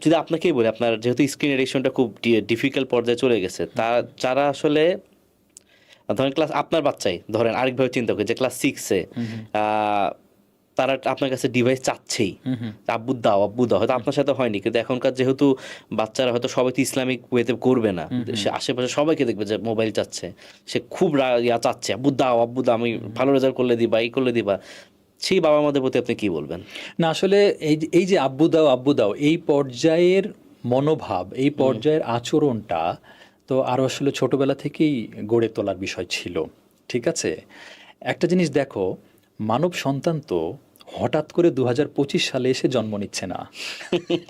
যদি আপনাকেই বলি, আপনার যেহেতু স্ক্রিন এডিকশনটা খুব ডিফিকাল্ট পর্যায়ে চলে গেছে, যারা আসলে ধরেন ক্লাস, আপনার বাচ্চাই ধরেন আরেকভাবে চিন্তা করে যে ক্লাস 6-এ তারা আপনার কাছে ডিভাইস চাচ্ছেই, আব্বু দাও হয়তো আপনার সাথে হয়নি, কিন্তু এখনকার যেহেতু বাচ্চারা হয়তো সবাই তো ইসলামিক ওয়েতে করবে না, সে আশেপাশে সবাইকে দেখবে যে মোবাইল চাচ্ছে, সে খুব চাচ্ছে আব্বু দাও, আমি ভালো রেজাল্ট করলে দিবা, এই করলে দিবা, সেই বাবা মাদের প্রতি আপনি কি বলবেন? না আসলে এই যে আব্বু দাও এই পর্যায়ের মনোভাব, এই পর্যায়ের আচরণটা তো আরও আসলে ছোটবেলা থেকেই গড়ে তোলার বিষয় ছিল, ঠিক আছে। একটা জিনিস দেখো, মানব সন্তান তো হঠাৎ করে 2025 সালে এসে জন্ম নিচ্ছে না,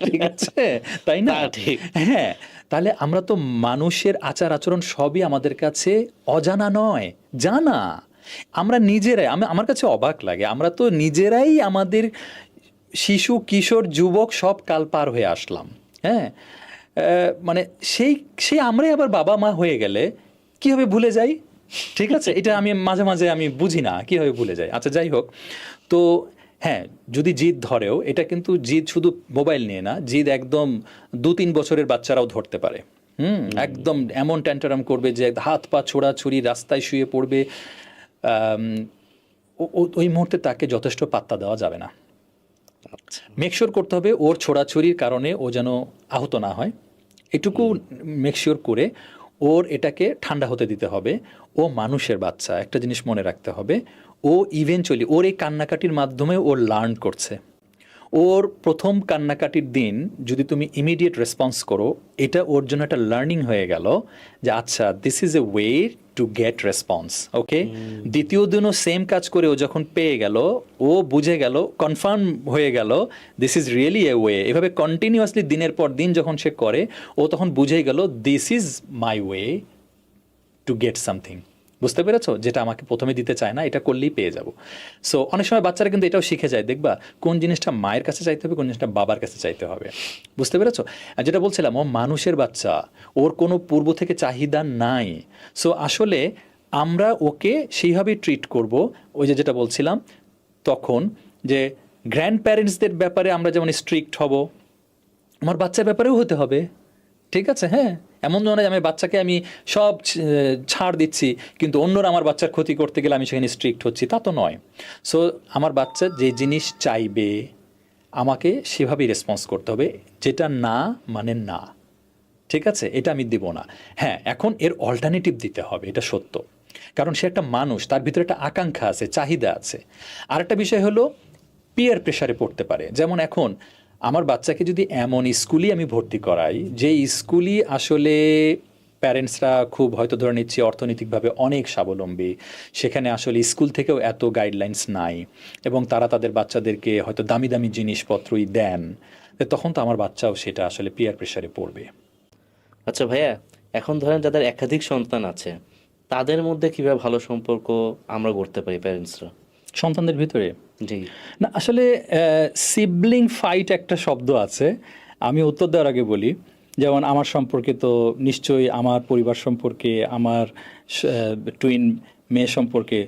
ঠিক আছে, তাই না? ঠিক, হ্যাঁ, তাহলে আমরা তো মানুষের আচার আচরণ সবই আমাদের কাছে অজানা নয়, জানা। আমরা নিজেরাই, আমার কাছে অবাক লাগে, আমরা তো নিজেরাই আমাদের শিশু কিশোর যুবক সব কাল পার হয়ে আসলাম, হ্যাঁ, মানে সেই আমরাই আবার বাবা মা হয়ে গেলে কীভাবে ভুলে যাই? ঠিক আছে, এটা আমি মাঝে মাঝে আমি বুঝি না কিভাবে ভুলে যাই। আচ্ছা যাই হোক, তো হ্যাঁ যদি জিদ ধরেও, এটা কিন্তু জিদ শুধু মোবাইল নিয়ে না, জিদ একদম 2-3 বছরের বাচ্চারাও ধরতে পারে। একদম এমন ট্যান্টারাম করবে যে হাত পা ছোড়াছুড়ি, রাস্তায় শুয়ে পড়বে। আম, ওই মুহূর্তে তাকে যথেষ্ট পাত্তা দেওয়া যাবে না। আচ্ছা। মেকশিওর করতে হবে ওর ছোড়াছুরির কারণে ও যেন আহত না হয়, এটুকু মেকশিওর করে ওর এটাকে ঠান্ডা হতে দিতে হবে। ও মানুষের বাচ্চা, একটা জিনিস মনে রাখতে হবে, ও ইভেনচুয়ালি ওর এই কান্নাকাটির মাধ্যমে ও লার্ন করছে। ওর প্রথম কান্নাকাটির দিন যদি তুমি ইমিডিয়েট রেসপন্স করো, এটা ওর জন্য একটা লার্নিং হয়ে গেল যে আচ্ছা this is a way to get response. Okay, দ্বিতীয় দিনও সেম কাজ করে ও যখন পেয়ে গেল, ও বুঝে গেল, কনফার্ম হয়ে গেল this is really a way. এভাবে কন্টিনিউয়াসলি দিনের পর দিন যখন সে করে, ও তখন বুঝে গেল this is my way to gate something. বুঝতে পেরেছো? যেটা আমাকে প্রথমে দিতে চায় না, এটা করলেই পেয়ে যাব। সো অনেক সময় বাচ্চারা কিন্তু এটাও শিখে যায়, দেখবা কোন জিনিসটা মায়ের কাছে চাইতে হবে, কোন জিনিসটা বাবার কাছে চাইতে হবে। বুঝতে পেরেছো? আর যেটা বলছিলাম, ও মানুষের বাচ্চা, ওর কোনো পূর্ব থেকে চাহিদা নাই। সো আসলে আমরা ওকে সেইভাবেই ট্রিট করব। ওই যে যেটা বলছিলাম তখন, যে গ্র্যান্ড প্যারেন্টসদের ব্যাপারে আমরা যেমন স্ট্রিক্ট হব, আমার বাচ্চার ব্যাপারেও হতে হবে। ঠিক আছে? হ্যাঁ, এমন নয় যে আমি বাচ্চাকে আমি সব ছাড় দিচ্ছি, কিন্তু অন্যরা আমার বাচ্চার ক্ষতি করতে গেলে আমি সেখানে স্ট্রিক্ট হচ্ছি, তা তো নয়। সো আমার বাচ্চা যে জিনিস চাইবে আমাকে সেভাবেই রেসপন্স করতে হবে, যেটা না মানে না। ঠিক আছে, এটা আমি দিব না। হ্যাঁ, এখন এর অল্টারনেটিভ দিতে হবে, এটা সত্য, কারণ সে একটা মানুষ, তার ভিতরে একটা আকাঙ্ক্ষা আছে, চাহিদা আছে। আর একটা বিষয় হলো পিয়ার প্রেশারে পড়তে পারে। যেমন এখন আমার বাচ্চাকে যদি এমন স্কুলই আমি ভর্তি করাই, যে স্কুলই আসলে প্যারেন্টসরা খুব হয়তো ধরে নিচ্ছি অর্থনৈতিকভাবে অনেক স্বাবলম্বী, সেখানে আসলে স্কুল থেকেও এত গাইডলাইন্স নাই, এবং তারা তাদের বাচ্চাদেরকে হয়তো দামি দামি জিনিসপত্রই দেন, তখন তো আমার বাচ্চাও সেটা আসলে পিয়ার প্রেশারে পড়বে। আচ্ছা ভাইয়া, এখন ধরেন যাদের একাধিক সন্তান আছে, তাদের মধ্যে কিভাবে ভালো সম্পর্ক আমরা করতে পারি প্যারেন্টসরা? সন্তানদের ভিতরে জি। না, আসলে সিবলিং ফাইট একটা শব্দ আছে, আমি উত্তর দেওয়ার আগে বলি, যেমন আমার সম্পর্কে তো নিশ্চয়ই, আমার পরিবার সম্পর্কে, আমার টুইন মেয়ে সম্পর্কে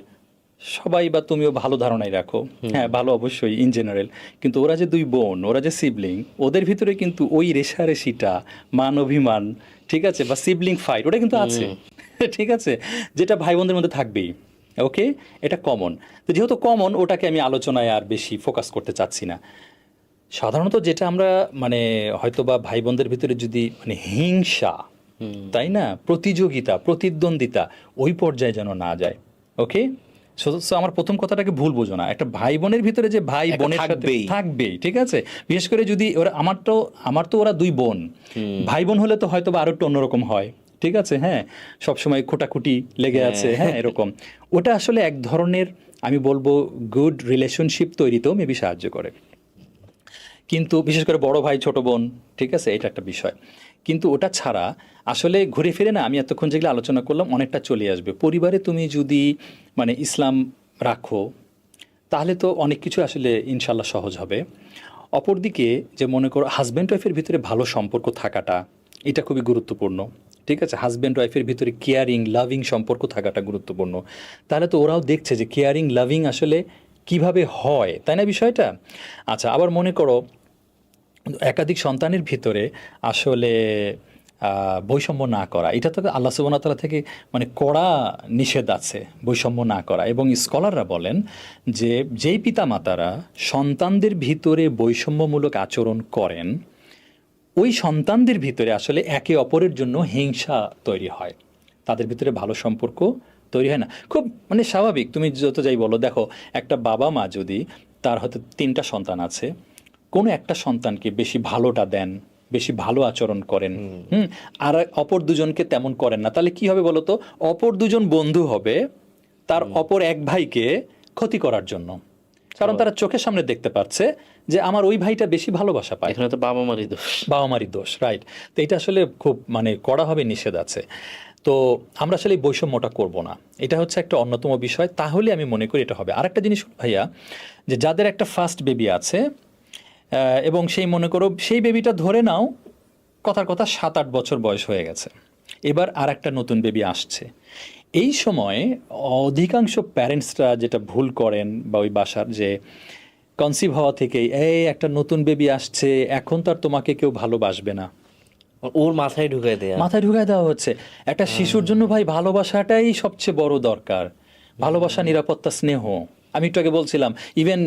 সবাই বা তুমিও ভালো ধারণাই রাখো। হ্যাঁ, ভালো অবশ্যই ইন জেনারেল, কিন্তু ওরা যে দুই বোন, ওরা যে সিবলিং, ওদের ভিতরে কিন্তু ওই রেশারেশিটা, মান অভিমান, ঠিক আছে, বা সিবলিং ফাইট, ওটা কিন্তু আছে। ঠিক আছে, যেটা ভাই বোনদের মধ্যে থাকবেই। ওকে, এটা কমন। তো যেহেতু কমন, ওটাকে আমি আলোচনায় আর বেশি ফোকাস করতে চাচ্ছি না। সাধারণত যেটা আমরা মানে হয়তো বা ভাই বোনদের ভিতরে যদি মানে হিংসা, তাই না, প্রতিযোগিতা, প্রতিদ্বন্দ্বিতা, ওই পর্যায়ে যেন না যায়। ওকে, সো আমার প্রথম কথাটাকে ভুল বোঝো না, একটা ভাই বোনের ভিতরে যে ভাই একটা বোনের সাথে থাকবেই। থাকবেই, ঠিক আছে। বিশেষ করে যদি ওরা, আমার তো ওরা দুই বোন, ভাই বোন হলে তো হয়তো বা আরো একটু অন্যরকম হয়। ঠিক আছে, হ্যাঁ, সবসময় খোটাখুটি লেগে আছে, হ্যাঁ, এরকম। ওটা আসলে এক ধরনের, আমি বলবো, গুড রিলেশনশিপ তৈরিতেও মেবি সাহায্য করে। কিন্তু বিশেষ করে বড় ভাই ছোট বোন, ঠিক আছে, এটা একটা বিষয়। কিন্তু ওটা ছাড়া আসলে ঘুরে ফিরে না, আমি এতক্ষণ যেগুলো আলোচনা করলাম অনেকটা চলে আসবে। পরিবারে তুমি যদি মানে ইসলাম রাখো, তাহলে তো অনেক কিছু আসলে ইনশাল্লাহ সহজ হবে। অপরদিকে যে মনে করো হাজব্যান্ড ওয়াইফের ভিতরে ভালো সম্পর্ক থাকাটা, এটা খুবই গুরুত্বপূর্ণ। ঠিক আছে, হাজব্যান্ড ওয়াইফের ভিতরে কেয়ারিং লাভিং সম্পর্ক থাকাটা গুরুত্বপূর্ণ। তাহলে তো ওরাও দেখছে যে কেয়ারিং লাভিং আসলে কিভাবে হয়, তাই না বিষয়টা? আচ্ছা, আবার মনে করো একাধিক সন্তানের ভিতরে আসলে বৈষম্য না করা, এটা তো আল্লাহ সুবহানাহু ওয়া তাআলা থেকে মানে কড়া নিষেধ আছে বৈষম্য না করা। এবং স্কলাররা বলেন যে যেই পিতামাতারা সন্তানদের ভিতরে বৈষম্যমূলক আচরণ করেন, ওই সন্তানদের ভিতরে আসলে একে অপরের জন্য হিংসা তৈরি হয়, তাদের ভিতরে ভালো সম্পর্ক তৈরি হয় না। খুব মানে স্বাভাবিক, তুমি যত যাই বলো, দেখো একটা বাবা মা যদি, তার হয়তো 3টা সন্তান আছে, কোনো একটা সন্তানকে বেশি ভালোটা দেন, বেশি ভালো আচরণ করেন, আর অপর দুজনকে তেমন করেন না, তাহলে কি হবে বলো তো? অপর দুজন বন্ধু হবে তার অপর এক ভাইকে ক্ষতি করার জন্য, কারণ তারা চোখের সামনে দেখতে পাচ্ছে যে আমার ওই ভাইটা বেশি ভালোবাসা পায়। এখানে তো বাবা মারই দোষ। বাবা মারই দোষ, রাইট। তো এটা আসলে খুব মানে কড়াভাবে নিষেধ আছে। তো আমরা আসলে এই বৈষম্যটা করব না, এটা হচ্ছে একটা অন্যতম বিষয়। তাহলে আমি মনে করি এটা হবে। আরেকটা জিনিস ভাইয়া, যে যাদের একটা ফার্স্ট বেবি আছে, এবং সেই মনে করো সেই বেবিটা ধরে নাও কথার কথা 7-8 বছর বয়স হয়ে গেছে, এবার আর একটা নতুন বেবি আসছে। এই সময় অধিকাংশ প্যারেন্টসরা যেটা ভুল করেন বা ওই বাসার, যে কনসিভ হওয়া থেকেই এই একটা নতুন বেবি আসছে, এখন তো আর তোমাকে কেউ ভালোবাসবে না, ওর মাথায় ঢুকাই দেয়া। মাথায় ঢুকায় দেওয়া হচ্ছে। একটা শিশুর জন্য ভাই ভালোবাসাটাই সবচেয়ে বড় দরকার, ভালোবাসা, নিরাপত্তা, স্নেহ। আমি একটু আগে বলছিলাম ইভেন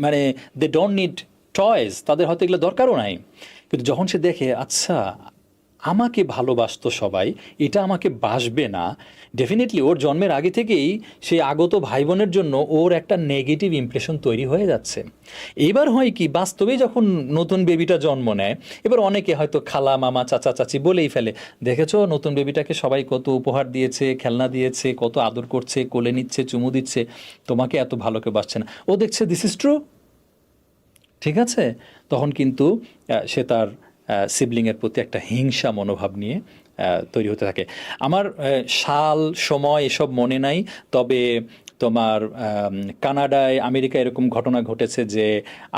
মানে দে ডোন্ট নিড টয়েস, তাদের হয়তো এগুলো দরকারও নাই, কিন্তু যখন সে দেখে আচ্ছা আমাকে ভালোবাসতো সবাই, এটা আমাকে বাসবে না, ডেফিনেটলি ওর জন্মের আগে থেকেই সেই আগত ভাই বোনের জন্য ওর একটা নেগেটিভ ইমপ্রেশন তৈরি হয়ে যাচ্ছে। এবার হয় কি, বাস্তবেই যখন নতুন বেবিটা জন্ম নেয়, এবার অনেকে হয়তো খালা, মামা, চাচা, চাচি বলেই ফেলে, দেখেছো নতুন বেবিটাকে সবাই কত উপহার দিয়েছে, খেলনা দিয়েছে, কত আদর করছে, কোলে নিচ্ছে, চুমু দিচ্ছে, তোমাকে এত ভালো কেউ বাসছে না। ও দেখছে দিস ইজ ট্রু, ঠিক আছে, তখন কিন্তু সে তার সিবলিংয়ের প্রতি একটা হিংসা মনোভাব নিয়ে তৈরি হতে থাকে। আমার সাল সময় এসব মনে নাই, তবে তোমার কানাডায়, আমেরিকায় এরকম ঘটনা ঘটেছে যে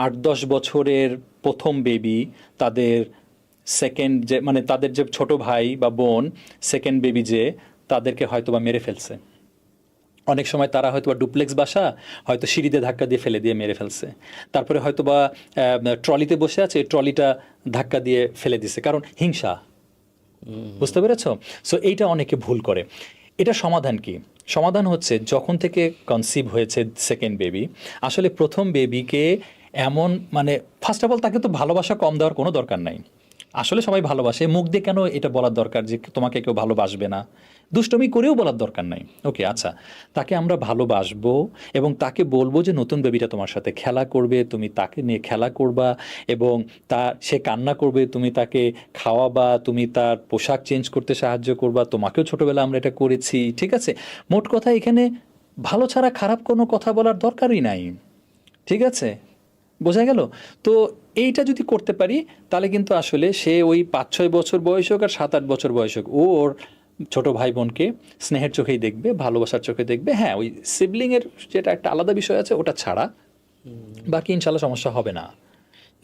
8-10 বছরের প্রথম বেবি তাদের সেকেন্ড যে মানে তাদের যে ছোট ভাই বা বোন সেকেন্ড বেবি যে তাদেরকে হয়তো বা মেরে ফেলছে। অনেক সময় তারা হয়তো বা ডুপ্লেক্স বাসা, হয়তো সিঁড়িতে ধাক্কা দিয়ে ফেলে দিয়ে মেরে ফেলছে। তারপরে হয়তো বা ট্রলিতে বসে আছে, ট্রলিটা ধাক্কা দিয়ে ফেলে দিছে, কারণ হিংসা। বুঝতে পেরেছ? সো এইটা অনেকে ভুল করে। এটা সমাধান কি? সমাধান হচ্ছে যখন থেকে কনসিভ হয়েছে সেকেন্ড বেবি, আসলে প্রথম বেবিকে এমন মানে ফার্স্ট অফ অল তাকে তো ভালোবাসা কম দেওয়ার কোনো দরকার নাই। আসলে সবাই ভালোবাসে, মুখ দিয়ে কেন এটা বলার দরকার যে তোমাকে কেউ ভালোবাসবে না? দুষ্টমি করেও বলার দরকার নাই। ওকে, আচ্ছা, তাকে আমরা ভালোবাসবো এবং তাকে বলবো যে নতুন বেবিটা তোমার সাথে খেলা করবে, তুমি তাকে নিয়ে খেলা করবা, এবং সে কান্না করবে, তুমি তাকে খাওয়াবা, তুমি তার পোশাক চেঞ্জ করতে সাহায্য করবা, তোমাকেও ছোটবেলা আমরা এটা করেছি, ঠিক আছে? মোট কথা এখানে ভালো ছাড়া খারাপ কোনো কথা বলার দরকারই নাই, ঠিক আছে? বোঝা গেল? তো এইটা যদি করতে পারি তাহলে কিন্তু আসলে সে ওই 5-6 বছর বয়স হোক আর 7-8 বছর বয়স হোক, ওর ছোট ভাই বোনকে স্নেহের চোখেই দেখবে, ভালোবাসার চোখে দেখবে। হ্যাঁ, ওই সিবলিংয়ের যেটা একটা আলাদা বিষয় আছে ওটা ছাড়া বাকি ইনশাল্লাহ সমস্যা হবে না।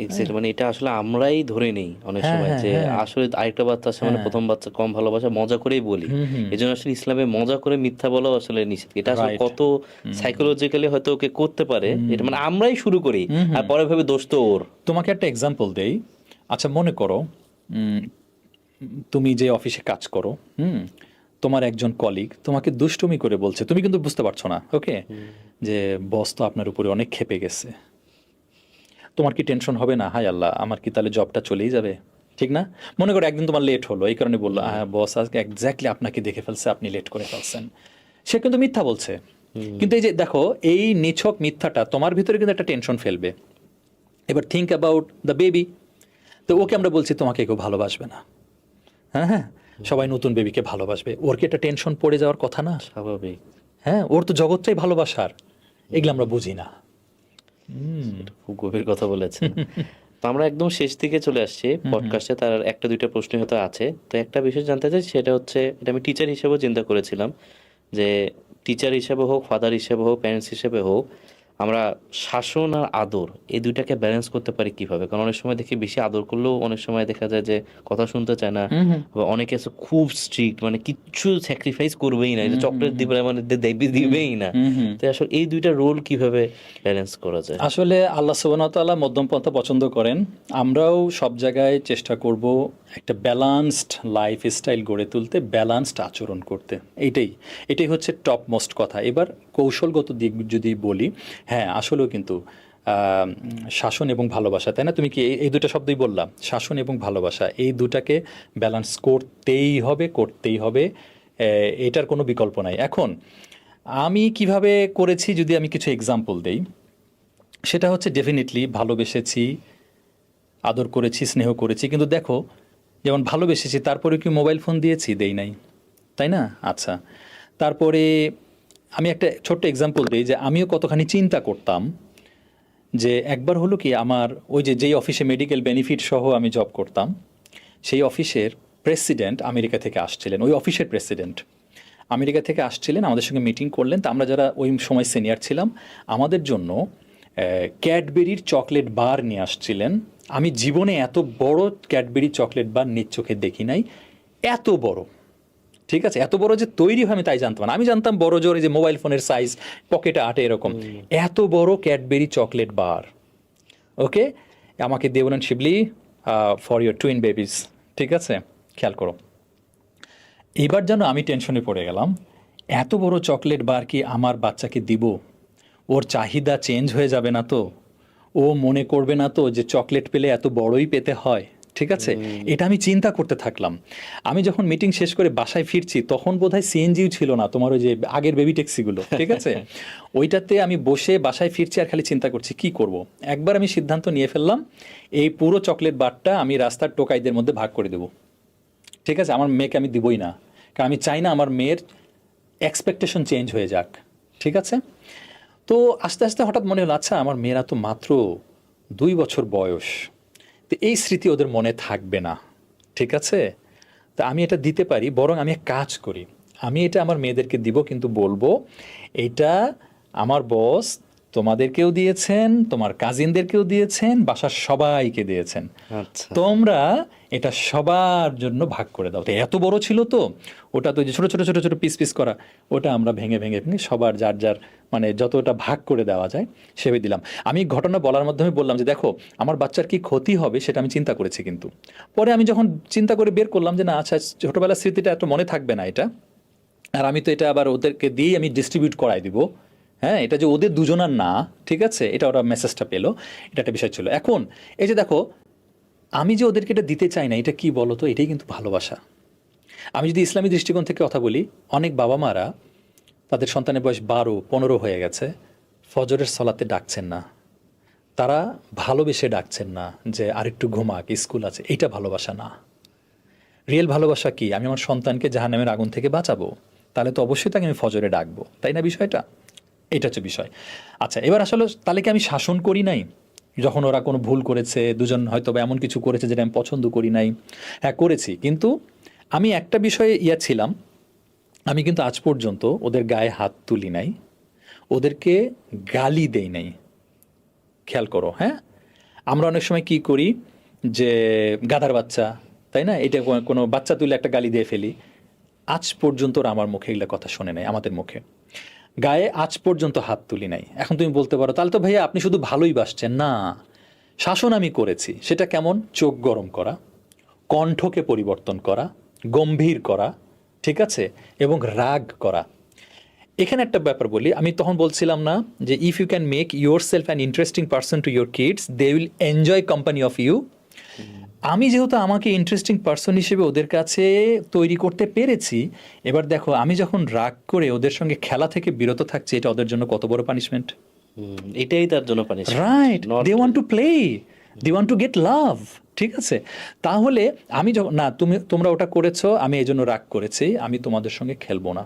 এক্স্যাক্টলি, মানে এটা আসলে আমরাই ধরে নেই অনেক হ্যাঁ, সময় হ্যাঁ, যে হ্যাঁ। আসলে আরেকটা বাচ্চা আছে মানে প্রথম বাচ্চা কম ভালোবাসা, মজা করেই বলি। এই জন্য আসলে ইসলামে মজা করে মিথ্যা বলাও আসলে নিষেধ। এটা আসলে রাইট। কত সাইকোলজিক্যালি হয়তো ওকে করতে পারে, এটা মানে আমরাই শুরু করি আর পরে ভেবে দোষ তো ওর। তোমাকে একটা এক্সাম্পল দেই। আচ্ছা, মনে করো তুমি যে অফিসে কাজ করো, তোমার একজন কলিগ তোমাকে দুষ্টুমি করে বলছে, তুমি কিন্তু বুঝতে পারছো না, ওকে, যে বস তো আপনার উপরে অনেক ক্ষেপে গেছে। তোমার কি টেনশন হবে না, হায় আল্লাহ আমার কি তাহলে জবটা চলেই যাবে? ঠিক না? মনে করো একদিন তোমার লেট হলো, এই কারণে বললো হ্যাঁ বস আজকে এক্স্যাক্টলি আপনাকে দেখে ফেলছে, আপনি লেট করে ফেলছেন। সে কিন্তু মিথ্যা বলছে, কিন্তু এই যে দেখো এই নিছক মিথ্যাটা তোমার ভিতরে কিন্তু একটা টেনশন ফেলবে। এবার থিঙ্ক অ্যাবাউট দ্য বেবি। তো ওকে আমরা বলছি তোমাকে কেউ ভালোবাসবে না, হ্যাঁ হ্যাঁ, সবাই নতুন বেবিকে ভালোবাসবে, ওর কি একটা টেনশন পড়ে যাওয়ার কথা না? স্বাভাবিক। হ্যাঁ, ওর তো জগৎটাই ভালোবাসার, এগুলো আমরা বুঝি না। এটা খুব গভীর কথা বলেছেন। তো আমরা একদম শেষ দিকে চলে আসছি পডকাস্টে, তার একটা দুইটা প্রশ্ন হয়তো আছে। তো একটা বিষয় জানতে চাই, সেটা হচ্ছে, এটা আমি টিচার হিসেবেও চিন্তা করেছিলাম যে টিচার হিসেবে হোক, ফাদার হিসেবে হোক, প্যারেন্টস হিসেবে হোক, আমরা শাসন আর আদর এই দুইটাকে ব্যালেন্স করতে পারি কিভাবে? কারণ অনেক সময় দেখি বেশি আদর করলেও অনেক সময় দেখা যায় যে কথা শুনতে চায় না, বা অনেকে আছে খুব স্ট্রিক্ট, মানে কিচ্ছু স্যাক্রিফাইস করবেই না, চকলেট দিবে মানে দিবেই না। তো আসলে এই দুইটা রোল কিভাবে ব্যালেন্স করা যায়? আসলে আল্লাহ সুবহানাহু ওয়া তাআলা মধ্যম পন্থা পছন্দ করেন। আমরাও সব জায়গায় চেষ্টা করব একটা ব্যালান্সড লাইফ স্টাইল গড়ে তুলতে, ব্যালান্সড আচরণ করতে। এটাই হচ্ছে টপ মোস্ট কথা। এবার কৌশলগত দিক যদি বলি, হ্যাঁ আসলেও কিন্তু শাসন এবং ভালোবাসা, তাই না? তুমি কি এই দুটো শব্দই বললাম, শাসন এবং ভালোবাসা, এই দুটাকে ব্যালান্স করতেই হবে, এটার কোনো বিকল্প নাই। এখন আমি কিভাবে করেছি যদি আমি কিছু এক্সাম্পল দেই, সেটা হচ্ছে ডেফিনেটলি ভালোবেসেছি, আদর করেছি, স্নেহ করেছি, কিন্তু দেখো যেমন ভালোবেসেছি তারপরে কি মোবাইল ফোন দিয়েছি? দেই নাই, তাই না? আচ্ছা, তারপরে আমি একটা ছোট্ট এক্সাম্পল দিই যে আমিও কতখানি চিন্তা করতাম যে একবার হলো কি, আমার ওই যেই অফিসে মেডিকেল বেনিফিট সহ আমি জব করতাম, সেই অফিসের প্রেসিডেন্ট আমেরিকা থেকে আসছিলেন, ওই অফিসের প্রেসিডেন্ট আমেরিকা থেকে আসছিলেন, আমাদের সঙ্গে মিটিং করলেন। তা আমরা যারা ওই সময় সিনিয়র ছিলাম, আমাদের জন্য ক্যাডবেরির চকলেট বার নিয়ে আসছিলেন। আমি জীবনে এত বড় ক্যাডবেরি চকলেট বার নিজ চোখে দেখি নাই, এত বড়, ঠিক আছে, এত বড় যে তৈরি হয় আমি তাই জানতাম না। আমি জানতাম বড় জোর এই যে মোবাইল ফোনের সাইজ, পকেটে আটে এরকম। এত বড় ক্যাডবেরি চকলেট বার, ওকে, আমাকে দিয়ে বলেন শিবলি ফর ইউর টুইন বেবিজ, ঠিক আছে, খেয়াল করো। এবার যেন আমি টেনশনে পড়ে গেলাম, এত বড় চকলেট বার কি আমার বাচ্চাকে দিব? ওর চাহিদা চেঞ্জ হয়ে যাবে না তো? ও মনে করবে না তো যে চকলেট পেলে এত বড়ই পেতে হয়? ঠিক আছে, এটা আমি চিন্তা করতে থাকলাম। আমি যখন মিটিং শেষ করে বাসায় ফিরছি তখন বোধহয় সিএনজিও ছিল না, তোমার ওই যে আগের বেবি ট্যাক্সিগুলো, ঠিক আছে, ওইটাতে আমি বসে বাসায় ফিরছি আর খালি চিন্তা করছি কি করব। একবার আমি সিদ্ধান্ত নিয়ে ফেললাম, এই পুরো চকলেট বারটা আমি রাস্তার টোকাইদের মধ্যে ভাগ করে দেবো। ঠিক আছে, আমার মেয়েকে আমি দিবই না, কারণ আমি চাই না আমার মেয়ের এক্সপেকটেশন চেঞ্জ হয়ে যাক। ঠিক আছে, তো আস্তে আস্তে হঠাৎ মনে হলো, আচ্ছা আমার মেয়েরা তো মাত্র 2 বছর বয়স, তো এই স্মৃতি ওদের মনে থাকবে না। ঠিক আছে, তা আমি এটা দিতে পারি, বরং আমি এক কাজ করি, আমি এটা আমার মেয়েদেরকে দিব, কিন্তু বলবো এইটা আমার বস তোমাদেরকেও দিয়েছেন, তোমার কাজিনদেরকেও দিয়েছেন, বাসার সবাইকে দিয়েছেন, আচ্ছা, তোমরা এটা সবার জন্য ভাগ করে দাও। তো এত বড় ছিল তো ওটা, তো যে ছোট ছোট ছোট ছোট পিস পিস করা, ওটা আমরা ভেঙে ভেঙে ভেঙে সবার যার যার মানে যতটা ভাগ করে দেওয়া যায় সেভাবে দিলাম। আমি ঘটনা বলার মাধ্যমে বললাম যে দেখো আমার বাচ্চার কি ক্ষতি হবে সেটা আমি চিন্তা করেছি, কিন্তু পরে আমি যখন চিন্তা করে বের করলাম যে না, আচ্ছা ছোটবেলার স্মৃতিটা এত মনে থাকবে না এটা, আর আমি তো এটা আবার ওদেরকে দিয়েই আমি ডিস্ট্রিবিউট করাই দিব। হ্যাঁ, এটা যে ওদের দুজনার না, ঠিক আছে, এটা ওরা মেসেজটা পেলো, এটা একটা বিষয় ছিল। এখন এই যে দেখো, আমি যে ওদেরকে এটা দিতে চাই না, এটা কি বলো তো, এটাই কিন্তু ভালোবাসা। আমি যদি ইসলামী দৃষ্টিকোণ থেকে কথা বলি, অনেক বাবা মারা তাদের সন্তানের বয়স 12-15 হয়ে গেছে, ফজরের সলাতে ডাকছেন না, তারা ভালোবেসে ডাকছেন না যে আরেকটু ঘুমাক, স্কুল আছে। এইটা ভালোবাসা না। রিয়েল ভালোবাসা কি? আমি আমার সন্তানকে জাহান্নামের আগুন থেকে বাঁচাবো, তাহলে তো অবশ্যই তাকে আমি ফজরে ডাকবো, তাই না বিষয়টা? এটা হচ্ছে বিষয়। আচ্ছা, এবার আসলে তাহলে কি আমি শাসন করি নাই যখন ওরা কোনো ভুল করেছে, দুজন হয়তো বা এমন কিছু করেছে যেটা আমি পছন্দ করি নাই? হ্যাঁ করেছি, কিন্তু আমি একটা বিষয়ে ছিলাম, আমি কিন্তু আজ পর্যন্ত ওদের গায়ে হাত তুলি নাই, ওদেরকে গালি দেই নাই। খেয়াল করো, হ্যাঁ, আমরা অনেক সময় কি করি যে গাধার বাচ্চা, তাই না, এটা কোনো বাচ্চা তুলে একটা গালি দিয়ে ফেলি। আজ পর্যন্ত ওরা আমার মুখে এগুলো কথা শোনে নাই, আমাদের মুখে গায়ে আজ পর্যন্ত হাত তুলি নাই। এখন তুমি বলতে পারো তাহলে তো ভাইয়া আপনি শুধু ভালোই বাসছেন। না, শাসন আমি করেছি। সেটা কেমন? চোখ গরম করা, কণ্ঠকে পরিবর্তন করা, গম্ভীর করা, ঠিক আছে, এবং রাগ করা। এখানে একটা ব্যাপার বলি, আমি তখন বলছিলাম না যে if you can make yourself an interesting person to your kids, they will enjoy company of you. আমি যেহেতু আমাকে ইন্টারেস্টিং পার্সন হিসেবে ওদের কাছে তৈরি করতে পেরেছি, এবার দেখো আমি যখন রাগ করে ওদের সঙ্গে খেলা থেকে বিরত থাকছি, এটা ওদের জন্য কত বড় পানিশমেন্ট। এটাই তার জন্য punishment, right, they want to play, they want to get love. ঠিক আছে, তাহলে আমি যখন না, তোমরা ওটা করেছো, আমি এই জন্য রাগ করেছি, আমি তোমাদের সঙ্গে খেলবো না,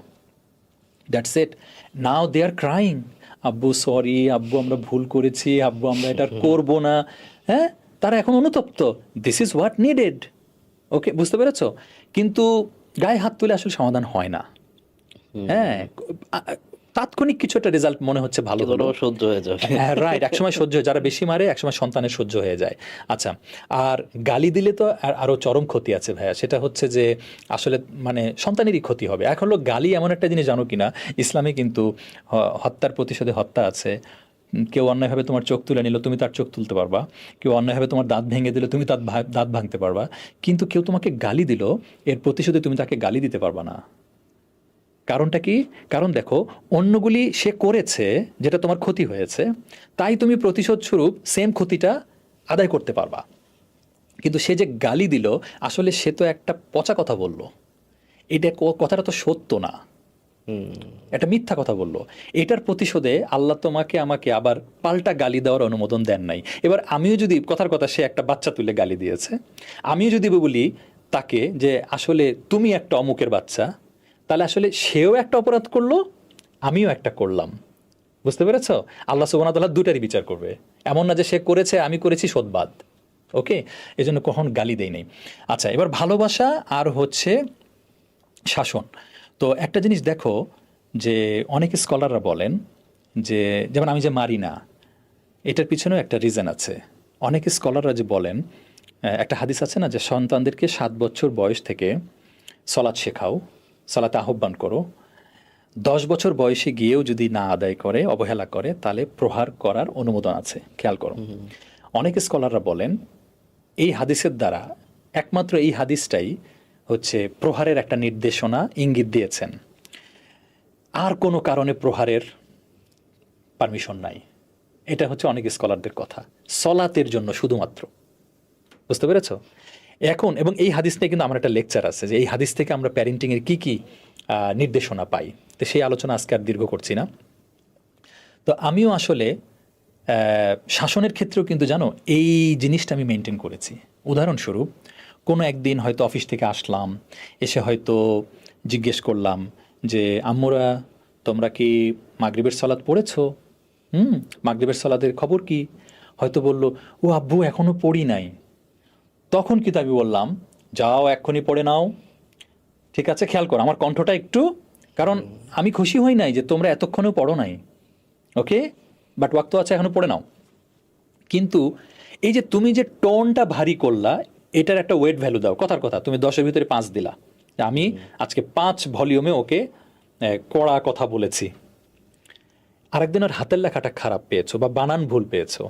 that's it. Now they are crying, আব্বু সরি, আব্বু আমরা ভুল করেছি, আব্বু আমরা এটা করবো না। হ্যাঁ, তারা এখন অনুতপ্ত, দিস ইজ হোয়াট নিডেড। ওকে, বুঝতে পেরেছো? কিন্তু গায়ে হাত তুলে আসলে সমাধান হয় না। হ্যাঁ, তাৎক্ষণিক কিছু একটা রেজাল্ট মনে হচ্ছে ভালো হলো, সহ্য হয়ে যাবে। রাইট, একসময় সহ্য হয়, যারা বেশি মারে একসময় সন্তানের সহ্য হয়ে যায়। আচ্ছা, আর গালি দিলে তো আরও চরম ক্ষতি আছে ভাইয়া, সেটা হচ্ছে যে আসলে মানে সন্তানেরই ক্ষতি হবে। এখন হলো গালি এমন একটা জিনিস, জানো কিনা, ইসলামে কিন্তু হত্যার প্রতিশোধে হত্যা আছে। কেউ অন্যায়ভাবে তোমার চোখ তুলে নিল, তুমি তার চোখ তুলতে পারবা। কেউ অন্যায়ভাবে তোমার দাঁত ভেঙে দিল, তুমি তার দাঁত ভাঙতে পারবা। কিন্তু কেউ তোমাকে গালি দিল, এর প্রতিশোধে তুমি তাকে গালি দিতে পারবা না। কারণটা কি? কারণ দেখো, অন্যগুলি সে করেছে যেটা তোমার ক্ষতি হয়েছে, তাই তুমি প্রতিশোধ স্বরূপ সেম ক্ষতিটা আদায় করতে পারবা। কিন্তু সে যে গালি দিল, আসলে সে তো একটা পচা কথা বলল, এটা কথাটা তো সত্য না, একটা মিথ্যা কথা বললো। এটার প্রতিশোধে আল্লাহ তোমাকে আমাকে আবার পাল্টা গালি দেওয়ার অনুমোদন দেন নাই। এবার আমিও যদি কথার কথা, সে একটা বাচ্চা তুলে গালি দিয়েছে, আমিও যদি বলি তাকে যে আসলে তুমি একটা অমুকের বাচ্চা, তাহলে আসলে সেও একটা অপরাধ করলো, আমিও একটা করলাম। বুঝতে পেরেছ? আল্লাহ সুবহানাহু ওয়া তাআলা দুটারই বিচার করবে। এমন না যে সে করেছে আমি করেছি শোধবাদ। ওকে, এজন্য কখন গালি দেই নাই। আচ্ছা, এবার ভালোবাসা আর হচ্ছে শাসন। তো একটা জিনিস দেখো, যে অনেক স্কলাররা বলেন যে যেমন আমি যে মারি না, এটার পিছনেও একটা রিজন আছে। অনেক স্কলাররা যে বলেন, একটা হাদিস আছে না, যে সন্তানদেরকে 7 বছর বয়স থেকে সলাৎ শেখাও, সালাতে আহ্বান করো, 10 বছর বয়সে গিয়েও যদি না আদায় করে, অবহেলা করে, তাহলে প্রহার করার অনুমোদন আছে। খেয়াল করো, অনেক স্কলাররা বলেন এই হাদিসের দ্বারা, একমাত্র এই হাদিসটাই হচ্ছে প্রহারের একটা নির্দেশনা, ইঙ্গিত দিয়েছেন, আর কোনো কারণে প্রহারের পারমিশন নাই। এটা হচ্ছে অনেক স্কলারদের কথা, সলাতের জন্য শুধুমাত্র। বুঝতে পেরেছ? এখন এবং এই হাদিস নিয়ে কিন্তু আমার একটা লেকচার আছে যে এই হাদিস থেকে আমরা প্যারেন্টিংয়ের কী কী নির্দেশনা পাই, তো সেই আলোচনা আজকে আর দীর্ঘ করছি না। তো আমিও আসলে শাসনের ক্ষেত্রেও কিন্তু জানো এই জিনিসটা আমি মেনটেন করেছি। উদাহরণস্বরূপ, কোনো একদিন হয়তো অফিস থেকে আসলাম, এসে হয়তো জিজ্ঞেস করলাম যে আম্মুরা তোমরা কি মাগরিবের সালাত পড়েছো? মাগরিবের সালাতের খবর কি? হয়তো বললো, ও আব্বু এখনও পড়ি নাই। তখন কিন্তু আমি বললাম, যাও এক্ষুনি পড়ে নাও। ঠিক আছে, খেয়াল করো আমার কণ্ঠটা একটু, কারণ আমি খুশি হই নাই যে তোমরা এতক্ষণেও পড়ো নাই, ওকে, বাট ওয়াক্ত আছে, এখনো পড়ে নাও। কিন্তু এই যে তুমি যে টোনটা ভারী করলা, এটার একটা ওয়েট ভ্যালু দাও। কথার কথা, তুমি 10-এর ভিতরে 5 দিলা, আমি আজকে 5 ভলিউমে ওকে কড়া কথা বলেছি। আরেকদিনের হাতের লেখাটা খারাপ পেয়েছো বা বানান ভুল পেয়েছো,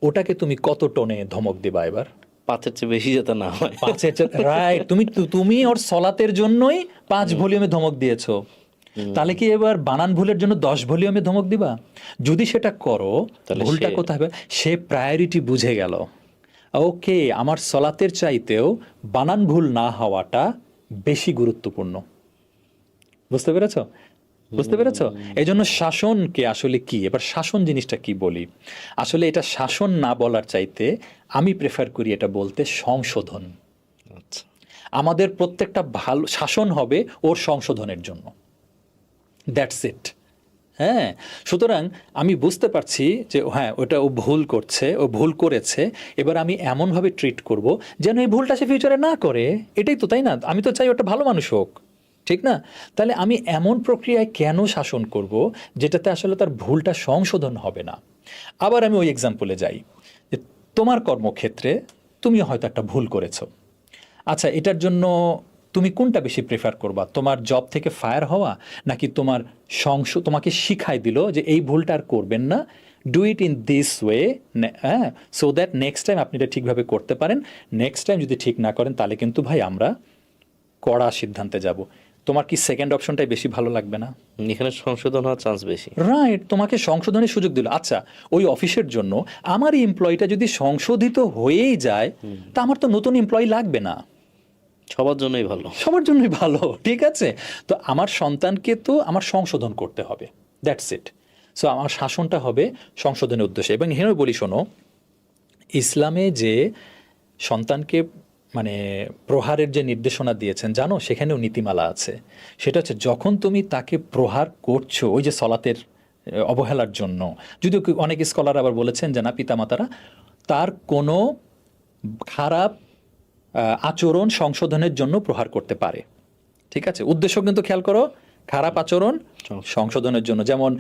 ওটাকে তুমি কত টোনে ধমক দিবা এবার? 5-এর চেয়ে বেশি যাতে না হয়। 5-এর রাইট, তুমি ওর সলাতের জন্যই 5 ভলিউমে ধমক দিয়েছো, তাহলে কি এবার বানান ভুলের জন্য 10 ভলিউমে ধমক দিবা? যদি সেটা করো, ভুলটা কোথায় হবে? সে প্রায়োরিটি বুঝে গেল, ওকে আমার সলাতের চাইতেও বানান ভুল না হওয়াটা বেশি গুরুত্বপূর্ণ। বুঝতে পেরেছ? বুঝতে পেরেছ? এই জন্য শাসনকে আসলে কি, এবার শাসন জিনিসটা কি বলি, আসলে এটা শাসন না বলার চাইতে আমি প্রেফার করি এটা বলতে সংশোধন। আচ্ছা, আমাদের প্রত্যেকটা ভালো শাসন হবে ওর সংশোধনের জন্য, দ্যাটস ইট। হ্যাঁ, সুতরাং আমি বুঝতে পারছি যে হ্যাঁ ওটা ও ভুল করছে, ও ভুল করেছে, এবার আমি এমনভাবে ট্রিট করব যেন এই ভুলটা সে ফিউচারে না করে। এটাই তো, তাই না? আমি তো চাই ওটা ভালো মানুষ হোক, ঠিক না? তাহলে আমি এমন প্রক্রিয়ায় কেন শাসন করব যেটাতে আসলে তার ভুলটা সংশোধন হবে না? আবার আমি ওই এক্সাম্পলে যাই যে তোমার কর্মক্ষেত্রে তুমি হয়তো একটা ভুল করেছো। আচ্ছা, এটার জন্য তুমি কোনটা বেশি প্রেফার করবা? তোমার জব থেকে ফায়ার হওয়া, নাকি তোমার তোমাকে শিখাই দিল যে এই ভুলটা আর করবেন না, do it in this way, হ্যাঁ, সো দ্যাট নেক্সট টাইম আপনি এটা ঠিকভাবে করতে পারেন। নেক্সট টাইম যদি ঠিক না করেন তাহলে কিন্তু ভাই আমরা কড়া সিদ্ধান্তে যাব। তোমার কি সেকেন্ড অপশনটাই বেশি ভালো লাগবে না? এখানে সংশোধন হওয়ার চান্স বেশি। রাইট, তোমাকে সংশোধনের সুযোগ দিল। আচ্ছা, ওই অফিসের জন্য আমার এই এমপ্লয়িটা যদি সংশোধিত হয়েই যায়, তা আমার তো নতুন এমপ্লয়ি লাগবে না। সবার জন্যই ভালো। সবার জন্যই ভালো, ঠিক আছে? তো আমার সন্তানকে তো আমার সংশোধন করতে হবে, দ্যাটস ইট। সো আমার শাসনটা হবে সংশোধনের উদ্দেশ্যে। এবং এখানে বলি, শোনো, ইসলামে যে সন্তানকে মানে প্রহারের যে নির্দেশনা দিয়েছেন, জানো সেখানেও নীতিমালা আছে। সেটা হচ্ছে যখন তুমি তাকে প্রহার করছো ওই যে সলাতের অবহেলার জন্য, যদিও অনেক স্কলার আবার বলেছেন যে না, পিতামাতারা তার কোনো খারাপ আচরণ সংশোধনের জন্য প্রহার করতে পারে, ঠিক আছে? উদ্দেশ্য কিন্তু খেয়াল করো, খারাপ আচরণ সংশোধনের জন্য। যেমন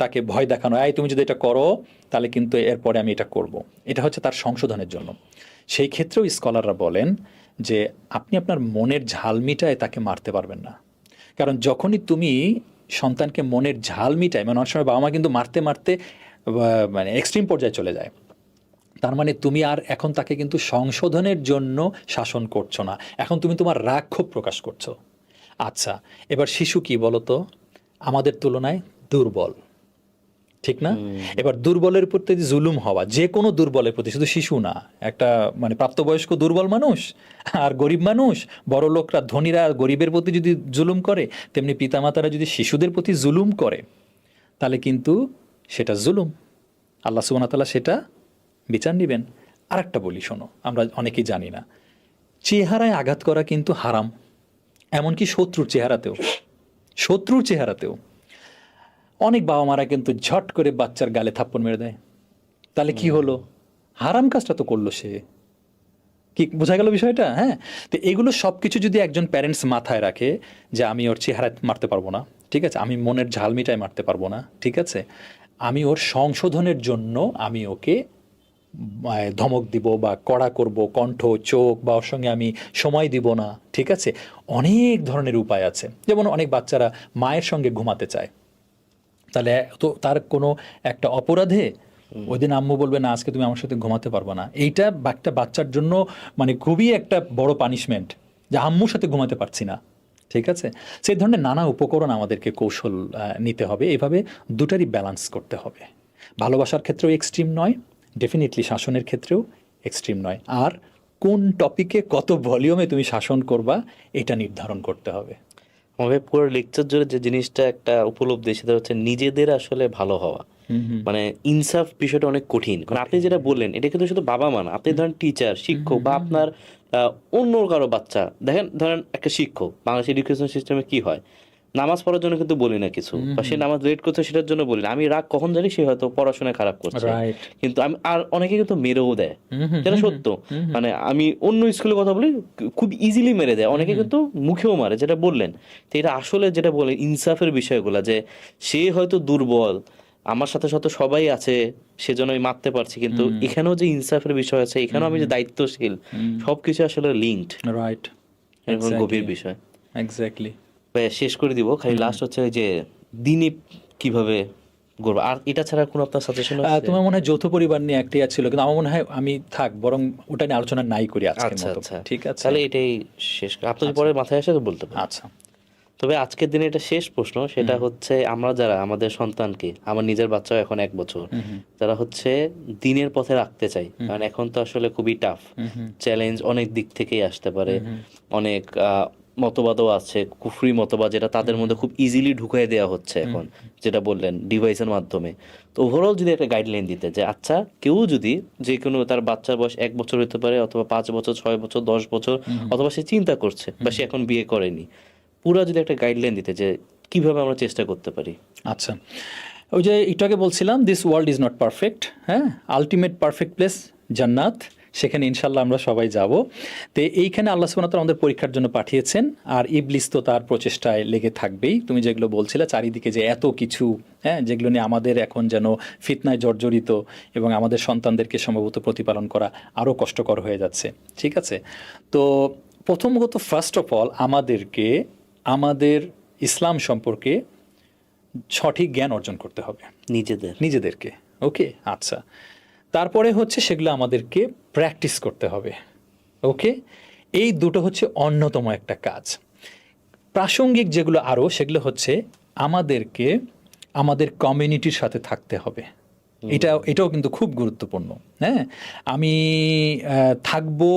তাকে ভয় দেখানো, এই তুমি যদি এটা করো তাহলে কিন্তু এরপরে আমি এটা করব, এটা হচ্ছে তার সংশোধনের জন্য। সেই ক্ষেত্রেও স্কলাররা বলেন যে আপনি আপনার মনের ঝাল মিটায় তাকে মারতে পারবেন না। কারণ যখনই তুমি সন্তানকে মনের ঝাল মিটায়, মানে অনেক সময় বাবা মা কিন্তু মারতে মারতে মানে এক্সট্রিম পর্যায়ে চলে যায়, তার মানে তুমি আর এখন তাকে কিন্তু সংশোধনের জন্য শাসন করছো না, এখন তুমি তোমার রাগ ক্ষোভ প্রকাশ করছো। আচ্ছা, এবার শিশু কি বলতো, আমাদের তুলনায় দুর্বল, ঠিক না? এবার দুর্বলের প্রতি জুলুম হওয়া, যে কোনো দুর্বলের প্রতি, শুধু শিশু না, একটা মানে প্রাপ্তবয়স্ক দুর্বল মানুষ আর গরিব মানুষ, বড় লোকরা ধনীরা গরিবের প্রতি যদি জুলুম করে, তেমনি পিতামাতারা যদি শিশুদের প্রতি জুলুম করে, তাহলে কিন্তু সেটা জুলুম, আল্লাহ সুবহানাহু ওয়া তাআলা সেটা বিচার নেবেন। আর একটা বলি, শোনো, আমরা অনেকেই জানি না, চেহারায় আঘাত করা কিন্তু হারাম, এমনকি শত্রুর চেহারাতেও। শত্রুর চেহারাতেও অনেক বাবা মারা কিন্তু ঝট করে বাচ্চার গালে থাপ্পড় মেরে দেয়। তাহলে কি হলো? হারাম কাজটা তো করলো সে। কি বোঝা গেল বিষয়টা? হ্যাঁ, তো এগুলো সব কিছু যদি একজন প্যারেন্টস মাথায় রাখে যে আমি ওর চেহারায় মারতে পারবো না, ঠিক আছে, আমি মনের ঝালমিটায় মারতে পারবো না, ঠিক আছে, আমি ওর সংশোধনের জন্য আমি ওকে ধমক দিব বা কড়া করব, কণ্ঠ, চোখ বা ওর সঙ্গে আমি সময় দিব না, ঠিক আছে? অনেক ধরনের উপায় আছে। যেমন অনেক বাচ্চারা মায়ের সঙ্গে ঘুমাতে চায়, তাহলে তো তার কোনো একটা অপরাধে ওই দিন আম্মু বলবে না আজকে তুমি আমার সাথে ঘুমাতে পারবে না, এইটা একটা বাচ্চার জন্য মানে খুবই একটা বড় পানিশমেন্ট যে আম্মুর সাথে ঘুমাতে পারছি না, ঠিক আছে? সেই ধরনের নানা উপকরণ আমাদেরকে কৌশল নিতে হবে, এভাবে দুটারই ব্যালেন্স করতে হবে। ভালোবাসার ক্ষেত্রেও এক্সট্রিম নয়, ডেফিনেটলি শাসনের ক্ষেত্রেও এক্সট্রিম নয়। আর কোন টপিকে কত ভলিউমে তুমি শাসন করবা এটা নির্ধারণ করতে হবে। আমাদের পুরো লেকচার জুড়ে যে জিনিসটা একটা উপলব্ধি, সেটা হচ্ছে নিজেদের আসলে ভালো হওয়া। মানে ইনসাফ বিষয়টা অনেক কঠিন, কারণ আপনি যেটা বললেন এটা কিন্তু শুধু বাবা মা না, আপনি ধরেন টিচার, শিক্ষক বা আপনার অন্য কারো বাচ্চা দেখেন, ধরেন একটা শিক্ষক, বাংলাদেশ এডুকেশন সিস্টেমে কি হয়, নামাজ পড়ার জন্য কিন্তু বলি না কিছু, বা সে নামাজ লেট করছে সেটার জন্য বলি না, আমি রাগ কখন জানি সে হয়তো পড়াশোনায় খারাপ করছে, রাইট। কিন্তু আমি আর অনেকে কিন্তু মেরেও দেয়, যেটা সত্য। মানে আমি অন্য স্কুলের কথা বলি, খুব ইজিলি মেরে দেয়, অনেকে কিন্তু মুখেও মারে, যেটা বললেন। তো এটা আসলে যেটা বলে ইনসাফের বিষয়গুলো, যে সে হয়তো দুর্বল, আমার সাথে সাথে সবাই আছে সেজন্য আমি মারতে পারছি, কিন্তু এখানেও যে ইনসাফের বিষয় আছে, এখানেও আমি যে দায়িত্বশীল, সবকিছু আসলে লিঙ্কড, রাইট, এরকম গভীর বিষয়। এক্স্যাক্টলি। শেষ করে দিব, খালি লাস্ট হচ্ছে ওই যে দিনে কিভাবে গড়বো, আর এটা ছাড়া কোনো আপনার সাজেশন আছে? তোমার মনে হয় যৌথ পরিবার নিয়ে একটা ছিল, কিন্তু আমার মনে হয় আমি থাক বরং ওটা নিয়ে আলোচনা নাই করি আজকের আচ্ছা মতো, আচ্ছা, ঠিক আছে? তাহলে এটাই শেষ, আপনার পরে মাথায় আসে তো বলতে পারেন। আচ্ছা। তবে আজকের দিনে এটা শেষ প্রশ্ন, সেটা হচ্ছে আমরা যারা আমাদের সন্তানকে, আমার নিজের বাচ্চাও এখন 1 বছর, যারা হচ্ছে দিনের পথে রাখতে চাই, কারণ এখন তো আসলে খুবই টাফ, চ্যালেঞ্জ অনেক দিক থেকেই আসতে পারে, অনেক মতবাদও আছে, কুফরি মতবাদ, যেটা তাদের মধ্যে খুব ইজিলি ঢুকিয়ে দেওয়া হচ্ছে এখন, যেটা বললেন ডিভাইসের মাধ্যমে। তো ওভারঅল যদি একটা গাইডলাইন দিতে, যে আচ্ছা কেউ যদি, যে কোনো তার বাচ্চার বয়স 1 বছর হতে পারে, অথবা 5 বছর, 6 বছর, 10 বছর, অথবা সে চিন্তা করছে বা সে এখন বিয়ে করেনি, পুরা যদি একটা গাইডলাইন দিতে যে কিভাবে আমরা চেষ্টা করতে পারি। আচ্ছা, ওই যে একটু আগে বলছিলাম this world is not perfect, হ্যাঁ, আলটিমেট পারফেক্ট প্লেস জান্নাত, সেখানে ইনশাল্লাহ আমরা সবাই যাব। তো এইখানে আল্লাহ সুবহানাহু ওয়া তাআলা আমাদের পরীক্ষার জন্য পাঠিয়েছেন, আর ইবলিস তো তার প্রচেষ্টায় লেগে থাকবেই। তুমি যেগুলো বলছিলে চারিদিকে যে এত কিছু, হ্যাঁ, যেগুলো নিয়ে আমাদের এখন যেন ফিতনায় জর্জরিত, এবং আমাদের সন্তানদেরকে সম্ভবত প্রতিপালন করা আরও কষ্টকর হয়ে যাচ্ছে, ঠিক আছে? তো প্রথমত ফার্স্ট অফ অল আমাদেরকে আমাদের ইসলাম সম্পর্কে সঠিক জ্ঞান অর্জন করতে হবে নিজেদেরকে, ওকে? আচ্ছা, তারপরে হচ্ছে সেগুলো আমাদেরকে প্র্যাকটিস করতে হবে, ওকে? এই দুটো হচ্ছে অন্যতম একটা কাজ। প্রাসঙ্গিক যেগুলো আরও, সেগুলো হচ্ছে আমাদেরকে আমাদের কমিউনিটির সাথে থাকতে হবে। এটাও কিন্তু খুব গুরুত্বপূর্ণ, হ্যাঁ। আমি থাকবো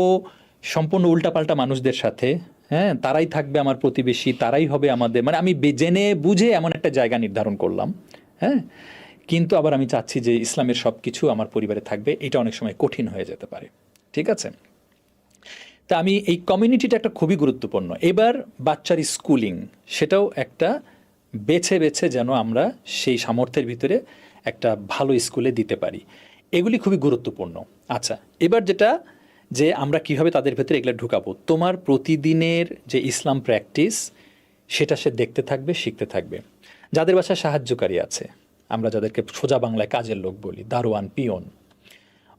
সম্পূর্ণ উল্টাপাল্টা মানুষদের সাথে, হ্যাঁ, তারাই থাকবে আমার প্রতিবেশী, তারাই হবে আমাদের, মানে আমি জেনে বুঝে এমন একটা জায়গা নির্ধারণ করলাম, হ্যাঁ, কিন্তু আবার আমি চাচ্ছি যে ইসলামের সব কিছু আমার পরিবারে থাকবে, এটা অনেক সময় কঠিন হয়ে যেতে পারে, ঠিক আছে? তা আমি এই কমিউনিটিটা একটা খুবই গুরুত্বপূর্ণ। এবার বাচ্চার স্কুলিং, সেটাও একটা বেছে বেছে যেন আমরা সেই সামর্থ্যের ভিতরে একটা ভালো স্কুলে দিতে পারি, এগুলি খুবই গুরুত্বপূর্ণ। আচ্ছা, এবার যেটা, যে আমরা কিভাবে তাদের ভেতরে এগুলো ঢুকাবো, তোমার প্রতিদিনের যে ইসলাম প্র্যাকটিস, সেটা সে দেখতে থাকবে, শিখতে থাকবে। যাদের বাসায় সাহায্যকারী আছে, আমরা যাদেরকে সোজা বাংলায় কাজের লোক বলি, দারোয়ান, পিয়ন,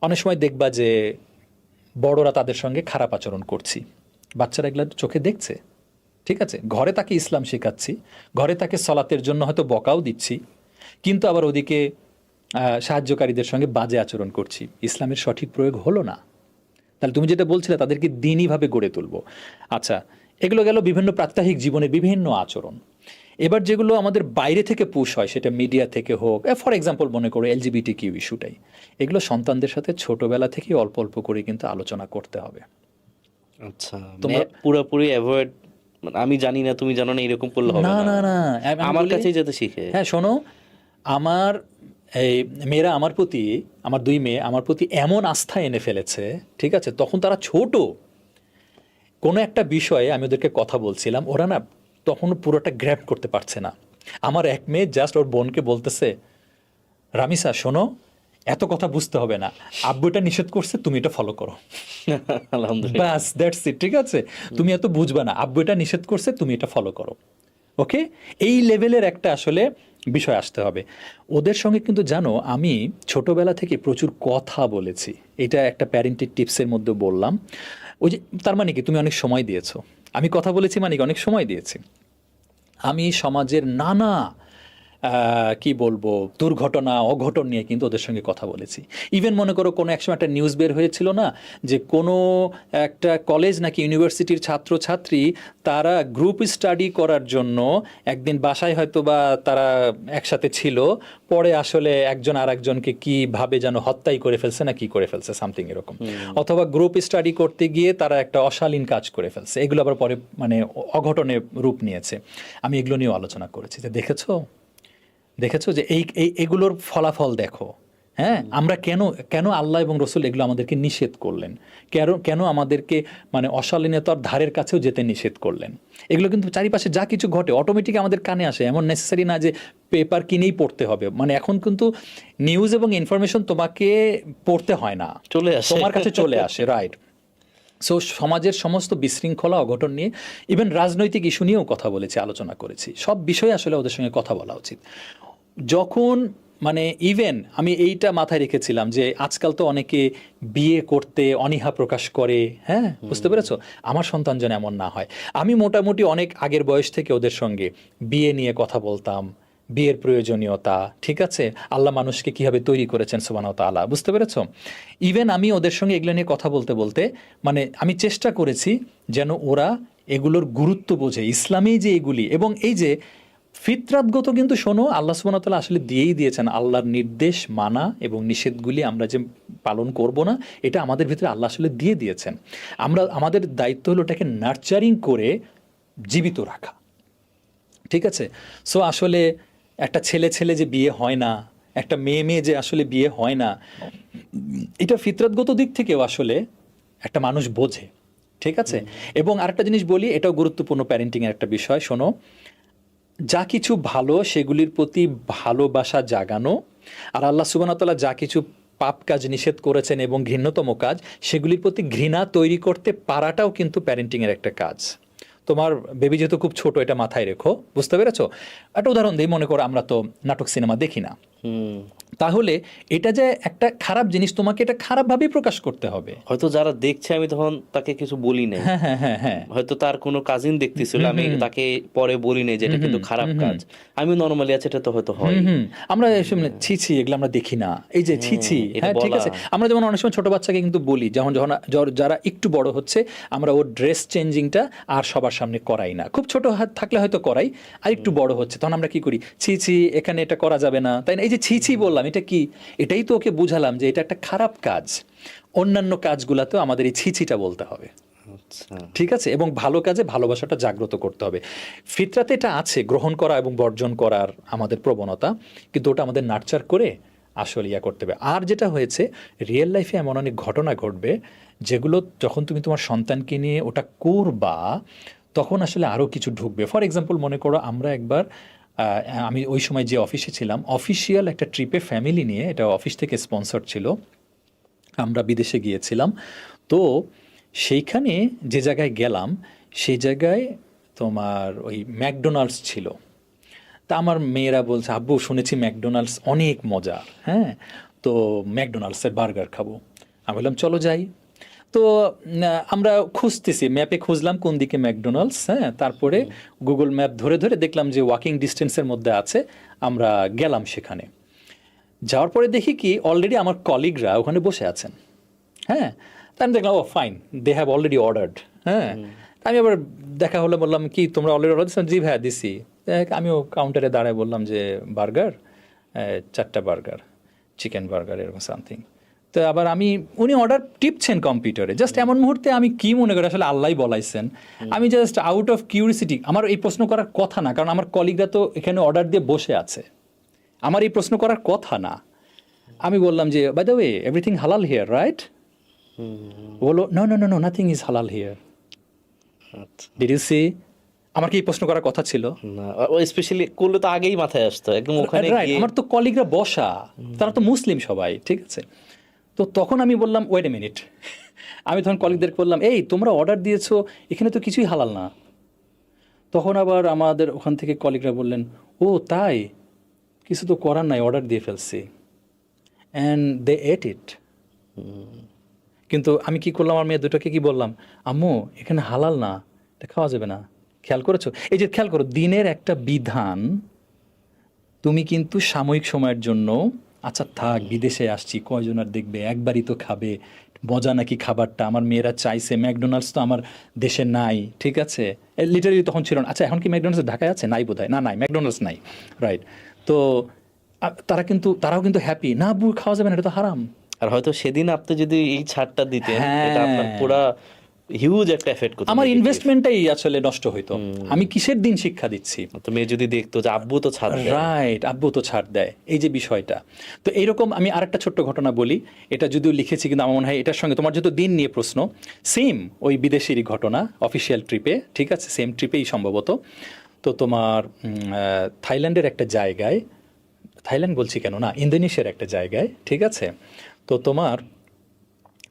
অনেক সময় দেখবা যে বড়রা তাদের সঙ্গে খারাপ আচরণ করছি, বাচ্চারা এগুলো চোখে দেখছে, ঠিক আছে? ঘরে তাকে ইসলাম শেখাচ্ছি, ঘরে তাকে সলাতের জন্য হয়তো বকাও দিচ্ছি, কিন্তু আবার ওদিকে সাহায্যকারীদের সঙ্গে বাজে আচরণ করছি, ইসলামের সঠিক প্রয়োগ হলো না। তাহলে তুমি যেটা বলছিলে তাদেরকে দিনইভাবে গড়ে তুলবো। আচ্ছা, এগুলো গেল বিভিন্ন প্রাত্যহিক জীবনের বিভিন্ন আচরণ। এবার যেগুলো আমাদের বাইরে থেকে পুশ হয়, সেটা মিডিয়া থেকে হোক, ফর এক্সাম্পল মনে করো LGBTQ ইস্যুটাই, এগুলো সন্তানদের সাথে ছোটবেলা থেকে অল্প অল্প করে কিন্তু আলোচনা করতে হবে। আচ্ছা, তোমরা পুরোপুরি অ্যাভয়েড, আমি জানি না তুমি জানো না, এরকম করলে হবে না, না, না, আমার কাছেই যাতে শিখে। হ্যাঁ, শোনো, আমার এই মেয়েরা আমার প্রতি, আমার 2 মেয়ে আমার প্রতি এমন আস্থা এনে ফেলেছে, ঠিক আছে? তখন তারা ছোট, কোনো একটা বিষয়ে আমি ওদেরকে কথা বলছিলাম, ওরা না তখন পুরোটা গ্র্যাব করতে পারছে না। আমার এক মেয়ে জাস্ট ওর বোনকে বলতেছে, রামিসা শোনো, এত কথা বুঝতে হবে না, আব্বু এটা নিষেধ করছে, তুমি এটা ফলো করো, আলহামদুলিল্লাহ, ব্যাস, দ্যাটস ইট, ঠিক আছে? তুমি এত বুঝবা না, আব্বু এটা নিষেধ করছে, তুমি এটা ফলো করো, ওকে? এই লেভেলের একটা আসলে বিষয় আসতে হবে। ওদের সঙ্গে কিন্তু জানো আমি ছোটবেলা থেকে প্রচুর কথা বলেছি, এটা একটা প্যারেন্টিং টিপসের মধ্যে বললাম। ওই যে তার মানে কি তুমি অনেক সময় দিয়েছো, আমি কথা বলেছি মানে কি অনেক সময় দিয়েছি। আমি সমাজের নানা কি বলবো দুর্ঘটনা অঘটন নিয়ে কিন্তু ওদের সঙ্গে কথা বলেছি। ইভেন মনে করো কোনো একসময় একটা নিউজ বের হয়েছিল না, যে কোনো একটা কলেজ নাকি ইউনিভার্সিটির ছাত্রছাত্রী তারা গ্রুপ স্টাডি করার জন্য একদিন বাসায় হয়তো বা তারা একসাথে ছিল, পরে আসলে একজন আর একজনকে কীভাবে যেন হত্যাই করে ফেলছে না কি করে ফেলছে সামথিং এরকম, অথবা গ্রুপ স্টাডি করতে গিয়ে তারা একটা অশালীন কাজ করে ফেলছে, এগুলো আবার পরে মানে অঘটনে রূপ নিয়েছে। আমি এগুলো নিয়েও আলোচনা করেছি যে দেখেছো যে এগুলোর ফলাফল দেখো। হ্যাঁ, আমরা কেন আল্লাহ এবং রসুল এগুলো আমাদেরকে নিষেধ করলেন, কেন আমাদেরকে মানে অশালীনতার ধারের কাছেও যেতে নিষেধ করলেন। এগুলো কিন্তু চারিপাশে যা কিছু ঘটে অটোমেটিক আমাদের কানে আসে, এমন নেসেসারি না যে পেপার কিনেই পড়তে হবে। মানে এখন কিন্তু নিউজ এবং ইনফরমেশন তোমাকে পড়তে হয় না, চলে আসে, তোমার কাছে চলে আসে, রাইট। সো সমাজের সমস্ত বিশৃঙ্খলা অঘটন নিয়ে, ইভেন রাজনৈতিক ইস্যু নিয়েও কথা বলেছি, আলোচনা করেছি, সব বিষয়ে আসলে ওদের সঙ্গে কথা বলা উচিত। যখন মানে ইভেন আমি এইটা মাথায় রেখেছিলাম যে আজকাল তো অনেকে বিয়ে করতে অনীহা প্রকাশ করে, হ্যাঁ বুঝতে পেরেছো, আমার সন্তান যেন এমন না হয়। আমি মোটামুটি অনেক আগের বয়স থেকে ওদের সঙ্গে বিয়ে নিয়ে কথা বলতাম, বিয়ের প্রয়োজনীয়তা, ঠিক আছে, আল্লাহ মানুষকে কীভাবে তৈরি করেছেন সুবহানাহু ওয়া তাআলা, বুঝতে পেরেছো। ইভেন আমি ওদের সঙ্গে এগুলো নিয়ে কথা বলতে বলতে মানে আমি চেষ্টা করেছি যেন ওরা এগুলোর গুরুত্ব বোঝে, ইসলামেই যে এগুলি, এবং এই যে ফিতরাতগত কিন্তু শোনো আল্লাহ সুবহানাহু ওয়া তাআলা আসলে দিয়েই দিয়েছেন, আল্লাহর নির্দেশ মানা এবং নিষেধগুলি আমরা যে পালন করব না, এটা আমাদের ভিতরে আল্লাহ আসলে দিয়ে দিয়েছেন। আমাদের দায়িত্ব হলো এটাকে নার্চারিং করে জীবিত রাখা, ঠিক আছে। সো আসলে একটা ছেলে যে বিয়ে হয় না, একটা মেয়ে যে আসলে বিয়ে হয় না, এটা ফিতরাতগত দিক থেকেও আসলে একটা মানুষ বোঝে, ঠিক আছে। এবং আরেকটা জিনিস বলি, এটাও গুরুত্বপূর্ণ প্যারেন্টিংয়ের একটা বিষয়, শোনো, যা কিছু ভালো সেগুলির প্রতি ভালোবাসা জাগানো, আর আল্লাহ সুবহানাহু ওয়া তাআলা যা কিছু পাপ কাজ নিষেধ করেছেন এবং ঘৃণ্যতম কাজ সেগুলির প্রতি ঘৃণা তৈরি করতে পারাটাও কিন্তু প্যারেন্টিংয়ের একটা কাজ। তোমার বেবি যেহেতু খুব ছোট, এটা মাথায় রেখো, বুঝতে পেরেছো। একটা উদাহরণ দিই, মনে করো আমরা তো নাটক সিনেমা দেখি না, তাহলে এটা যে একটা খারাপ জিনিস তোমাকে এটা খারাপভাবেই প্রকাশ করতে হবে। হয়তো যারা দেখছে আমি তখন তাকে কিছু বলি নাই, হ্যাঁ হ্যাঁ হ্যাঁ হ্যাঁ, হয়তো তার কোনো কাজিন দেখতেছিল, আমি তাকে পরে বলি নাই যে এটা কিন্তু খারাপ কাজ, আমি নর্মালি আছে এটা তো হয়তো হয়। আমরা ছি এগুলো আমরা দেখি না, এই যে ছি এটা হ্যাঁ ঠিক বলা। আছে। আমরা যেমন অনেক সময় ছোট বাচ্চাকে কিন্তু বলি, যখন যারা একটু বড় হচ্ছে, আমরা ওর ড্রেস চেঞ্জিংটা আর সবার সামনে করাই না, খুব ছোট থাকলে হয়তো করাই, আর একটু বড় হচ্ছে তখন আমরা কি করি, ছি এখানে এটা করা যাবে না, তাই না। এই যে ছি বললাম, এটা কি, এটাই তো ওকে বুঝালাম যে এটা একটা খারাপ কাজ। অন্যান্য কাজগুলাতেও আমাদের এই ছিটা বলতে হবে, আচ্ছা, ঠিক আছে। এবং ভালো কাজে ভালোবাসাটা জাগ্রত করতে হবে। ফিতরাতে এটা আছে, গ্রহণ করা এবং বর্জন করার আমাদের প্রবণতা, কিন্তু ওটা আমাদের নার্চার করে আসলে করতে হবে। আর যেটা হয়েছে, রিয়েল লাইফে এমন অনেক ঘটনা ঘটবে যেগুলো যখন তুমি তোমার সন্তানকে নিয়ে ওটা করবা, তখন আসলে আরও কিছু ঢুকবে। ফর এক্সাম্পল মনে করো আমরা একবার আমি ওই সময় যে অফিসে ছিলাম, অফিসিয়াল একটা ট্রিপে ফ্যামিলি নিয়ে, এটা অফিস থেকে স্পন্সর ছিল, আমরা বিদেশে গিয়েছিলাম। তো সেইখানে যে জায়গায় গেলাম, সেই জায়গায় তোমার ওই ম্যাকডোনাল্ডস ছিল। তা আমার মেয়েরা বলছে, আব্বু শুনেছি ম্যাকডোনাল্ডস অনেক মজা, হ্যাঁ তো ম্যাকডোনাল্ডসের বার্গার খাবো। আমি বললাম চলো যাই। তো আমরা খুঁজতেছি, ম্যাপে খুঁজলাম কোন দিকে ম্যাকডোনাল্ডস, হ্যাঁ তারপরে গুগল ম্যাপ ধরে দেখলাম যে ওয়াকিং ডিস্টেন্সের মধ্যে আছে, আমরা গেলাম সেখানে। যাওয়ার পরে দেখি কি অলরেডি আমার কলিগরা ওখানে বসে আছেন, হ্যাঁ। তা আমি দেখলাম ও fine, they have already ordered, হ্যাঁ। আমি আবার দেখা হলে বললাম কি তোমরা অলরেডি অর্ডার দিচ্ছ? জি ভাইয়া দিছি। আমিও কাউন্টারে দাঁড়ায় বললাম যে বার্গার, 4টা বার্গার, চিকেন বার্গার এরকম সামথিং। তো আবার উনি অর্ডার টিপছেন কম্পিউটারে, জাস্ট এমন মুহূর্তে আমি কি মনে করি আসলে আল্লাহই বলাইছেন, আমি জাস্ট আউট অফ কিউরিসিটি, আমার এই প্রশ্ন করার কথা না, কারণ আমার কলিগরা তো এখানে অর্ডার দিয়ে বসে আছে, আমার এই প্রশ্ন করার কথা না। আমি বললাম যে বাই দ্য ওয়ে এভরিথিং হালাল হিয়ার রাইট? বলো no no no no nothing is হালাল হিয়ার। Did you see? আমার কি এই প্রশ্ন করার কথা ছিল না, ও স্পেশালি করলে তো আগেই মাথায় আসতো একদম ওখানে গিয়ে। আমার তো কলিগরা বসা, তারা তো মুসলিম সবাই, ঠিক আছে। তো তখন আমি বললাম ওয়েট এ মিনিট, আমি তখন কলিগদেরকে বললাম এই তোমরা অর্ডার দিয়েছো, এখানে তো কিছুই হালাল না। তখন আবার আমাদের ওখান থেকে কলিগরা বললেন ও তাই, কিছু তো করার নাই, অর্ডার দিয়ে ফেলছি, অ্যান্ড দে এট ইট। কিন্তু আমি কি করলাম, আমার মেয়ে দুটোকে কি বললাম, আম্মু এখানে হালাল না, এটা খাওয়া যাবে না। খেয়াল করেছো? এই যে খেয়াল করো, দিনের একটা বিধান তুমি কিন্তু সাময়িক সময়ের জন্য, আচ্ছা থাক বিদেশে আসছি কয়জন আর দেখবে, একবারই তো খাবে, মজা নাকি খাবারটা, আমার মেয়েরা চাইছে, ম্যাকডোনাল্ডস তো আমার দেশে নাই, ঠিক আছে, লিটারালি তখন ছিল না। আচ্ছা এখন কি ম্যাকডোনাল্ডস ঢাকায় আছে? নাই বোধহয়, না নাই, ম্যাকডোনাল্ডস নাই, রাইট। তো তারাও কিন্তু হ্যাপি, না আব্বু খাওয়া যাবে না, এটা তো হারাম। আর হয়তো সেদিন আপনি যদি এই ছাড়টা দিতেন, এটা আপনার হ্যাঁ, পুরা হিউজ একটা এফেক্ট করতো। আমার negative। ইনভেস্টমেন্টটাই আসলে নষ্ট হইতো। আমি কিসের দিন শিক্ষা দিচ্ছি? তো মেয়ে যদি দেখতো যে আব্বু তো ছাড় দেয়। রাইট, আব্বু তো ছাড় দেয়, এই যে বিষয়টা। তো এইরকম আমি আরেকটা ছোট্ট ঘটনা বলি, এটা যদিও লিখেছি কিন্তু আমার মনে হয় এটার সঙ্গে, তোমার যেহেতু দিন নিয়ে প্রশ্ন, সেম ওই বিদেশেরই ঘটনা, অফিসিয়াল ট্রিপে, ঠিক আছে, সেম ট্রিপেই সম্ভবত। তো তোমার থাইল্যান্ডের একটা জায়গায়, থাইল্যান্ড বলছি কেন, না ইন্দোনেশিয়ার একটা জায়গায়, ঠিক আছে। তো তোমার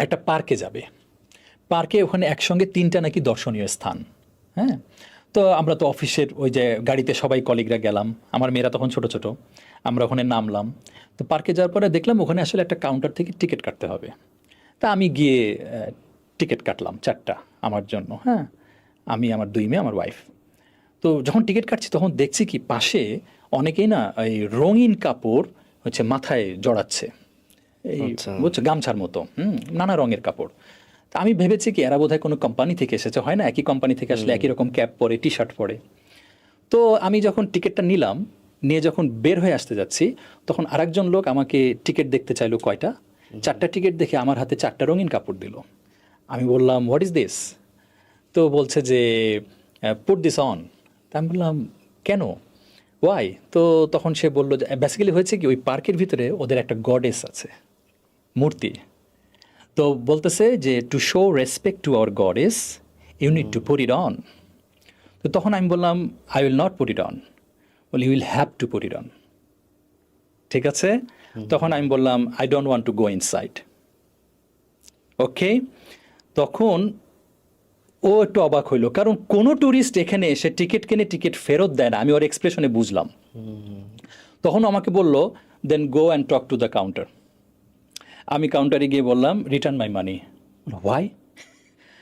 একটা পার্কে যাবে, পার্কে ওখানে একসঙ্গে 3টা নাকি দর্শনীয় স্থান। হ্যাঁ, তো আমরা তো অফিসের ওই যে গাড়িতে সবাই কলিগরা গেলাম, আমার মেয়েরা তখন ছোট ছোট, আমরা ওখানে নামলাম। তো পার্কে যাওয়ার পরে দেখলাম ওখানে আসলে একটা কাউন্টার থেকে টিকিট কাটতে হবে। তা আমি গিয়ে টিকিট কাটলাম 4টা আমার জন্য। হ্যাঁ, আমি, আমার 2 মেয়ে, আমার ওয়াইফ। তো যখন টিকিট কাটছি তখন দেখছি কি পাশে অনেকেই না এই রঙিন কাপড় হচ্ছে মাথায় জড়াচ্ছে, এই আচ্ছা। বুঝছো, গামছার মতো, নানা রঙের কাপড়। তা আমি ভেবেছি কি এরা বোধহয় কোনো কোম্পানি থেকে এসেছে, হয় না একই কোম্পানি থেকে আসলে একই রকম ক্যাপ পরে, টি শার্ট পরে। তো আমি যখন টিকিটটা নিলাম, নিয়ে যখন বের হয়ে আসতে যাচ্ছি, তখন আরেকজন লোক আমাকে টিকিট দেখতে চাইলো, কয়টা, 4টা টিকিট দেখে আমার হাতে 4টা রঙিন কাপড় দিল। আমি বললাম হোয়াট ইজ দিস? তো বলছে যে পুট দিস অন। তা আমি বললাম কেন, ওয়াই? তো তখন সে বললো যে বেসিক্যালি হয়েছে কি, ওই পার্কের ভিতরে ওদের একটা গডেস আছে, মূর্তি। তো বলতেছে যে to show respect to our goddess you need to put it on. তো তখন আমি বললাম I will not put it on. বলে you will have to put it on. ঠিক আছে, তখন আমি বললাম I don't want to go inside. Okay, তখন ও একটু অবাক হইলো, কারণ কোনো ট্যুরিস্ট এখানে এসে টিকিট কিনে টিকিট ফেরত দেয় না, আমি ওর এক্সপ্রেশনে বুঝলাম। তখন আমাকে বলল then go and talk to the counter. আমি কাউন্টারে গিয়ে বললাম রিটার্ন মাই মানি। হোয়াই?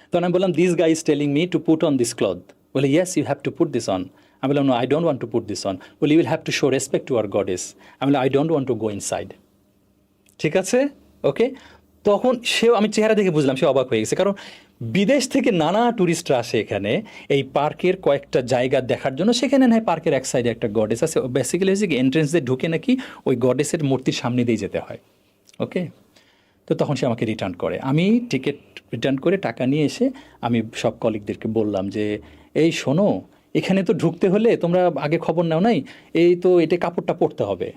তখন আমি বললাম this guy is telling me to put on this cloth. বলে yes you have to put this on. আমি বললাম no I don't want to put this on. বলে you will have to show respect to our goddess. আমি বললাম I don't want to go inside. ঠিক আছে, ওকে। তখন সেও, আমি চেহারা দেখে বুঝলাম সে অবাক হয়ে গেছে, কারণ বিদেশ থেকে নানা ট্যুরিস্টরা আসে এখানে এই পার্কের কয়েকটা জায়গা দেখার জন্য। সেখানে না হয় পার্কের এক সাইডে একটা গডেস আছে, বেসিক্যালি হচ্ছে কি এন্ট্রেন্স দিয়ে ঢুকে নাকি ওই গডেসের মূর্তির সামনে দিয়ে যেতে হয়। ওকে, তো তখন সে আমাকে রিটার্ন করে। আমি টিকিট রিটার্ন করে টাকা নিয়ে এসে আমি সব কলিগদেরকে বললাম যে এই শোনো, এখানে তো ঢুকতে হলে তোমরা আগে খবর নাও নাই, এই তো এটা কাপড়টা পরতে হবে।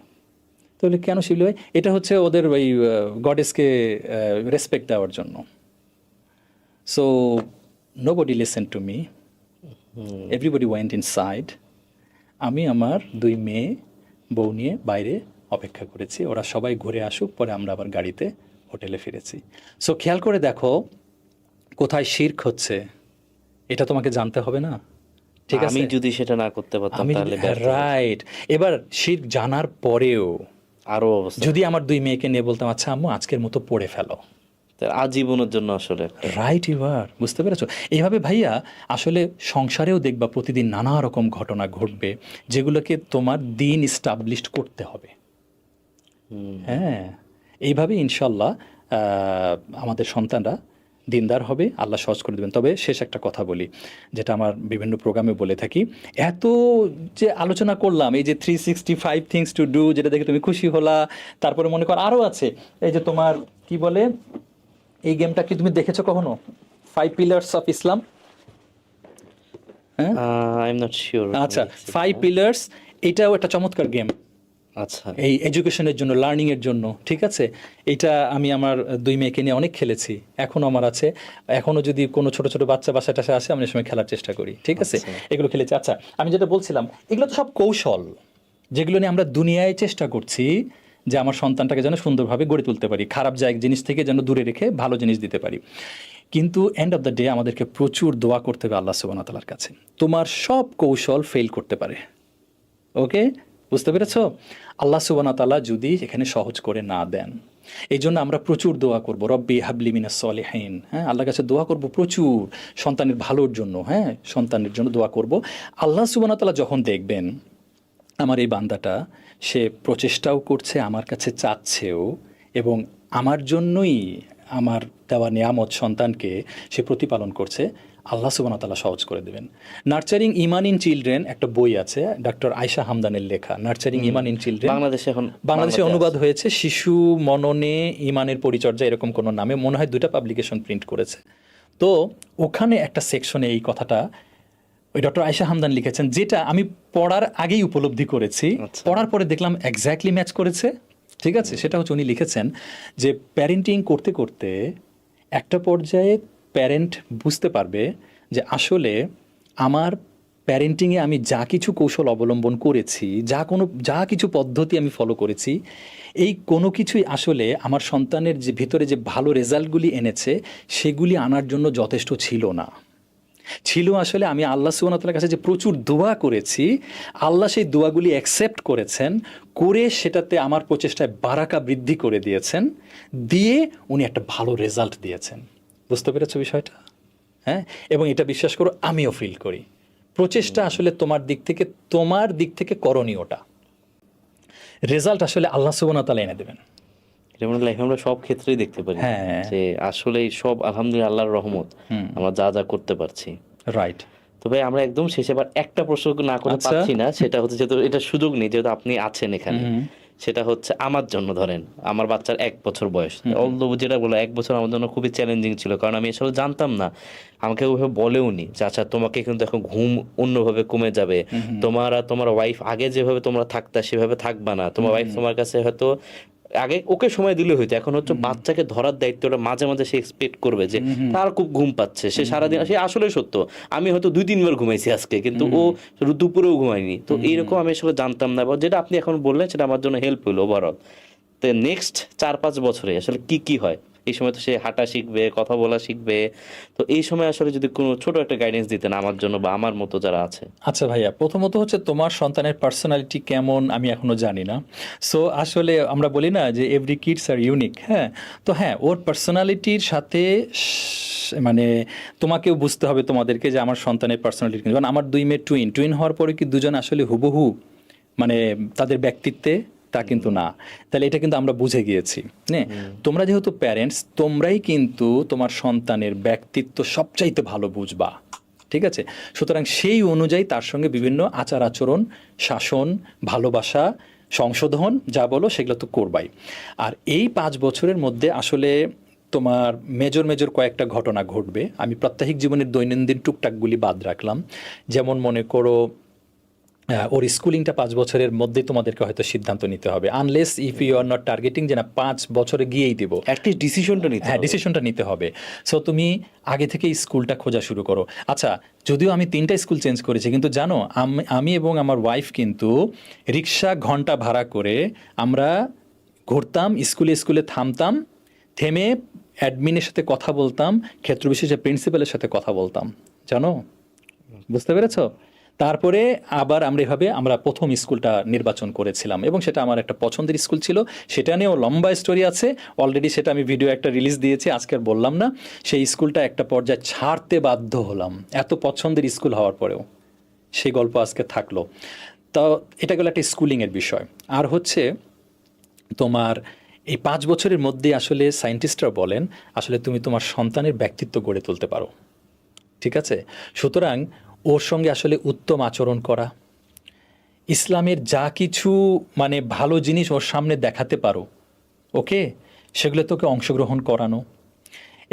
তাহলে কেন শিবলি ভাই? এটা হচ্ছে ওদের ওই গডেসকে রেসপেক্ট দেওয়ার জন্য। So nobody listen to me, everybody went inside. আমি আমার 2 মেয়ে বউ নিয়ে বাইরে অপেক্ষা করেছি, ওরা সবাই ঘুরে আসুক, পরে আমরা আবার গাড়িতে হোটেলে ফিরেছি। সো খেয়াল করে দেখো কোথায় শিরক হচ্ছে, এটা তোমাকে জানতে হবে না? ঠিক আছে, আমি যদি সেটা না করতে পারতাম আমি তাহলে ব্যর্থ হতাম। রাইট। এবার শিরক জানার পরেও আরো অবস্থা। যদি আমার 2 মেয়েকে নিয়ে বলতাম আচ্ছা আম্মু আজকের মতো পড়ে ফেলো, আজীবনের জন্য আসলে একটা। রাইট, ইউর বুঝতে পেরেছো? এইভাবে ভাইয়া আসলে সংসারেও দেখবা প্রতিদিন নানা রকম ঘটনা ঘটবে, যেগুলোকে তোমার দিন ইস্টাবলিশড করতে হবে। হ্যাঁ, এইভাবে ইনশাল্লাহ আমাদের সন্তানরা দিনদার হবে, আল্লাহ সহজ করে দেবেন। তবে শেষ একটা কথা বলি, যেটা আমার বিভিন্ন প্রোগ্রামে বলে থাকি, এত যে আলোচনা করলাম এই যে 365 থিংস টু ডু, যেটা দেখে তুমি খুশি হলা, তারপরে মনে কর আরও আছে, এই যে তোমার কি বলে, এই গেমটা কি তুমি দেখেছো কখনো, 5 পিলার্স অফ ইসলাম? হ্যাঁ, আই এম নট শিওর। আচ্ছা 5 পিলার্স, এটাও একটা চমৎকার গেম আচ্ছা। এই এডুকেশনের জন্য, লার্নিংয়ের জন্য। ঠিক আছে, এইটা আমি আমার 2 মেয়েকে নিয়ে অনেক খেলেছি, এখনও আমার আছে। এখনও যদি কোনো ছোট ছোট বাচ্চা বাসায় টাসা আসে, আমি সময় খেলার চেষ্টা করি। ঠিক আছে, এগুলো খেলেছি। আচ্ছা, আমি যেটা বলছিলাম, এগুলো তো সব কৌশল, যেগুলো নিয়ে আমরা দুনিয়ায় চেষ্টা করছি যে আমার সন্তানটাকে যেন সুন্দরভাবে গড়ে তুলতে পারি, খারাপ জিনিস থেকে যেন দূরে রেখে ভালো জিনিস দিতে পারি। কিন্তু এন্ড অফ দ্য ডে আমাদেরকে প্রচুর দোয়া করতে হবে আল্লাহ সুবহানাহু ওয়া তাআলার কাছে। তোমার সব কৌশল ফেল করতে পারে। ওকে, বুঝতে পেরেছো? আল্লাহ সুবহানাহু ওয়া তাআলা যদি এখানে সহজ করে না দেন, এই জন্য আমরা প্রচুর দোয়া করব, রব্বি হাবলি মিনাস সলিহিন, হ্যাঁ, আল্লাহর কাছে দোয়া করব প্রচুর সন্তানের ভালোর জন্য, হ্যাঁ, সন্তানের জন্য দোয়া করব। আল্লাহ সুবহানাহু ওয়া তাআলা যখন দেখবেন আমার এই বান্দাটা সে প্রচেষ্টাও করছে, আমার কাছে চাচ্ছেও, এবং আমার জন্যই আমার দেওয়া নিয়ামত সন্তানকে সে প্রতিপালন করছে, আল্লাহ সুবহানাহু ওয়া তাআলা সহজ করে দেবেন। নার্চারিং ইমান ইন চিলড্রেন একটা বই আছে, ডক্টর আয়শা হামদানের লেখা, নার্চারিং ইমান ইন চিলড্রেন। বাংলাদেশে অনুবাদ হয়েছে শিশু মননে ইমানের পরিচর্যা, এরকম কোনো নামে, মনে হয় 2টা পাবলিকেশন প্রিন্ট করেছে। তো ওখানে একটা সেকশনে এই কথাটা ওই ডক্টর আয়শা হামদান লিখেছেন, যেটা আমি পড়ার আগেই উপলব্ধি করেছি, পড়ার পরে দেখলাম এক্স্যাক্টলি ম্যাচ করেছে। ঠিক আছে, সেটা হচ্ছে উনি লিখেছেন যে প্যারেন্টিং করতে করতে একটা পর্যায়ে প্যারেন্ট বুঝতে পারবে যে আসলে আমার প্যারেন্টিংয়ে আমি যা কিছু কৌশল অবলম্বন করেছি, যা কিছু পদ্ধতি আমি ফলো করেছি, এই কোনো কিছুই আসলে আমার সন্তানের যে ভিতরে যে ভালো রেজাল্টগুলি এনেছে সেগুলি আনার জন্য যথেষ্ট ছিল না। ছিল আসলে আমি আল্লাহ সুবহানাহু ওয়া তাআলার কাছে যে প্রচুর দোয়া করেছি, আল্লাহ সেই দোয়াগুলি অ্যাকসেপ্ট করেছেন, করে সেটাতে আমার প্রচেষ্টায় বারাকা বৃদ্ধি করে দিয়েছেন, দিয়ে উনি একটা ভালো রেজাল্ট দিয়েছেন। বুঝতে পেরেছো বিষয়টা? হ্যাঁ, এবং এটা বিশ্বাস করো আমিও ফিল করি। প্রচেষ্টা আসলে তোমার দিক থেকে করণীয়টা, রেজাল্ট আসলে আল্লাহ সুবহানাহু ওয়া তাআলা এনে দেবেন। যেমন লাইফে আমরা সব ক্ষেত্রেই দেখতে পারি যে আসলেই সব আলহামদুলিল্লাহ আল্লাহর রহমত, আমরা যা যা করতে পারছি। রাইট। তবে আমরা একদম শেষে আবার একটা প্রশ্ন না করে পাচ্ছি না, সেটা হচ্ছে যেহেতু এটা সুযোগ নেই, যেহেতু আপনি আছেন এখানে, সেটা হচ্ছে আমার জন্য ধরেন আমার বাচ্চার 1 বছর বয়স, যেটা বলো 1 বছর আমার জন্য খুবই চ্যালেঞ্জিং ছিল, কারণ আমি আসলে জানতাম না, আমাকে ওইভাবে বলেও নি যে আচ্ছা তোমাকে কিন্তু এখন ঘুম অন্যভাবে কমে যাবে, তোমার ওয়াইফ আগে যেভাবে তোমরা থাকতা সেভাবে থাকবা না, তোমার ওয়াইফ তোমার কাছে হয়তো আগে ওকে সময় দিলে হইতো, এখন হচ্ছে বাচ্চাকে ধরার দায়িত্বটা মাঝে মাঝে সে এক্সপেক্ট করবে যে তার খুব ঘুম পাচ্ছে, সে সারাদিন, সে আসলে সত্য আমি হয়তো 2-3 বার ঘুমাইছি আজকে, কিন্তু ও দুপুরেও ঘুমায়নি। তো এইরকম আমি আসলে জানতাম না, যেটা আপনি এখন বললেন সেটা আমার জন্য হেল্প হইলো ওভারঅল। তো নেক্সট 4-5 বছরে আসলে কি হয়, এই সময় তো সে হাঁটা শিখবে, কথা বলা শিখবে, তো এই সময় আসলে যদি কোনো ছোট একটা গাইডেন্স দিতেন আমার জন্য বা আমার মতো যারা আছে। আচ্ছা ভাইয়া, প্রথমত হচ্ছে তোমার সন্তানের পার্সোনালিটি কেমন আমি এখনো জানি না। সো আসলে আমরা বলি না যে এভরি কিডস আর ইউনিক, হ্যাঁ, তো হ্যাঁ ওর পার্সোনালিটির সাথে মানে তোমাকেও বুঝতে হবে তোমাদেরকে যে আমার সন্তানের পার্সোনালিটি, যেমন আমার 2 মেয়ে টুইন হওয়ার পরে কি দুজন আসলে হুবহু মানে তাদের ব্যক্তিত্বে তা কিন্তু না, তাহলে এটা কিন্তু আমরা বুঝে গিয়েছি। হ্যাঁ, তোমরা যেহেতু প্যারেন্টস, তোমরাই কিন্তু তোমার সন্তানের ব্যক্তিত্ব সবচাইতে ভালো বুঝবা। ঠিক আছে, সুতরাং সেই অনুযায়ী তার সঙ্গে বিভিন্ন আচার আচরণ, শাসন, ভালোবাসা, সংশোধন যা বলো সেগুলো তো করবাই। আর এই 5 বছরের মধ্যে আসলে তোমার মেজর কয়েকটা ঘটনা ঘটবে। আমি প্রাত্যহিক জীবনের দৈনন্দিন টুকটাকগুলি বাদ রাখলাম। যেমন মনে করো ওর স্কুলিংটা 5 বছরের মধ্যেই তোমাদেরকে হয়তো সিদ্ধান্ত নিতে হবে, unless if you are not targeting যে না 5 বছরে গিয়েই দিব, অ্যাটলিস্ট ডিসিশনটা নিতে হবে। সো তুমি আগে থেকে স্কুলটা খোঁজা শুরু করো। আচ্ছা, যদিও আমি 3টা স্কুল চেঞ্জ করেছি, কিন্তু জানো আমি এবং আমার ওয়াইফ কিন্তু রিক্সা ঘন্টা ভাড়া করে আমরা ঘুরতাম, স্কুলে থামতাম, থেমে অ্যাডমিনের সাথে কথা বলতাম, ক্ষেত্র বিশেষে প্রিন্সিপালের সাথে কথা বলতাম, জানো, বুঝতে পেরেছো? তারপরে আবার আমরা প্রথম স্কুলটা নির্বাচন করেছিলাম, এবং সেটা আমার একটা পছন্দের স্কুল ছিল। সেটা নিয়েও লম্বা স্টোরি আছে, অলরেডি সেটা আমি ভিডিও একটা রিলিজ দিয়েছি, আজকে আর বললাম না। সেই স্কুলটা একটা পর্যায়ে ছাড়তে বাধ্য হলাম, এত পছন্দের স্কুল হওয়ার পরেও। সেই গল্প আজকে থাকলো। তো এটা গেল একটা স্কুলিংয়ের বিষয়। আর হচ্ছে তোমার এই 5 বছরের মধ্যে আসলে সায়েন্টিস্টরা বলেন আসলে তুমি তোমার সন্তানের ব্যক্তিত্ব গড়ে তুলতে পারো। ঠিক আছে, সুতরাং ওর সঙ্গে আসলে উত্তম আচরণ করা, ইসলামের যা কিছু মানে ভালো জিনিস ওর সামনে দেখাতে পারো, ওকে, সেগুলো তোকে অংশগ্রহণ করানো।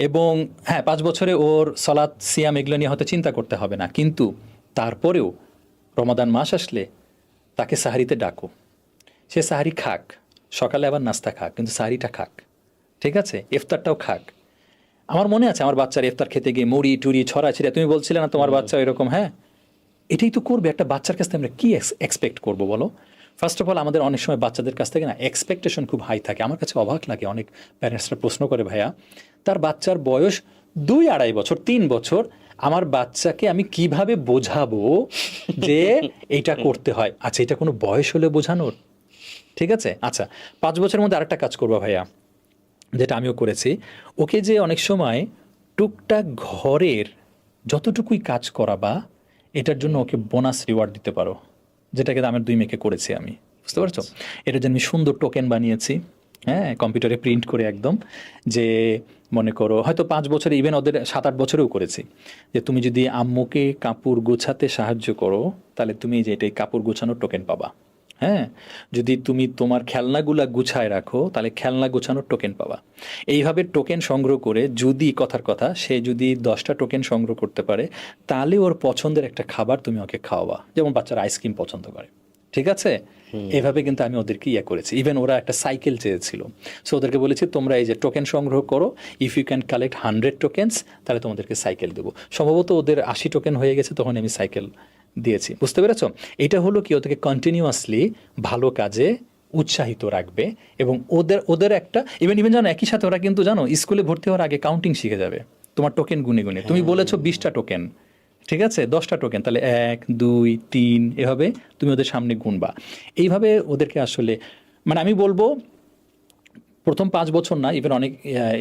এবং হ্যাঁ, 5 বছরে ওর সালাত সিয়াম এগুলো নিয়ে হয়তো চিন্তা করতে হবে না, কিন্তু তারপরেও রমাদান মাস আসলে তাকে সাহারিতে ডাকো, সে সাহারি খাক, সকালে আবার নাস্তা খাক, কিন্তু সাহারিটা খাক। ঠিক আছে, ইফতারটাও খাক। আমার মনে আছে আমার বাচ্চার ইফতার খেতে গিয়ে মুড়ি টুড়ি ছড়াছিড়ে, তুমি বলছিলে না তোমার বাচ্চা এরকম, হ্যাঁ, এটাই তো করবে। একটা বাচ্চার কাছ থেকে আমরা কি এক্সপেক্ট করবো বলো? ফার্স্ট অফ অল আমাদের অনেক সময় বাচ্চাদের কাছ থেকে না এক্সপেকটেশন খুব হাই থাকে। আমার কাছে অবাক লাগে, অনেক প্যারেন্টসরা প্রশ্ন করে, ভাইয়া তার বাচ্চার বয়স 2-2.5 বছর 3 বছর, আমার বাচ্চাকে আমি কিভাবে বোঝাবো যে এইটা করতে হয়? আচ্ছা, এটা কোনো বয়স হলে বোঝানোর? ঠিক আছে? আচ্ছা, 5 বছরের মধ্যে আরেকটা কাজ করবা ভাইয়া, যেটা আমিও করেছি। ওকে যে অনেক সময় টুকটাক ঘরের যতটুকুই কাজ করাবা, এটার জন্য ওকে বোনাস রিওয়ার্ড দিতে পারো, যেটাকে আমার 2 মেয়েকে করেছি আমি। বুঝতে পারছো? এটার জন্য আমি সুন্দর টোকেন বানিয়েছি, হ্যাঁ, কম্পিউটারে প্রিন্ট করে একদম, যে মনে করো হয়তো 5 বছরে, ইভেন ওদের 7-8 বছরেও করেছি, যে তুমি যদি আম্মুকে কাপড় গোছাতে সাহায্য করো, তাহলে তুমি যে এটাই কাপড় গোছানোর টোকেন পাবা। হ্যাঁ, যদি তুমি তোমার খেলনাগুলা গুছায় রাখো, তাহলে খেলনা গোছানোর টোকেন পাবা। এইভাবে টোকেন সংগ্রহ করে, যদি কথার কথা সে যদি 10টা টোকেন সংগ্রহ করতে পারে, তাহলে ওর পছন্দের একটা খাবার তুমি ওকে খাওয়াবা, যেমন বাচ্চারা আইসক্রিম পছন্দ করে। ঠিক আছে? এভাবে কিন্তু আমি ওদেরকে ইয়ে করেছি। ইভেন ওরা একটা সাইকেল চেয়েছিল, সো ওদেরকে বলেছি তোমরা এই যে টোকেন সংগ্রহ করো, if you can collect 100 tokens, তাহলে তোমাদেরকে সাইকেল দেবো। সম্ভবত ওদের 80 টোকেন হয়ে গেছে, তখন আমি সাইকেল দিয়েছি। বুঝতে পেরেছ? এটা হলো কি, ওদেরকে কন্টিনিউয়াসলি ভালো কাজে উৎসাহিত রাখবে, এবং ওদের একটা ইভেন জানো, একই সাথে ওরা কিন্তু জানো স্কুলে ভর্তি হওয়ার আগে কাউন্টিং শিখে যাবে তোমার টোকেন গুনে গুনে। তুমি বলেছো 20টা টোকেন, ঠিক আছে, 10টা টোকেন, তাহলে 1 2 3 এভাবে তুমি ওদের সামনে গুনবা। এইভাবে ওদেরকে আসলে, মানে আমি বলবো প্রথম 5 বছর না, ইভেন অনেক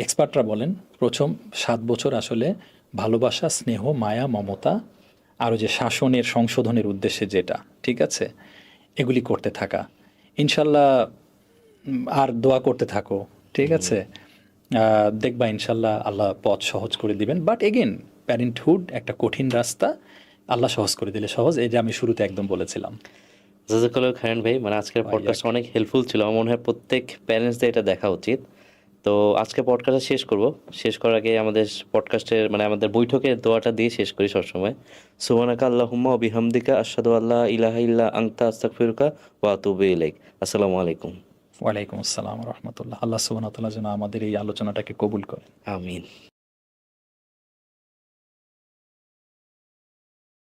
এক্সপার্টরা বলেন প্রথম 7 বছর আসলে ভালোবাসা, স্নেহ, মায়া, মমতা, আরও যে শাসনের সংশোধনের উদ্দেশ্যে যেটা, ঠিক আছে, এগুলি করতে থাকা। ইনশাল্লাহ আর দোয়া করতে থাকো, ঠিক আছে? দেখবা ইনশাল্লাহ আল্লাহ পথ সহজ করে দিবেন। বাট এগেন, প্যারেন্টহুড একটা কঠিন রাস্তা, আল্লাহ সহজ করে দিলে সহজ, এই যে আমি শুরুতে একদম বলেছিলাম। জাজাকাল্লাহ খায়রান ভাই, মানে আজকের পডকাস্ট অনেক হেল্পফুল ছিল। আমার মনে হয় প্রত্যেক প্যারেন্টসদের এটা দেখা উচিত। তো আজকে পডকাস্টটা শেষ করব। শেষ করার আগে আমাদের পডকাস্টের মানে আমাদের বৈঠকের দোয়াটা দিয়ে শেষ করি সবসময়। সুবহানাকা আল্লাহুম্মা ওয়া বিহামদিকা আশহাদু আল্লা ইলাহা ইল্লা আনতা আস্তাগফিরুকা ওয়া আতুবু ইলাইক। আসসালামু আলাইকুম। ওয়ালাইকুম আসসালাম রহমতুল্লাহ। আল্লাহ সুবহানাহু ওয়া তাআলা যেন আমাদের এই আলোচনাটাকে কবুল করেন। আমিন।